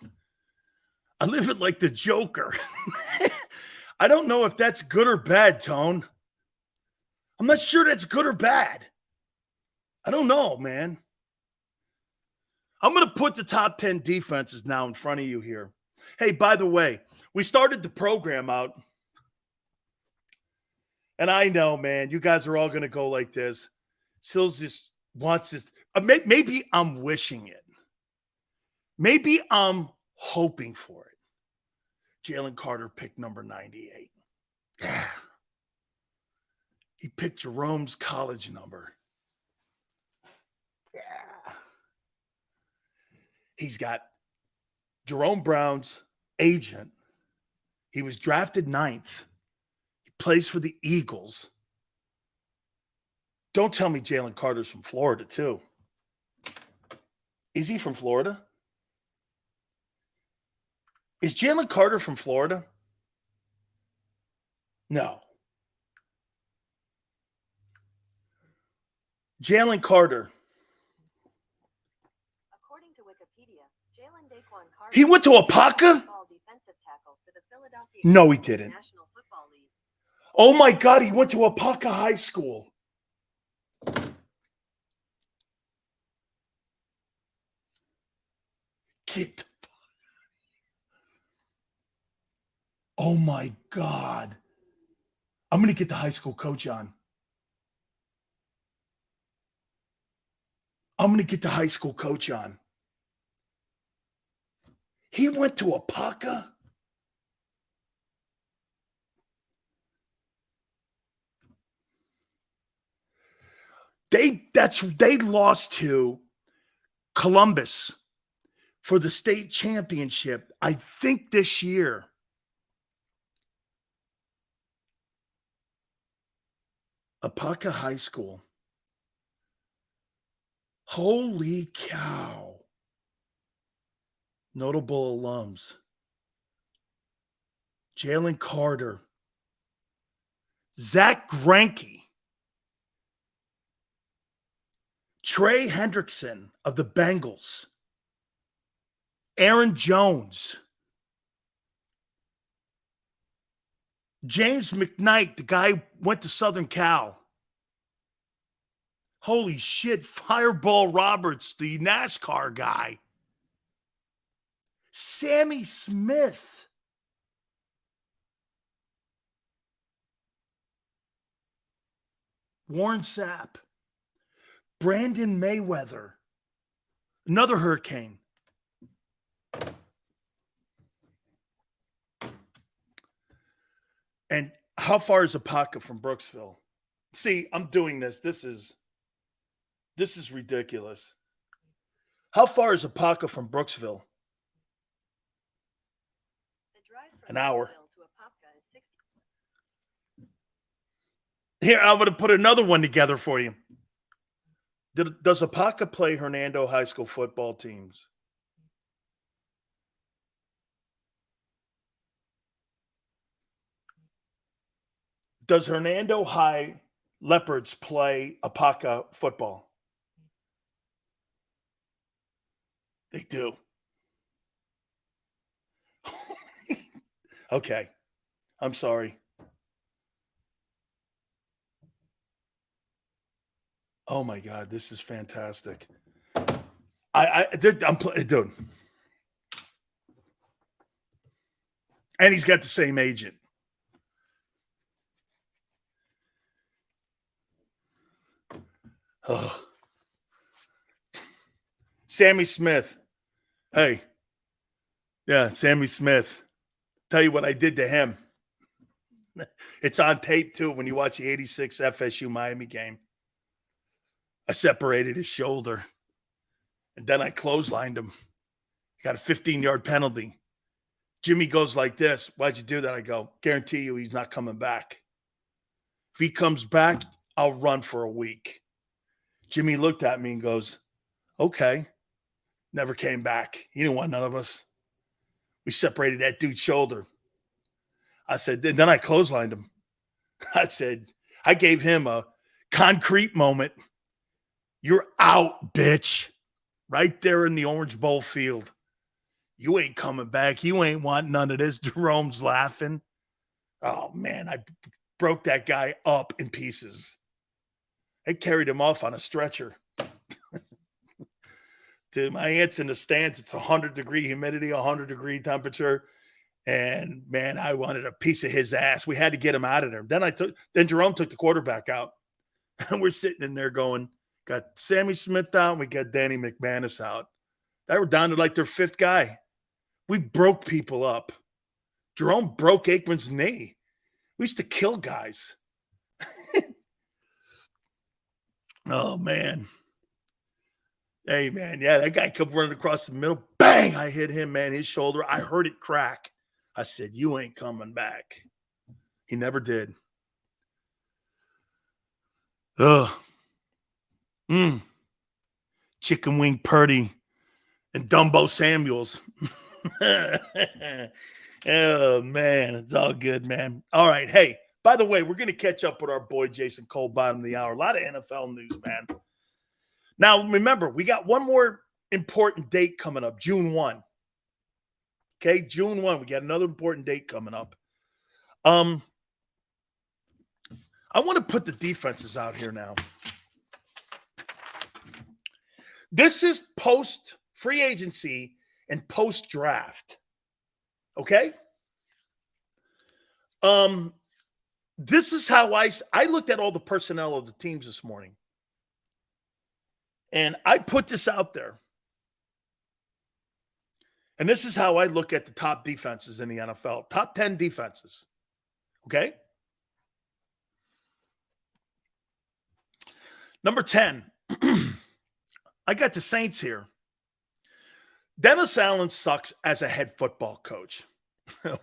S1: I live it like the Joker. I don't know if that's good or bad, Tone. I'm not sure that's good or bad. I don't know, man. I'm going to put the top 10 defenses now in front of you here. Hey, by the way, we started the program out. And I know, man, you guys are all going to go like this. Sills just wants this. Maybe I'm wishing it. Maybe I'm hoping for it. Jalen Carter picked number 98. Yeah. He picked Jerome's college number. Yeah. He's got Jerome Brown's agent. He was drafted 9th. He plays for the Eagles. Don't tell me Jalen Carter's from Florida, too. Is he from Florida? Is Jalen Carter from Florida? No. Jalen Carter.
S14: According to Wikipedia, Jalen Daquan Carter.
S1: He went to Apaka? No, he didn't. Oh my God, he went to Apaka High School. Get the fuck. Oh my God. I'm going to get the high school coach on. I'm going to get the high school coach on. He went to Apaka? They lost to Columbus for the state championship, I think this year. Apaka High School. Holy cow. Notable alums. Jalen Carter. Zach Greinke. Trey Hendrickson of the Bengals. Aaron Jones. James McKnight, the guy who went to Southern Cal. Holy shit, Fireball Roberts, the NASCAR guy. Sammy Smith. Warren Sapp. Brandon Mayweather. Another Hurricane. And how far is Apaka from Brooksville? See, I'm doing this. This is ridiculous. How far is Apaka from Brooksville? An hour. Here, I'm going to put another one together for you. Does Apaka play Hernando High School football teams? Does Hernando High Leopards play Apaka football? They do. Okay. I'm sorry. Oh my God, this is fantastic. I'm dude. And he's got the same agent. Oh. Sammy Smith. Hey. Yeah, Sammy Smith. Tell you what I did to him. It's on tape, too, when you watch the 86 FSU Miami game. I separated his shoulder. And then I clotheslined him. Got a 15-yard penalty. Jimmy goes like this. Why'd you do that? I go, guarantee you he's not coming back. If he comes back, I'll run for a week. Jimmy looked at me and goes, okay. Never came back. He didn't want none of us. We separated that dude's shoulder. I said, then I clotheslined him. I said, I gave him a concrete moment. You're out, bitch. Right there in the Orange Bowl field. You ain't coming back. You ain't want none of this. Jerome's laughing. Oh, man, I broke that guy up in pieces. I carried him off on a stretcher. To my aunt's in the stands, it's 100-degree humidity, 100-degree temperature. And, man, I wanted a piece of his ass. We had to get him out of there. Then Jerome took the quarterback out. And we're sitting in there going, got Sammy Smith out, and we got Danny McManus out. They were down to like their fifth guy. We broke people up. Jerome broke Aikman's knee. We used to kill guys. Oh, man. Hey, man, yeah, that guy kept running across the middle. Bang! I hit him, man, his shoulder. I heard it crack. I said, you ain't coming back. He never did. Ugh. Chicken Wing Purdy and Dumbo Samuels. Oh, man, it's all good, man. All right, hey, by the way, we're going to catch up with our boy Jason Cole bottom of the hour. A lot of NFL news, man. Now, remember, we got one more important date coming up, June 1. Okay, June 1. We got another important date coming up. I want to put the defenses out here now. This is post-free agency and post-draft. Okay? This is how I looked at all the personnel of the teams this morning. And I put this out there. And this is how I look at the top defenses in the NFL. Top 10 defenses. Okay? Number 10. I got the Saints here. Dennis Allen sucks as a head football coach.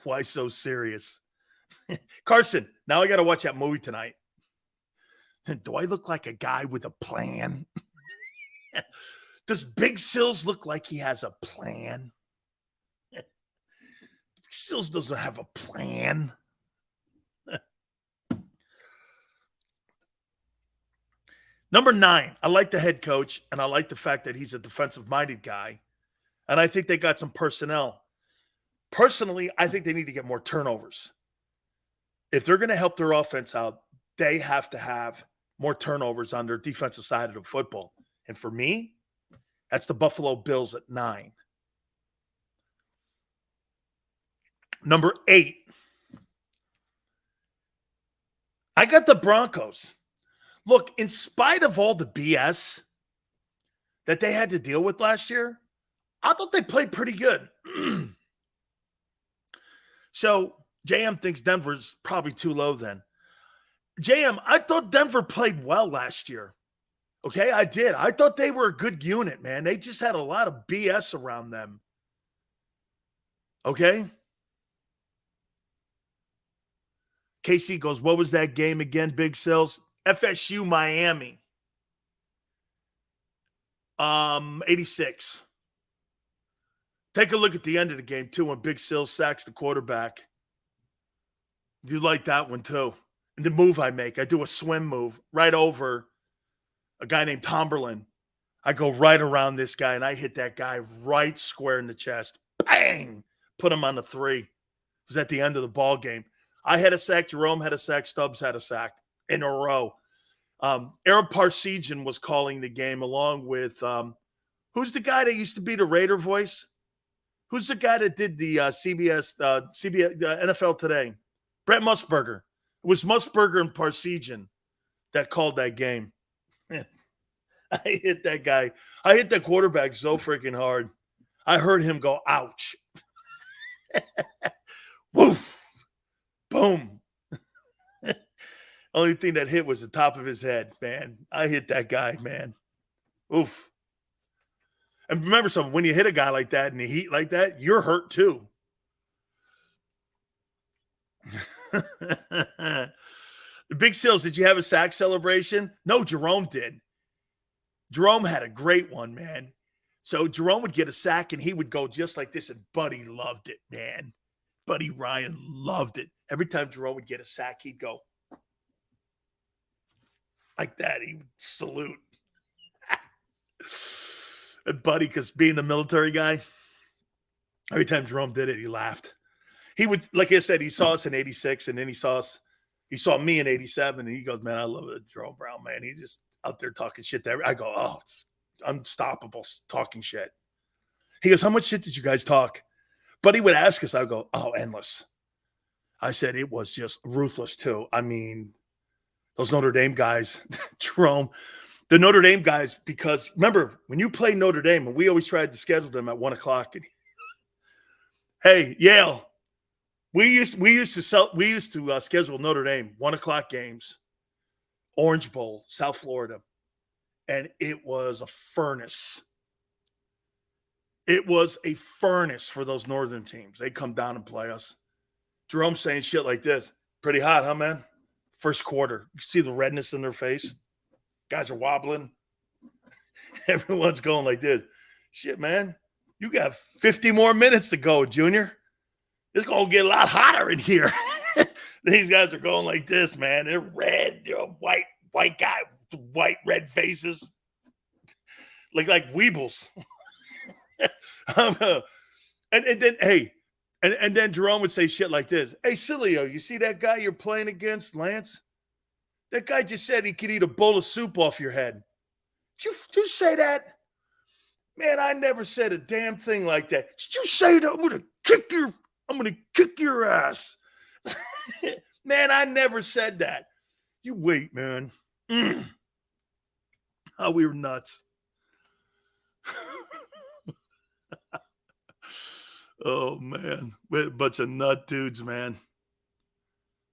S1: Why so serious? Carson, now I got to watch that movie tonight. Do I look like a guy with a plan? Does Big Sills look like he has a plan? Sills doesn't have a plan. Number 9, I like the head coach, and I like the fact that he's a defensive-minded guy, and I think they got some personnel. Personally, I think they need to get more turnovers. If they're going to help their offense out, they have to have more turnovers on their defensive side of the football. And for me, that's the Buffalo Bills at 9. Number 8, I got the Broncos. Look, in spite of all the BS that they had to deal with last year, I thought they played pretty good. So JM thinks Denver's probably too low then. JM, I thought Denver played well last year. Okay, I did. I thought they were a good unit, man. They just had a lot of BS around them. Okay? KC goes, what was that game again, Big Sills? FSU Miami. 86. Take a look at the end of the game, too, when Big Sills sacks the quarterback. Do you like that one, too? And the move I make, I do a swim move right over a guy named Tomberlin. I go right around this guy, and I hit that guy right square in the chest. Bang! Put him on the 3. It was at the end of the ball game. I had a sack. Jerome had a sack. Stubbs had a sack in a row. Arab Parsegian was calling the game along with who's the guy that used to be the Raider voice? Who's the guy that did the CBS NFL Today? Brett Musburger. It was Musburger and Parsegian that called that game. Man, I hit that guy. I hit that quarterback so freaking hard. I heard him go, ouch. Woof. Boom. Only thing that hit was the top of his head, man. I hit that guy, man. Oof. And remember something, when you hit a guy like that in the heat like that, you're hurt too. The Big Sills, did you have a sack celebration? No, Jerome did. Jerome had a great one, man. So Jerome would get a sack and he would go just like this, and Buddy loved it, man. Buddy Ryan loved it. Every time Jerome would get a sack, he'd go like that. He would salute. And Buddy, because being a military guy, every time Jerome did it, he laughed. He would, like I said, he saw us in 86, and then he saw me in 87, and he goes, man, I love it, Jerome Brown, man. He's just out there talking shit there. I go, oh, it's unstoppable talking shit. He goes, how much shit did you guys talk? Buddy would ask us. I go, oh, endless. I said it was just ruthless too. I mean, those Notre Dame guys, Jerome, the Notre Dame guys, because remember, when you play Notre Dame, and we always tried to schedule them at 1 o'clock. And, hey, Yale, we used to schedule Notre Dame 1 o'clock games, Orange Bowl, South Florida, and it was a furnace. It was a furnace for those northern teams. They come down and play us. Jerome saying shit like this. Pretty hot, huh, man? First quarter. You see the redness in their face? Guys are wobbling. Everyone's going like this. Shit, man. You got 50 more minutes to go, Junior. It's going to get a lot hotter in here. These guys are going like this, man. They're red. They're white guy, white, red faces. Look like weebles. And then, hey, and then Jerome would say shit like this. Hey, Sileo, you see that guy you're playing against, Lance? That guy just said he could eat a bowl of soup off your head. Did you say that? Man, I never said a damn thing like that. Did you say that? I'm gonna kick your ass. Man, I never said that. You wait, man. Oh, we were nuts. Oh, man. We're a bunch of nut dudes, man.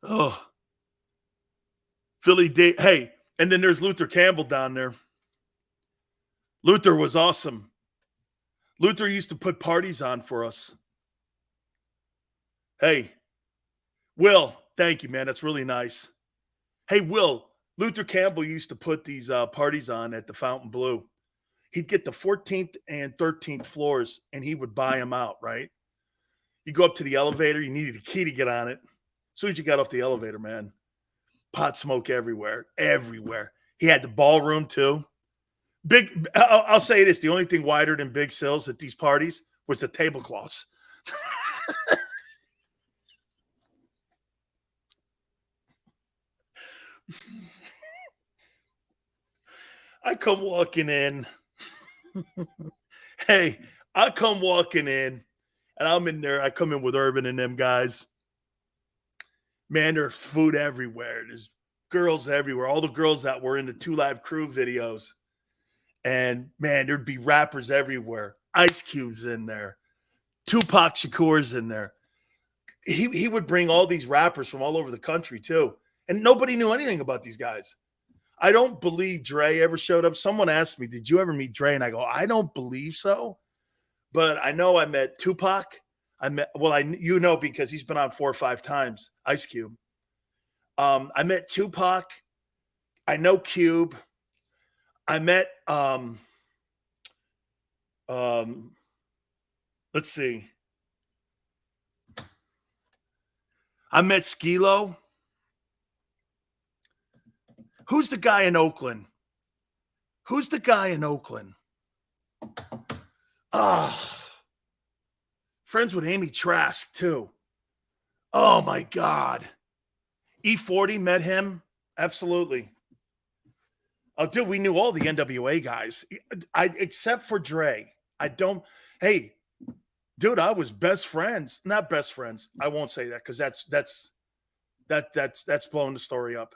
S1: Oh. Philly D. Hey, and then there's Luther Campbell down there. Luther was awesome. Luther used to put parties on for us. Hey, Will, thank you, man. That's really nice. Hey, Will, Luther Campbell used to put these parties on at the Fountain Blue. He'd get the 14th and 13th floors, and he would buy them out, right? You go up to the elevator, you needed a key to get on it. As soon as you got off the elevator, man, pot smoke everywhere, everywhere. He had the ballroom too. I'll say this, the only thing wider than big sills at these parties was the tablecloths. I come walking in. Hey, I come walking in, and I'm in there. I come in with Urban and them guys. Man, there's food everywhere. There's girls everywhere. All the girls that were in the 2 Live Crew videos. And, man, there'd be rappers everywhere. Ice Cube's in there. Tupac Shakur's in there. He would bring all these rappers from all over the country, too. And nobody knew anything about these guys. I don't believe Dre ever showed up. Someone asked me, did you ever meet Dre? And I go, I don't believe so. But I know I met Tupac. Because he's been on 4 or 5 times, Ice Cube. I met Tupac. I know Cube. I met, let's see. I met Skilo. Who's the guy in Oakland? Friends with Amy Trask, too. Oh, my God. E40, met him. Absolutely. Oh, dude, we knew all the NWA guys. Except for Dre. Hey, dude, I was best friends. Not best friends. I won't say that because that's blowing the story up.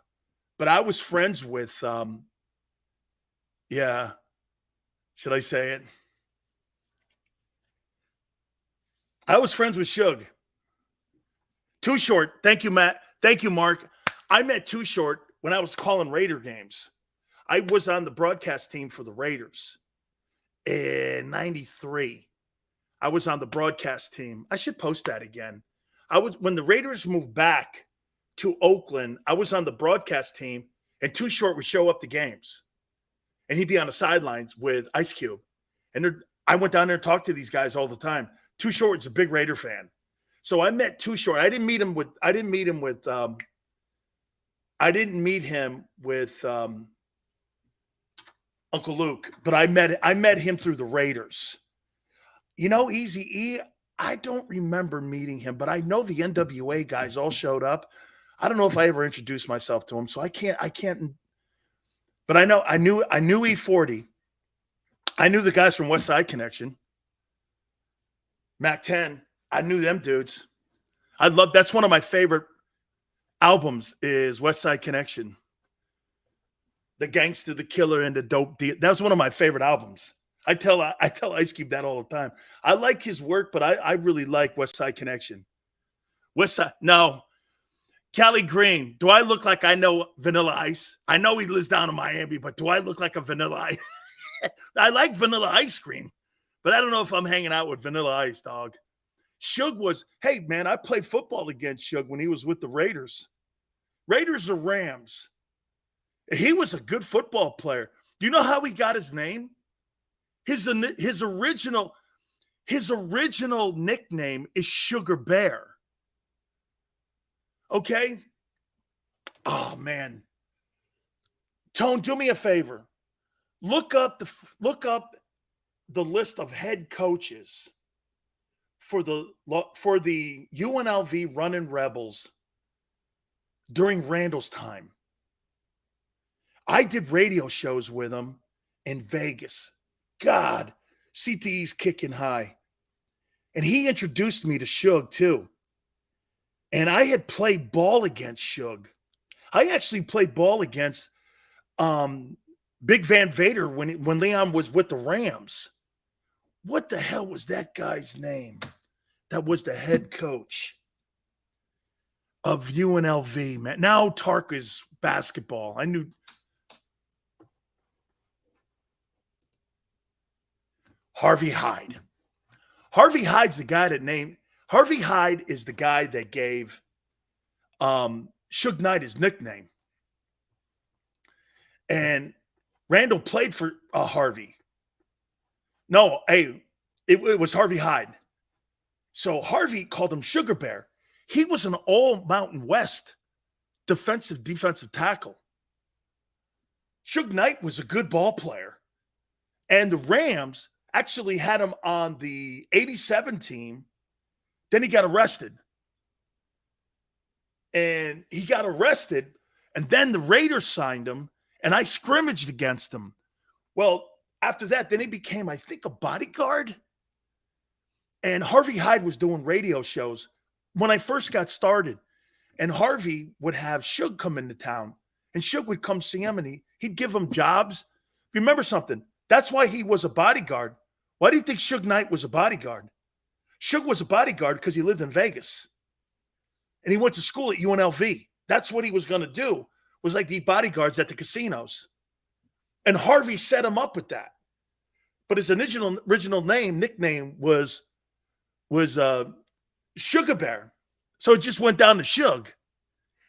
S1: But I was friends with, should I say it? I was friends with Suge. Too Short. Thank you, Matt. Thank you, Mark. I met Too Short when I was calling Raider games. I was on the broadcast team for the Raiders in 93. I was on the broadcast team. I should post that again. When the Raiders moved back to Oakland, I was on the broadcast team, and Too Short would show up to games. And he'd be on the sidelines with Ice Cube. And I went down there and talked to these guys all the time. Too Short's a big Raider fan. So I met Too Short. I didn't meet him with Uncle Luke, but I met him through the Raiders. You know, Eazy-E, I don't remember meeting him, but I know the NWA guys all showed up. I don't know if I ever introduced myself to him, so I can't. But I knew E40. I knew the guys from West Side Connection. Mac 10. I knew them dudes. That's one of my favorite albums is West Side Connection. The Gangster, the Killer, and the Dope Deal. That was one of my favorite albums. I tell Ice Cube that all the time. I like his work, but I really like West Side Connection. West Side, no. Callie Green, do I look like I know Vanilla Ice? I know he lives down in Miami, but do I look like a Vanilla Ice? I like Vanilla Ice Cream, but I don't know if I'm hanging out with Vanilla Ice, dog. Suge was, hey, man, I played football against Suge when he was with the Raiders. Raiders or Rams. He was a good football player. Do you know how he got his name? His original nickname is Sugar Bear. Okay? Oh, man. Tone, do me a favor. Look up the list of head coaches for the UNLV Running Rebels during Randall's time. I did radio shows with him in Vegas. God, CTE's kicking high. And he introduced me to Suge, too. And I had played ball against Suge. I actually played ball against Big Van Vader when Leon was with the Rams. What the hell was that guy's name? That was the head coach of UNLV, man. Now Tark is basketball. I knew. Harvey Hyde. Harvey Hyde's the guy Harvey Hyde is the guy that gave Suge Knight his nickname. And Randall played for Harvey. No, hey, it was Harvey Hyde. So Harvey called him Sugar Bear. He was an all Mountain West defensive tackle. Suge Knight was a good ball player. And the Rams actually had him on the 87 team. Then he got arrested. And then the Raiders signed him, and I scrimmaged against him. Well, after that, then he became, I think, a bodyguard. And Harvey Hyde was doing radio shows when I first got started. And Harvey would have Suge come into town, and Suge would come see him, and he'd give him jobs. Remember something. That's why he was a bodyguard. Why do you think Suge Knight was a bodyguard? Suge was a bodyguard because he lived in Vegas. And he went to school at UNLV. That's what he was going to do, was like be bodyguards at the casinos. And Harvey set him up with that. But his original nickname was Sugar Bear. So it just went down to Suge.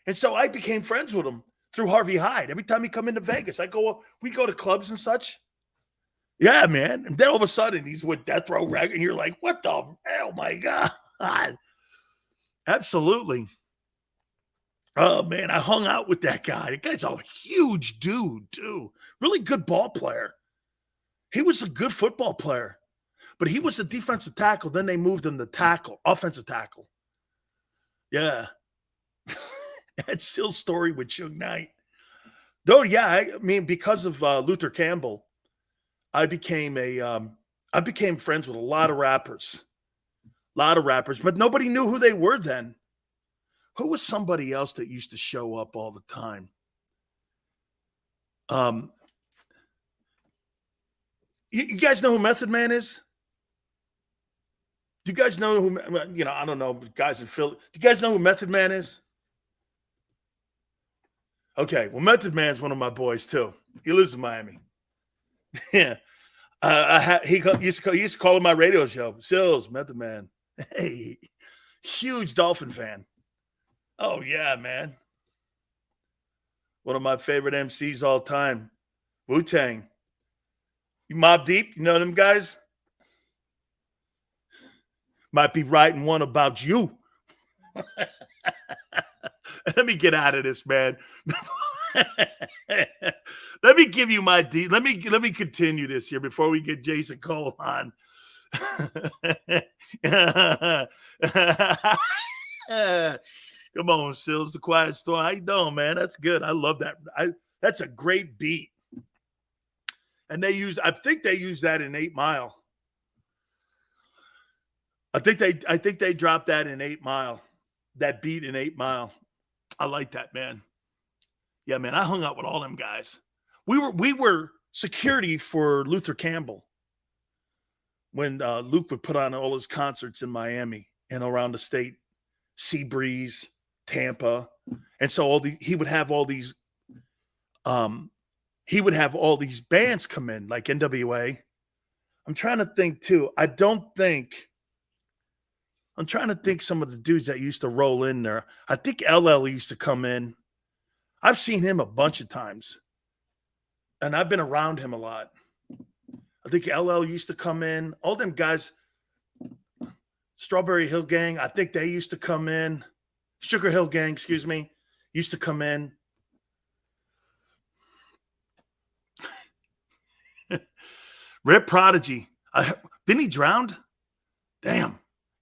S1: And so I became friends with him through Harvey Hyde. Every time he come into Vegas, we go to clubs and such. Yeah, man. And then all of a sudden he's with Death Row Records, and you're like, what the hell, my God? Absolutely. Oh, man, I hung out with that guy. That guy's a huge dude, too. Really good ball player. He was a good football player, but he was a defensive tackle. Then they moved him to tackle, offensive tackle. Yeah. That's still story with Suge Knight. Though, yeah, I mean, because of Luther Campbell, I became friends with a lot of rappers. But nobody knew who they were then. Who was somebody else that used to show up all the time? You guys know who Method Man is? Do you guys know who, I don't know, guys in Philly. Do you guys know who Method Man is? Okay, well, Method Man's one of my boys, too. He lives in Miami. Yeah. He used to call him my radio show. Sills, Method Man. Hey, huge Dolphin fan. Oh, yeah, man. One of my favorite MCs all time. Wu-Tang. You Mobb Deep? You know them guys? Might be writing one about you. Let me get out of this, man. Let me give you my deep. Let me continue this here before we get Jason Cole on. Come on, Sills, The Quiet Storm. How you doing, man? That's good. I love that. That's a great beat. And I think they use that in 8 Mile. I think they dropped that in 8 Mile. That beat in 8 Mile. I like that, man. Yeah, man. I hung out with all them guys. We were security for Luther Campbell when Luke would put on all his concerts in Miami and around the state, Seabreeze, Tampa, and so he would have all these bands come in like NWA. I'm trying to think too. I'm trying to think some of the dudes that used to roll in there. I think LL used to come in. I've seen him a bunch of times, and I've been around him a lot. I think LL used to come in. All them guys, Strawberry Hill Gang, I think they used to come in. Sugar Hill Gang, excuse me, used to come in. Rip Prodigy. Didn't he drown? Damn.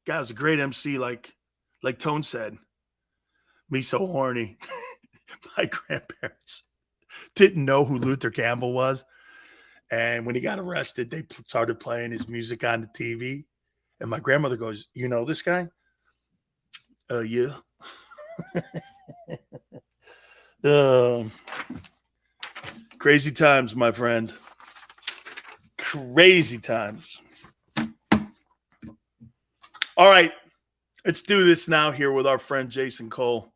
S1: Guy was a great MC, like Tone said. Me so horny. My grandparents didn't know who Luther Campbell was. And when he got arrested, they started playing his music on the TV. And my grandmother goes, "You know this guy?" Yeah. Crazy times, my friend. Crazy times. All right. Let's do this now here with our friend Jason Cole.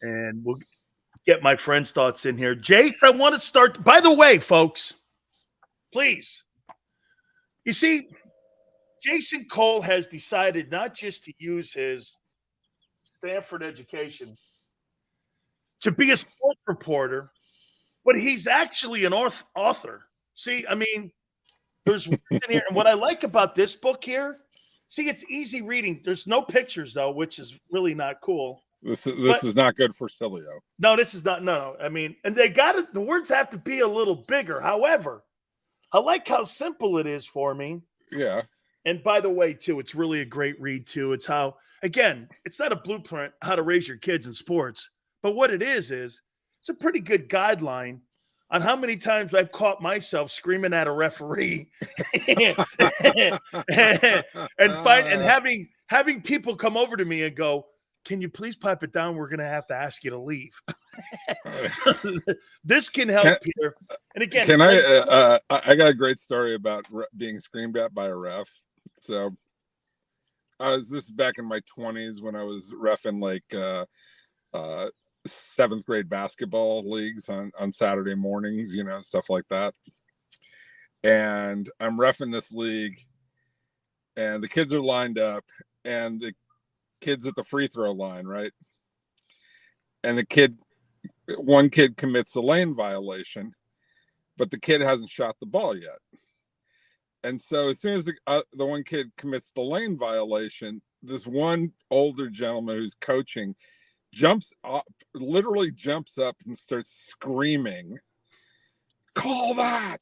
S1: And we'll get my friend's thoughts in here. Jace, I want to start. By the way, folks, please. You see, Jason Cole has decided not just to use his Stanford education to be a sports reporter, but he's actually an author. See, I mean, there's in here. And what I like about this book here See, it's easy reading. There's no pictures though, which is really not cool.
S15: This is not good for Sileo.
S1: No, this is not. No. I mean, and they got it. The words have to be a little bigger. However, I like how simple it is for me.
S15: Yeah.
S1: And by the way, too, it's really a great read too. It's how, again, it's not a blueprint how to raise your kids in sports, but what it is it's a pretty good guideline on how many times I've caught myself screaming at a referee and having people come over to me and go, "Can you please pipe it down? We're going to have to ask you to leave." This can help here. And again,
S15: can I got a great story about being screamed at by a ref. So this is back in my 20s when I was reffing like 7th grade basketball leagues on Saturday mornings, stuff like that. And I'm reffing this league and the kids are lined up and the kids at the free throw line, right? And one kid commits a lane violation, but the kid hasn't shot the ball yet. And so as soon as the one kid commits the lane violation, this one older gentleman who's coaching literally jumps up and starts screaming, "Call that!"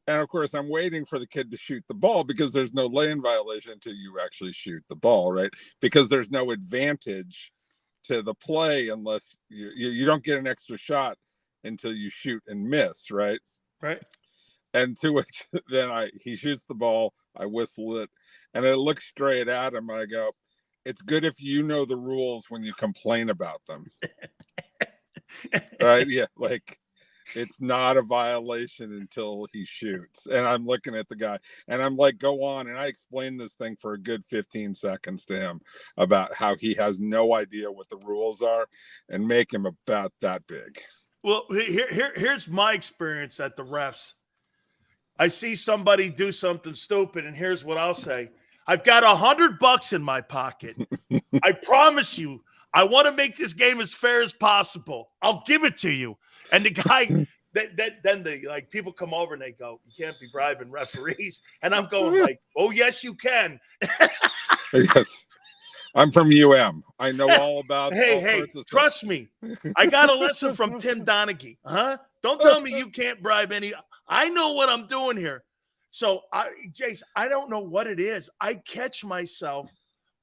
S15: And of course, I'm waiting for the kid to shoot the ball because there's no lane violation until you actually shoot the ball, right? Because there's no advantage to the play unless you don't get an extra shot until you shoot and miss, right?
S1: Right.
S15: And to which then he shoots the ball, I whistle it, and I look straight at him and I go, "It's good if you know the rules when you complain about them." Right? Yeah, like it's not a violation until he shoots. And I'm looking at the guy and I'm like, "Go on." And I explained this thing for a good 15 seconds to him about how he has no idea what the rules are and make him about that big.
S1: Well, here's my experience at the refs. I see somebody do something stupid, and here's what I'll say. I've got $100 in my pocket. I promise you, I want to make this game as fair as possible. I'll give it to you. And the guy, then people come over and they go, "You can't be bribing referees." And I'm going like, "Oh, yes, you can."
S15: Yes. I'm from UM. I know all about.
S1: Hey, trust me. I got a lesson from Tim Donaghy. Don't tell me you can't bribe any. I know what I'm doing here. So, Jace, I don't know what it is. I catch myself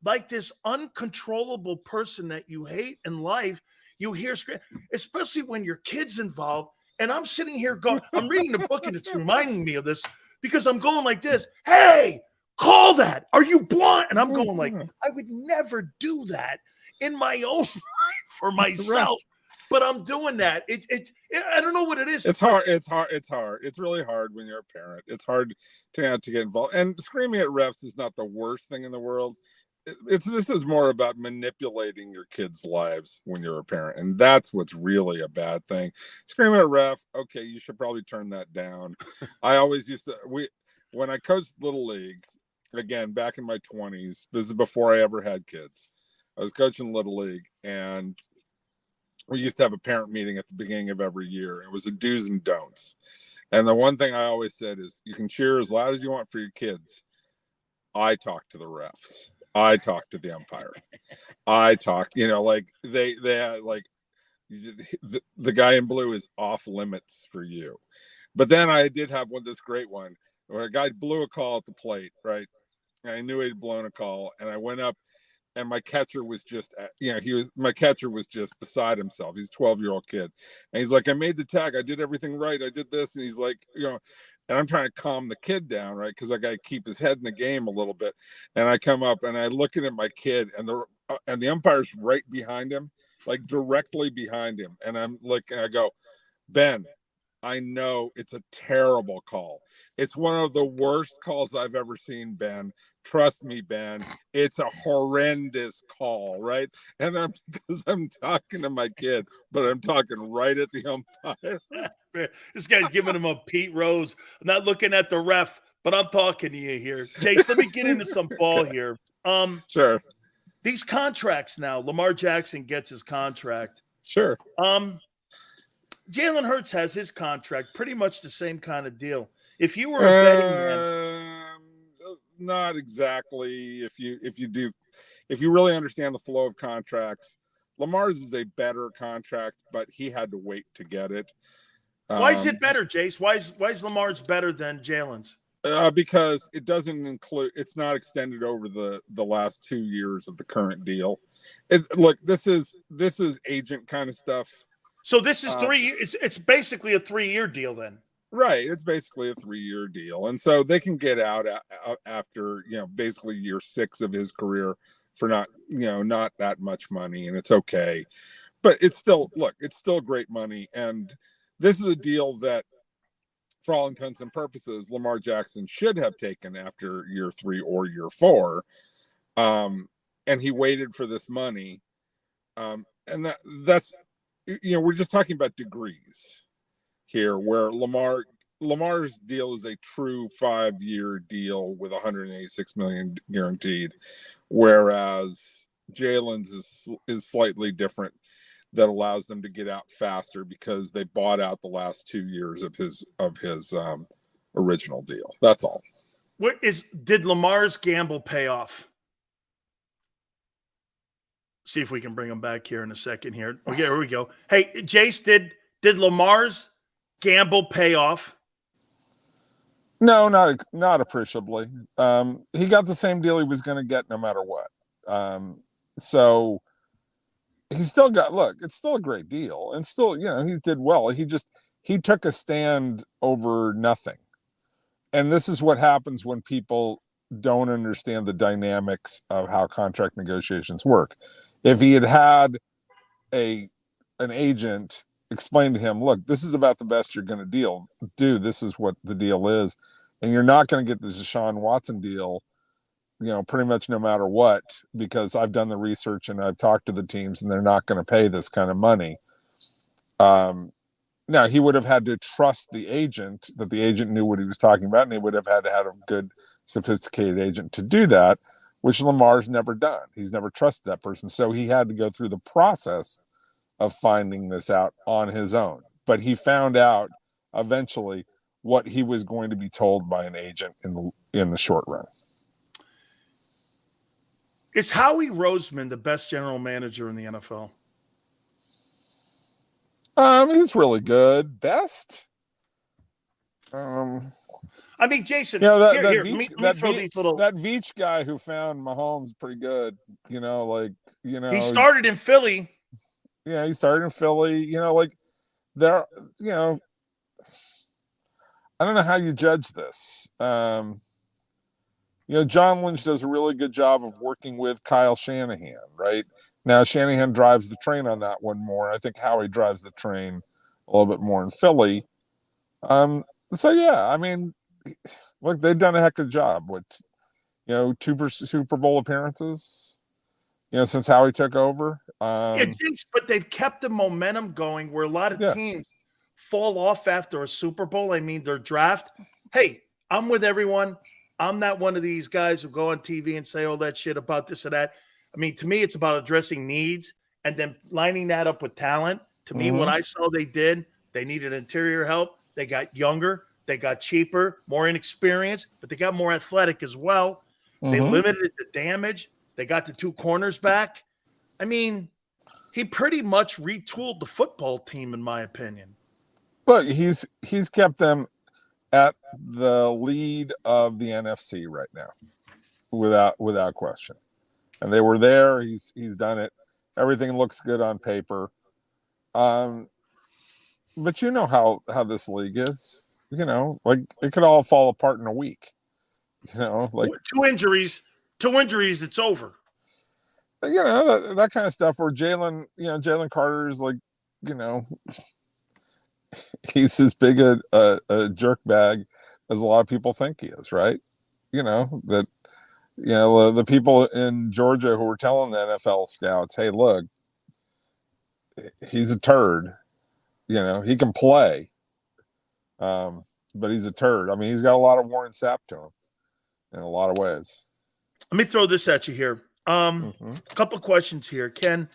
S1: like this uncontrollable person that you hate in life. You hear scream, especially when your kid's involved. And I'm sitting here going, I'm reading the book and it's reminding me of this because I'm going like this. "Hey, call that. Are you blind?" And I'm going like, I would never do that in my own life for myself. But I'm doing that. I don't know what it is.
S15: It's hard. It's hard. It's really hard when you're a parent. It's hard to get involved. And screaming at refs is not the worst thing in the world. This is more about manipulating your kids' lives when you're a parent, and that's what's really a bad thing. Screaming at a ref, okay, you should probably turn that down. I always used to. When I coached Little League, again back in my 20s. This is before I ever had kids. I was coaching Little League, and we used to have a parent meeting at the beginning of every year. It was a do's and don'ts. And the one thing I always said is, you can cheer as loud as you want for your kids. I talk to the refs. I talk to the umpire. I talk, like they had like the guy in blue is off limits for you. But then I did have this great one where a guy blew a call at the plate, right? And I knew he'd blown a call, and I went up, and my catcher was just, my catcher was just beside himself. He's a 12-year-old kid. And he's like, "I made the tag. I did everything right. I did this." And he's like, and I'm trying to calm the kid down, right? Because I got to keep his head in the game a little bit. And I come up and I look at my kid, and the umpire's right behind him, like directly behind him. And I'm like, I go, "Ben, I know it's a terrible call. It's one of the worst calls I've ever seen, Ben. Trust me, Ben. It's a horrendous call," right? And because I'm talking to my kid, but I'm talking right at the umpire.
S1: This guy's giving him a Pete Rose. I'm not looking at the ref, but I'm talking to you here. Jace, let me get into some ball here.
S15: Sure.
S1: These contracts now, Lamar Jackson gets his contract.
S15: Sure.
S1: Jalen Hurts has his contract, pretty much the same kind of deal. If you were a betting man,
S15: not exactly. If you really understand the flow of contracts, Lamar's is a better contract, but he had to wait to get it.
S1: Why is it better, Jace? Why is Lamar's better than Jalen's?
S15: Because it doesn't include. It's not extended over the last 2 years of the current deal. Look, this is agent kind of stuff.
S1: So this is 3 years. It's basically a 3-year deal then.
S15: Right. It's basically a 3-year deal. And so they can get out after, basically year 6 of his career for not that much money. And it's okay. But it's still great money. And this is a deal that, for all intents and purposes, Lamar Jackson should have taken after year 3 or year 4. And he waited for this money. And that's, we're just talking about degrees here, where Lamar's deal is a true 5-year deal with $186 million guaranteed, whereas Jalen's is slightly different. That allows them to get out faster because they bought out the last 2 years of his original deal. That's all.
S1: Did Lamar's gamble pay off? See if we can bring him back here in a second here. Okay, here we go. Hey, Jace, did Lamar's gamble pay off?
S15: No, not appreciably. He got the same deal he was going to get no matter what. So he still got, it's still a great deal, and still, he did well. He took a stand over nothing. And this is what happens when people don't understand the dynamics of how contract negotiations work. If he had an agent explain to him, look, this is about the best you're going to do. This is what the deal is. And you're not going to get the Deshaun Watson deal, pretty much no matter what, because I've done the research and I've talked to the teams and they're not going to pay this kind of money. Now, he would have had to trust the agent, that the agent knew what he was talking about, and he would have had to have a good, sophisticated agent to do that, which Lamar's never done. He's never trusted that person. So he had to go through the process of finding this out on his own. But he found out eventually what he was going to be told by an agent in the short run.
S1: Is Howie Roseman the best general manager in the NFL?
S15: He's really good. Best?
S1: I mean, Jason,
S15: let
S1: me throw these little.
S15: That Veach guy who found Mahomes pretty good.
S1: He started in Philly.
S15: Yeah, he started in Philly. I don't know how you judge this. John Lynch does a really good job of working with Kyle Shanahan, right? Now, Shanahan drives the train on that one more. I think Howie drives the train a little bit more in Philly. So, yeah, I mean, look, they've done a heck of a job with, 2 Super Bowl appearances, since Howie took over.
S1: But they've kept the momentum going where a lot of teams fall off after a Super Bowl. I mean, their draft. Hey, I'm with everyone. I'm not one of these guys who go on TV and say all that shit about this or that. I mean, to me, it's about addressing needs and then lining that up with talent. To me, what I saw they did, they needed interior help. They got younger. They got cheaper, more inexperienced, but they got more athletic as well. They limited the damage. They got the 2 corners back. I mean, he pretty much retooled the football team, in my opinion.
S15: But he's kept them at the lead of the NFC right now, without question. And they were there. He's done it. Everything looks good on paper. But you know how this league is. It could all fall apart in a week.
S1: 2 injuries, it's over.
S15: That kind of stuff where Jalen Carter is he's as big a jerk bag as a lot of people think he is, right? The people in Georgia who were telling the NFL scouts, hey, look, he's a turd. He can play, but he's a turd. I mean, he's got a lot of Warren Sapp to him in a lot of ways.
S1: Let me throw this at you here. A couple of questions here. Ken,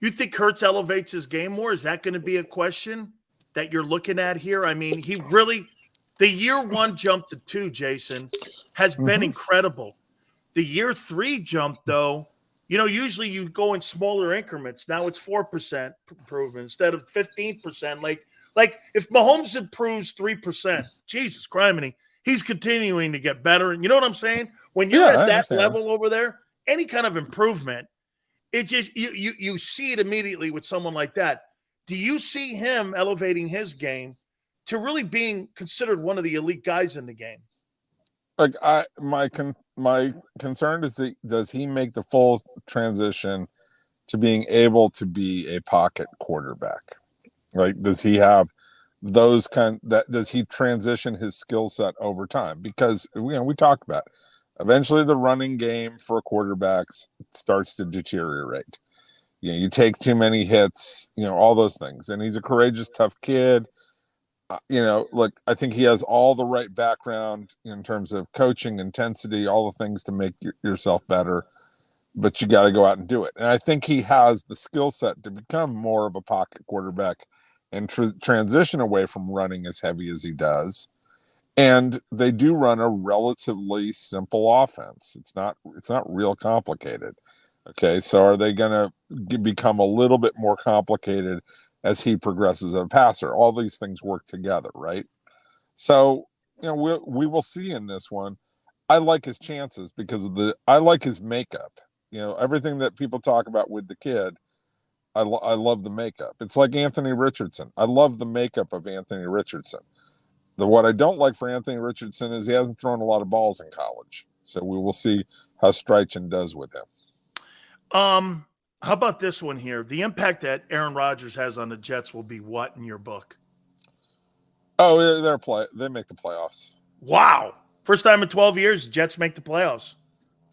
S1: you think Hurts elevates his game more? Is that going to be a question that you're looking at here? I mean, he really – the year 1 jump to 2, Jason, has been incredible. The year 3 jump, though, usually you go in smaller increments. Now it's 4% improvement instead of 15%. Like if Mahomes improves 3%, Jesus criminy, he's continuing to get better. And you know what I'm saying? When you're at that level over there, any kind of improvement, it just you see it immediately with someone like that. Do you see him elevating his game to really being considered one of the elite guys in the game?
S15: Like my concern is, does he make the full transition to being able to be a pocket quarterback? Like, does he have those does he transition his skill set over time? Because we talk about it. Eventually the running game for quarterbacks starts to deteriorate. You take too many hits, all those things. And he's a courageous, tough kid. Look, I think he has all the right background in terms of coaching, intensity, all the things to make yourself better, but you got to go out and do it. And I think he has the skill set to become more of a pocket quarterback and transition away from running as heavy as he does. And they do run a relatively simple offense. It's not real complicated. Okay, so are they going to become a little bit more complicated as he progresses as a passer? All these things work together, right? So, we will see in this one. I like his chances because I like his makeup. Everything that people talk about with the kid, I love the makeup. It's like Anthony Richardson. I love the makeup of Anthony Richardson. What I don't like for Anthony Richardson is he hasn't thrown a lot of balls in college. So we will see how Streichen does with him.
S1: How about this one here? The impact that Aaron Rodgers has on the Jets will be what in your book?
S15: Oh, they make the playoffs.
S1: Wow. First time in 12 years, Jets make the playoffs.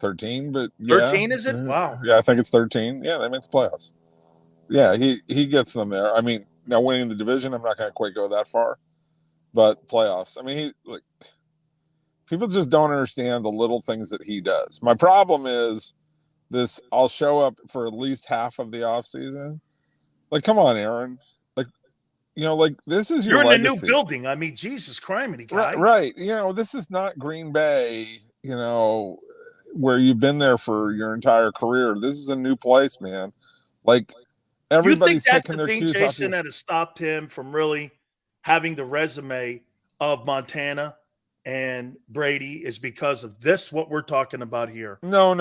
S15: 13, but yeah.
S1: 13, is it? Wow.
S15: Yeah, I think it's 13. Yeah, they make the playoffs. Yeah, he gets them there. I mean, now winning the division, I'm not going to quite go that far. But playoffs, I mean, people just don't understand the little things that he does. My problem is this: I'll show up for at least half of the offseason. Like, come on, Aaron. This is your legacy.
S1: You're in a new building. I mean, Jesus criminy, guy.
S15: Right. This is not Green Bay, where you've been there for your entire career. This is a new place, man. Like, everybody's taking their cues off.
S1: You think that's the thing, Jason, that has stopped him from really having the resume of Montana and Brady is because of this, what we're talking about here?
S15: No.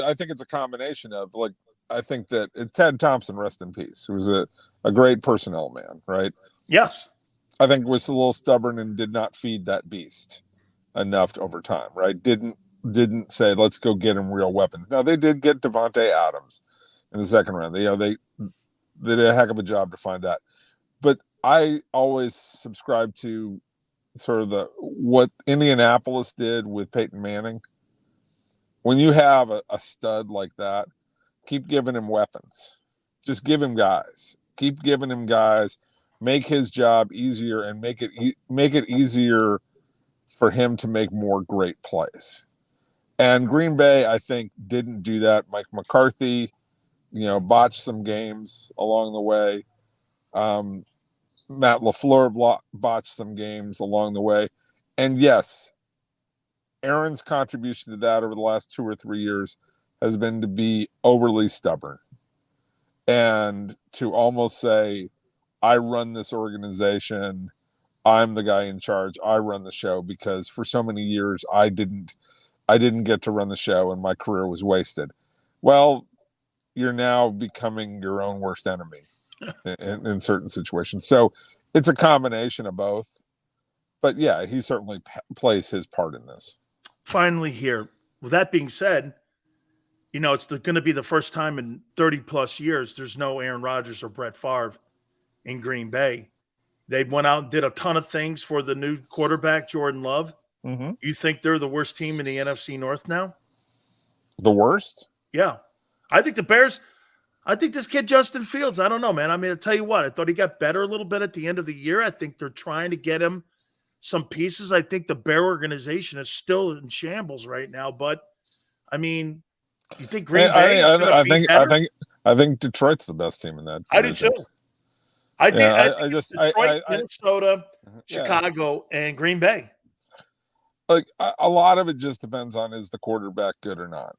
S15: I think it's a combination of, I think that Ted Thompson, rest in peace, who was a great personnel man, right?
S1: Yes.
S15: I think was a little stubborn and did not feed that beast enough over time, right? Didn't say, let's go get him real weapons. Now, they did get Devontae Adams in the second round. They did a heck of a job to find that. But I always subscribe to sort of what Indianapolis did with Peyton Manning. When you have a stud like that, keep giving him weapons. Just give him guys. Keep giving him guys. Make his job easier and make it easier for him to make more great plays. And Green Bay, I think, didn't do that. Mike McCarthy, botched some games along the way. Matt LaFleur botched some games along the way. And yes, Aaron's contribution to that over the last 2 or 3 years has been to be overly stubborn and to almost say, I run this organization. I'm the guy in charge. I run the show, because for so many years I didn't get to run the show and my career was wasted. Well, you're now becoming your own worst enemy in certain situations. So it's a combination of both. But yeah, he certainly plays his part in this.
S1: Finally here, with that being said, it's going to be the first time in 30 plus years there's no Aaron Rodgers or Brett Favre in Green Bay. They went out and did a ton of things for the new quarterback, Jordan Love.
S15: Mm-hmm.
S1: You think they're the worst team in the NFC North now?
S15: The worst?
S1: Yeah. I think the Bears – I think this kid, Justin Fields, I don't know, man. I mean, I'll tell you what, I thought he got better a little bit at the end of the year. I think they're trying to get him some pieces. I think the Bear organization is still in shambles right now. But, I mean, you think Green Bay
S15: I think Detroit's the best team in that division.
S1: I do too. I think Detroit, Minnesota, Chicago, and Green Bay.
S15: like a lot of it just depends on, is the quarterback good or not?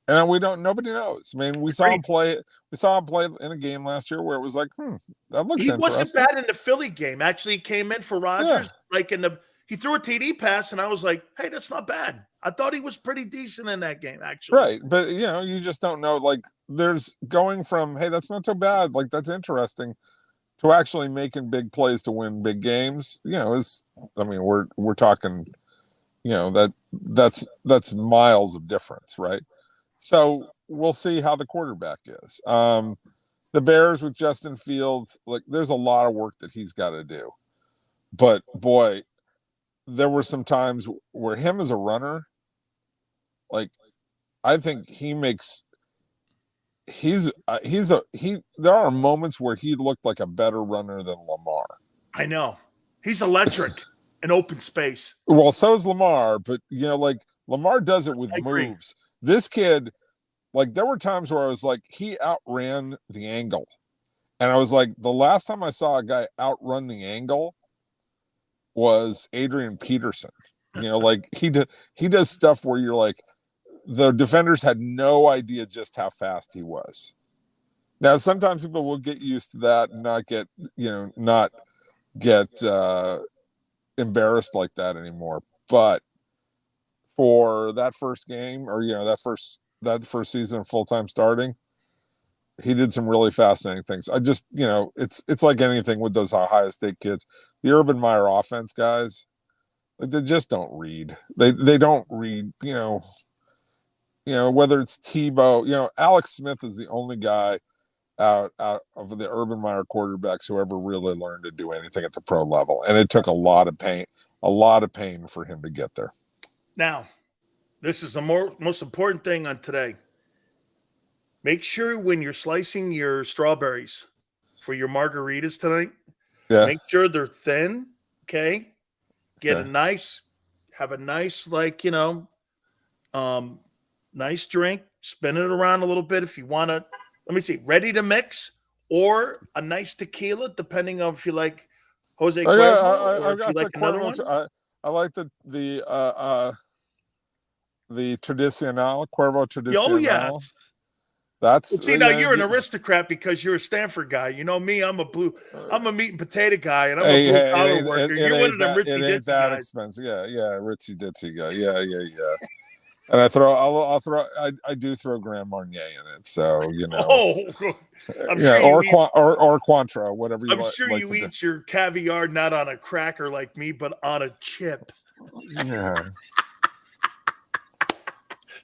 S15: And nobody knows. I mean, we saw him play in a game last year where it was like, that looks interesting.
S1: He wasn't bad in the Philly game. Actually, he came in for Rodgers.
S15: Yeah.
S1: He threw a TD pass, and I was like, hey, that's not bad. I thought he was pretty decent in that game, actually.
S15: Right. But, you just don't know. Like, there's going from, hey, that's not so bad, like, that's interesting, to actually making big plays to win big games, we're talking, that's miles of difference, right? So we'll see how the quarterback is. The Bears with Justin Fields, like, there's a lot of work that he's got to do. But, boy, there were some times where him as a runner, like, I think there are moments where he looked like a better runner than Lamar.
S1: I know. He's electric in open space.
S15: Well, so is Lamar, but Lamar does it with moves. This kid, like, there were times where I was like, he outran the angle. And I was like, the last time I saw a guy outrun the angle was Adrian Peterson. Like, he does stuff where you're like, the defenders had no idea just how fast he was. Now, sometimes people will get used to that and not get embarrassed like that anymore. But for that first game, or that first season of full-time starting, he did some really fascinating things. I just, it's like anything with those Ohio State kids. The Urban Meyer offense guys, like, they just don't read. They don't read, whether it's Tebow, Alex Smith is the only guy out of the Urban Meyer quarterbacks who ever really learned to do anything at the pro level. And it took a lot of pain for him to get there.
S1: Now, this is the most important thing on today. Make sure when you're slicing your strawberries for your margaritas tonight, make sure they're thin, okay? Have a nice, nice drink. Spin it around a little bit if you want to. Let me see, ready to mix, or a nice tequila, depending on if you like Jose Cuervo or if you like another one.
S15: I like the Tradicional, Cuervo Tradicional.
S1: Oh, yes. Now you're an aristocrat because you're a Stanford guy. You know me, I'm a meat and potato guy, and I'm a blue collar worker. You're one of them ritzy ditzy guys.
S15: Expensive. Yeah, ritzy ditzy guy. Yeah. And I do throw Grand Marnier in it, so
S1: I'm sure
S15: or Cointreau, whatever you
S1: I'm
S15: like.
S1: sure you eat your caviar not on a cracker like me, but on a chip.
S15: Yeah.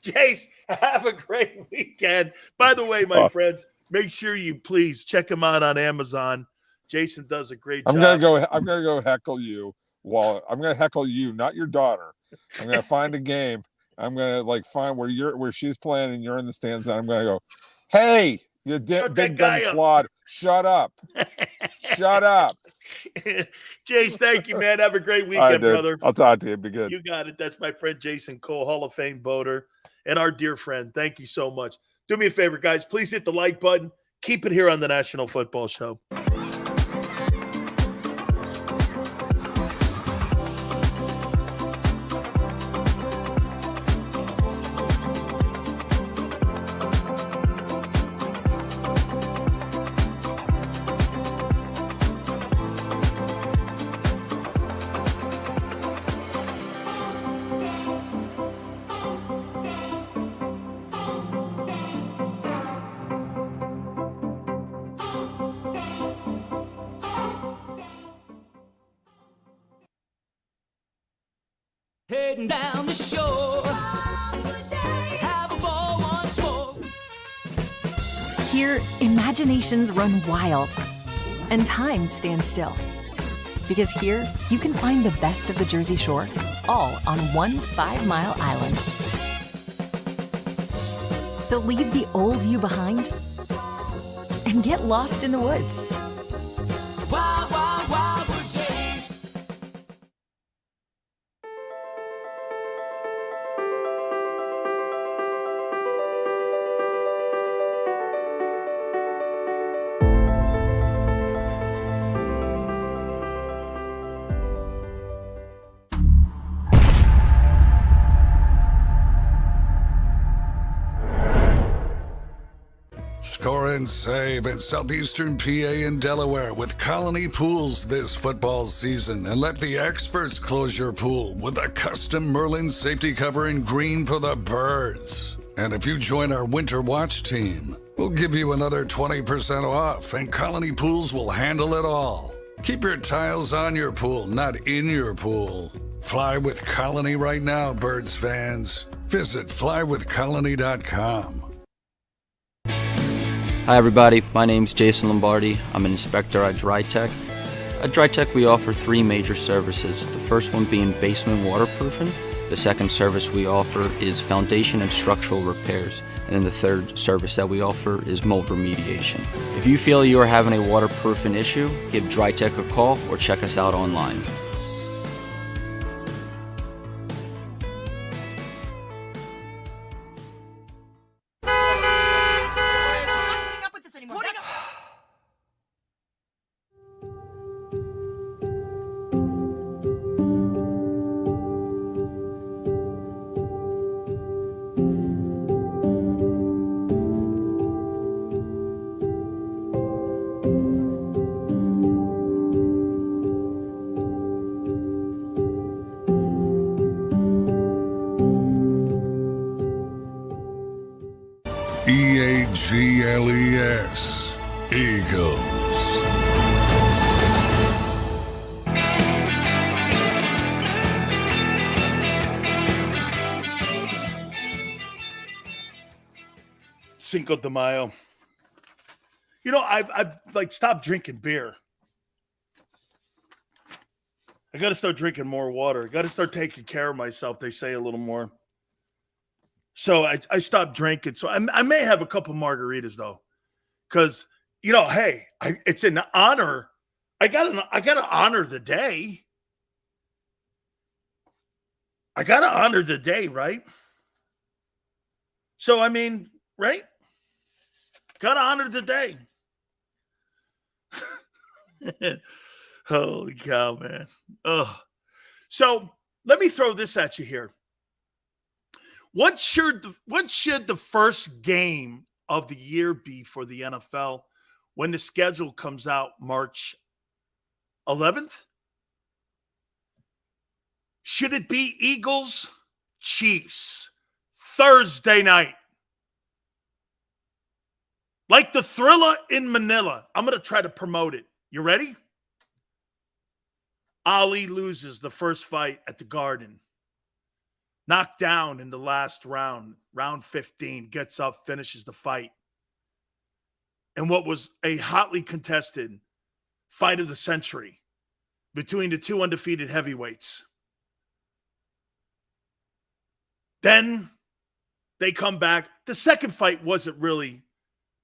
S1: Jace, have a great weekend. By the way, my friends, make sure you please check him out on Amazon. Jason does a great job.
S15: I'm gonna go heckle you. I'm gonna heckle you, not your daughter. I'm gonna find a game. I'm gonna find where she's playing and you're in the stands, and I'm gonna go, hey, you big dumb flawed. Shut up. Shut up.
S1: Jace, thank you, man. Have a great weekend, brother.
S15: I'll talk to you. Be good.
S1: You got it. That's my friend Jason Cole, Hall of Fame voter, and our dear friend. Thank you so much. Do me a favor, guys. Please hit the like button. Keep it here on the National Football Show.
S2: Heading down the shore. Have a ball once more.
S3: Here, imaginations run wild and time stands still. Because here, you can find the best of the Jersey Shore, all on one 5-mile island. So leave the old you behind and get lost in the woods.
S2: Wild, wild, wild days.
S4: Score and save in Southeastern PA and Delaware with Colony Pools this football season, and let the experts close your pool with a custom Merlin safety cover in green for the birds. And if you join our Winter Watch team, we'll give you another 20% off, and Colony Pools will handle it all. Keep your tiles on your pool, not in your pool. Fly with Colony right now, Birds fans. Visit flywithcolony.com.
S5: Hi everybody, my name's Jason Lombardi. I'm an inspector at DryTech. At DryTech we offer three major services, the first one being basement waterproofing. The second service we offer is foundation and structural repairs. And then the third service that we offer is mold remediation. If you feel you are having a waterproofing issue, give DryTech a call or check us out online.
S4: EAGLES, Eagles.
S1: Cinco de Mayo. You know, I've like stopped drinking beer. I got to start drinking more water. I got to start taking care of myself, they say a little more. So I stopped drinking. So I may have a couple margaritas though, because you know, hey, it's an honor. I got to honor the day. I got to honor the day, right? So I mean, right? Got to honor the day. Holy cow, man! Oh, so let me throw this at you here. What should the first game of the year be for the NFL when the schedule comes out March 11th? Should it be Eagles, Chiefs, Thursday night? Like the Thriller in Manila. I'm going to try to promote it. You ready? Ali loses the first fight at the Garden. Knocked down in the last round, round 15, gets up, finishes the fight. And what was a hotly contested fight of the century between the two undefeated heavyweights. Then they come back. The second fight wasn't really,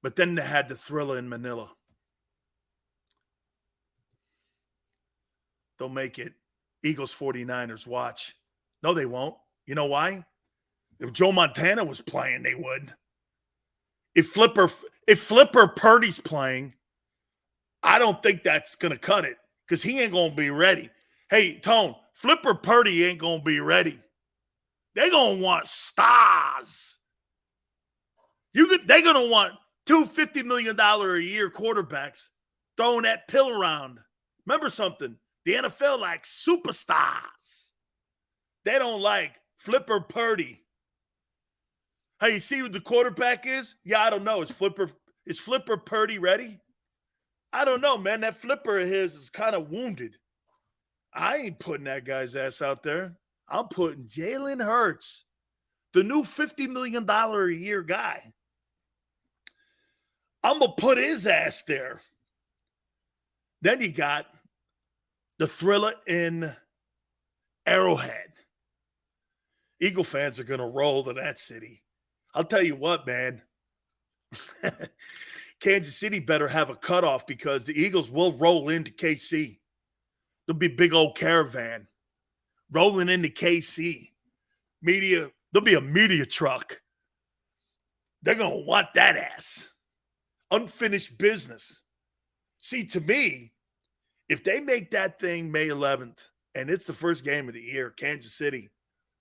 S1: but then they had the Thriller in Manila. They'll make it. Eagles 49ers, watch. No, they won't. You know why? If Joe Montana was playing, they would. If Flipper Purdy's playing, I don't think that's going to cut it because he ain't going to be ready. Hey, Tone, Flipper Purdy ain't going to be ready. They're going to want stars. They're going to want two $50 million a year quarterbacks throwing that pill around. Remember something. The NFL likes superstars. They don't like Flipper Purdy. Hey, you see who the quarterback is? Yeah, I don't know. Is Flipper Purdy ready? I don't know, man. That Flipper of his is kind of wounded. I ain't putting that guy's ass out there. I'm putting Jalen Hurts, the new $50 million a year guy. I'm going to put his ass there. Then you got the Thriller in Arrowhead. Eagle fans are going to roll to that city. I'll tell you what, man. Kansas City better have a cutoff because the Eagles will roll into KC. There'll be a big old caravan rolling into KC. There'll be a media truck. They're going to want that ass. Unfinished business. See, to me, if they make that thing May 11th and it's the first game of the year, Kansas City,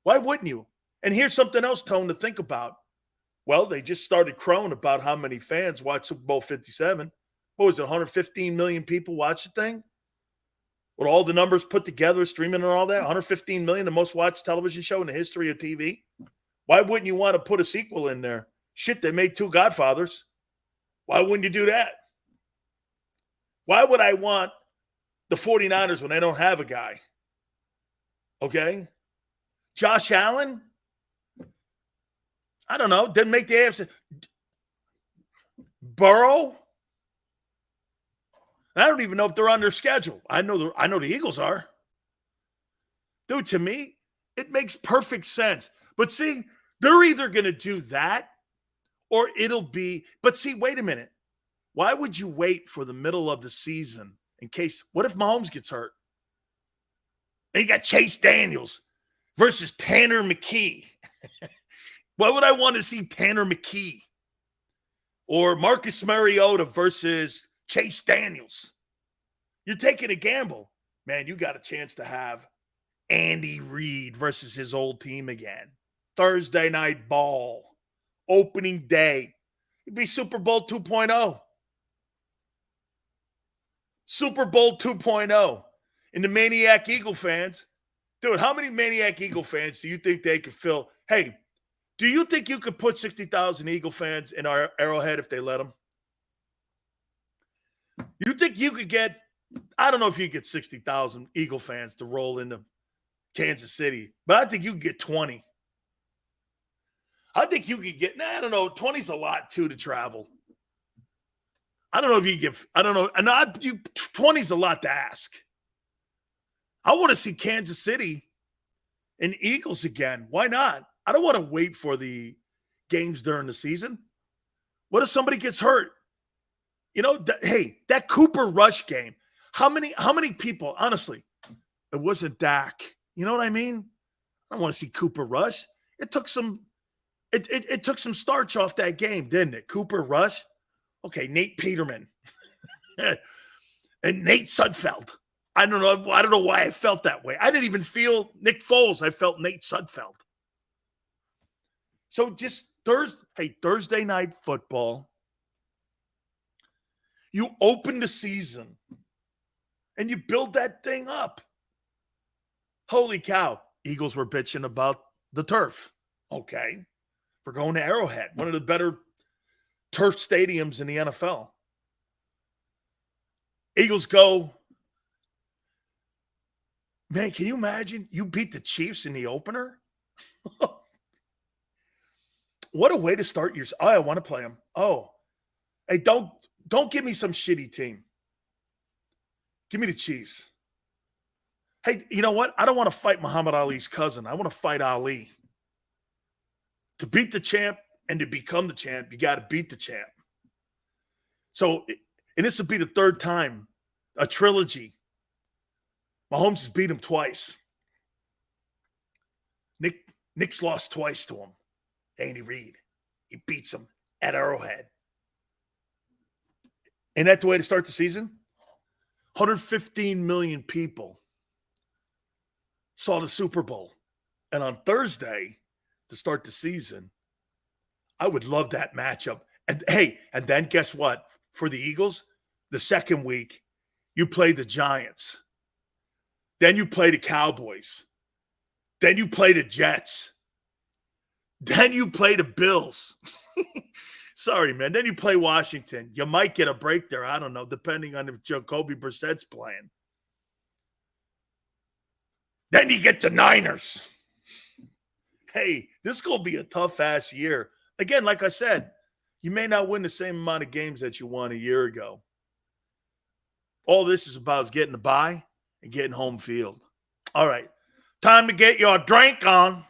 S1: why wouldn't you? And here's something else, Tone, to think about. Well, they just started crowing about how many fans watch Super Bowl 57. What was it, 115 million people watch the thing? With all the numbers put together, streaming and all that, 115 million, the most watched television show in the history of TV. Why wouldn't you want to put a sequel in there? Shit, they made 2 Godfathers. Why wouldn't you do that? Why would I want the 49ers when they don't have a guy? Okay? Josh Allen? I don't know. Didn't make the AFC. Burrow? I don't even know if they're on their schedule. I know the Eagles are. Dude, to me, it makes perfect sense. But see, they're either going to do that or it'll be – but see, wait a minute. Why would you wait for the middle of the season in case – what if Mahomes gets hurt? And you got Chase Daniels versus Tanner McKee. Why would I want to see Tanner McKee? Or Marcus Mariota versus Chase Daniels? You're taking a gamble. Man, you got a chance to have Andy Reid versus his old team again. Thursday night ball. Opening day. It'd be Super Bowl 2.0. Super Bowl 2.0. And the Maniac Eagle fans, dude, how many Maniac Eagle fans do you think they could fill? Hey, do you think you could put 60,000 Eagle fans in our Arrowhead if they let them? You think you could get, I don't know if you get 60,000 Eagle fans to roll into Kansas City, but I think you could get 20. I think you could get, I don't know, 20's a lot too to travel. I don't know if you give, I don't know, and 20's a lot to ask. I want to see Kansas City and Eagles again. Why not? I don't want to wait for the games during the season. What if somebody gets hurt? You know, hey, that Cooper Rush game, how many people, honestly, it wasn't Dak. You know what I mean? I don't want to see Cooper Rush. It took some starch off that game, didn't it? Cooper Rush. Okay, Nate Peterman. And Nate Sudfeld. I don't know why I felt that way. I didn't even feel Nick Foles. I felt Nate Sudfeld. So just Thursday night football. You open the season and you build that thing up. Holy cow. Eagles were bitching about the turf. Okay. We're going to Arrowhead, one of the better turf stadiums in the NFL. Eagles go. Man, can you imagine? You beat the Chiefs in the opener? What a way to start your – oh, I want to play them. Oh. Hey, don't give me some shitty team. Give me the Chiefs. Hey, you know what? I don't want to fight Muhammad Ali's cousin. I want to fight Ali. To beat the champ and to become the champ, you got to beat the champ. So, and this will be the third time, a trilogy. Mahomes has beat him twice. Nick's lost twice to him. Andy Reid. He beats him at Arrowhead. Ain't that the way to start the season? 115 million people saw the Super Bowl. And on Thursday, to start the season, I would love that matchup. And hey, and then guess what? For the Eagles, the second week, you play the Giants. Then you play the Cowboys. Then you play the Jets. Then you play the Bills. Sorry, man. Then you play Washington. You might get a break there. I don't know, depending on if Jacoby Brissett's playing. Then you get the Niners. Hey, this is going to be a tough-ass year. Again, like I said, you may not win the same amount of games that you won a year ago. All this is about is getting the bye and getting home field. All right. Time to get your drink on.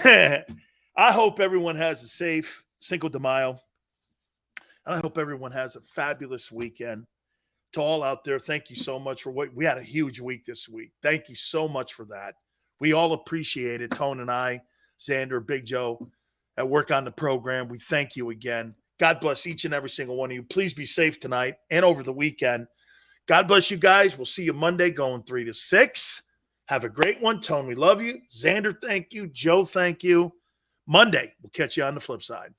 S1: I hope everyone has a safe Cinco de Mayo. And I hope everyone has a fabulous weekend. To all out there, thank you so much for what we had a huge week this week. Thank you so much for that. We all appreciate it. Tone and I, Xander, Big Joe, at work on the program. We thank you again. God bless each and every single one of you. Please be safe tonight and over the weekend. God bless you guys. We'll see you Monday going 3 to 6. Have a great one. Tone, we love you. Xander, thank you. Joe, thank you. Monday, we'll catch you on the flip side.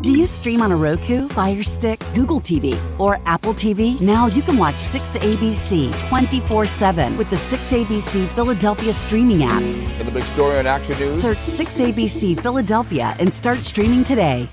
S6: Do you stream on a Roku, Fire Stick, Google TV, or Apple TV? Now you can watch 6ABC 24/7 with the 6ABC Philadelphia streaming app.
S7: For the big story on Action News,
S6: Search 6ABC Philadelphia and start streaming today.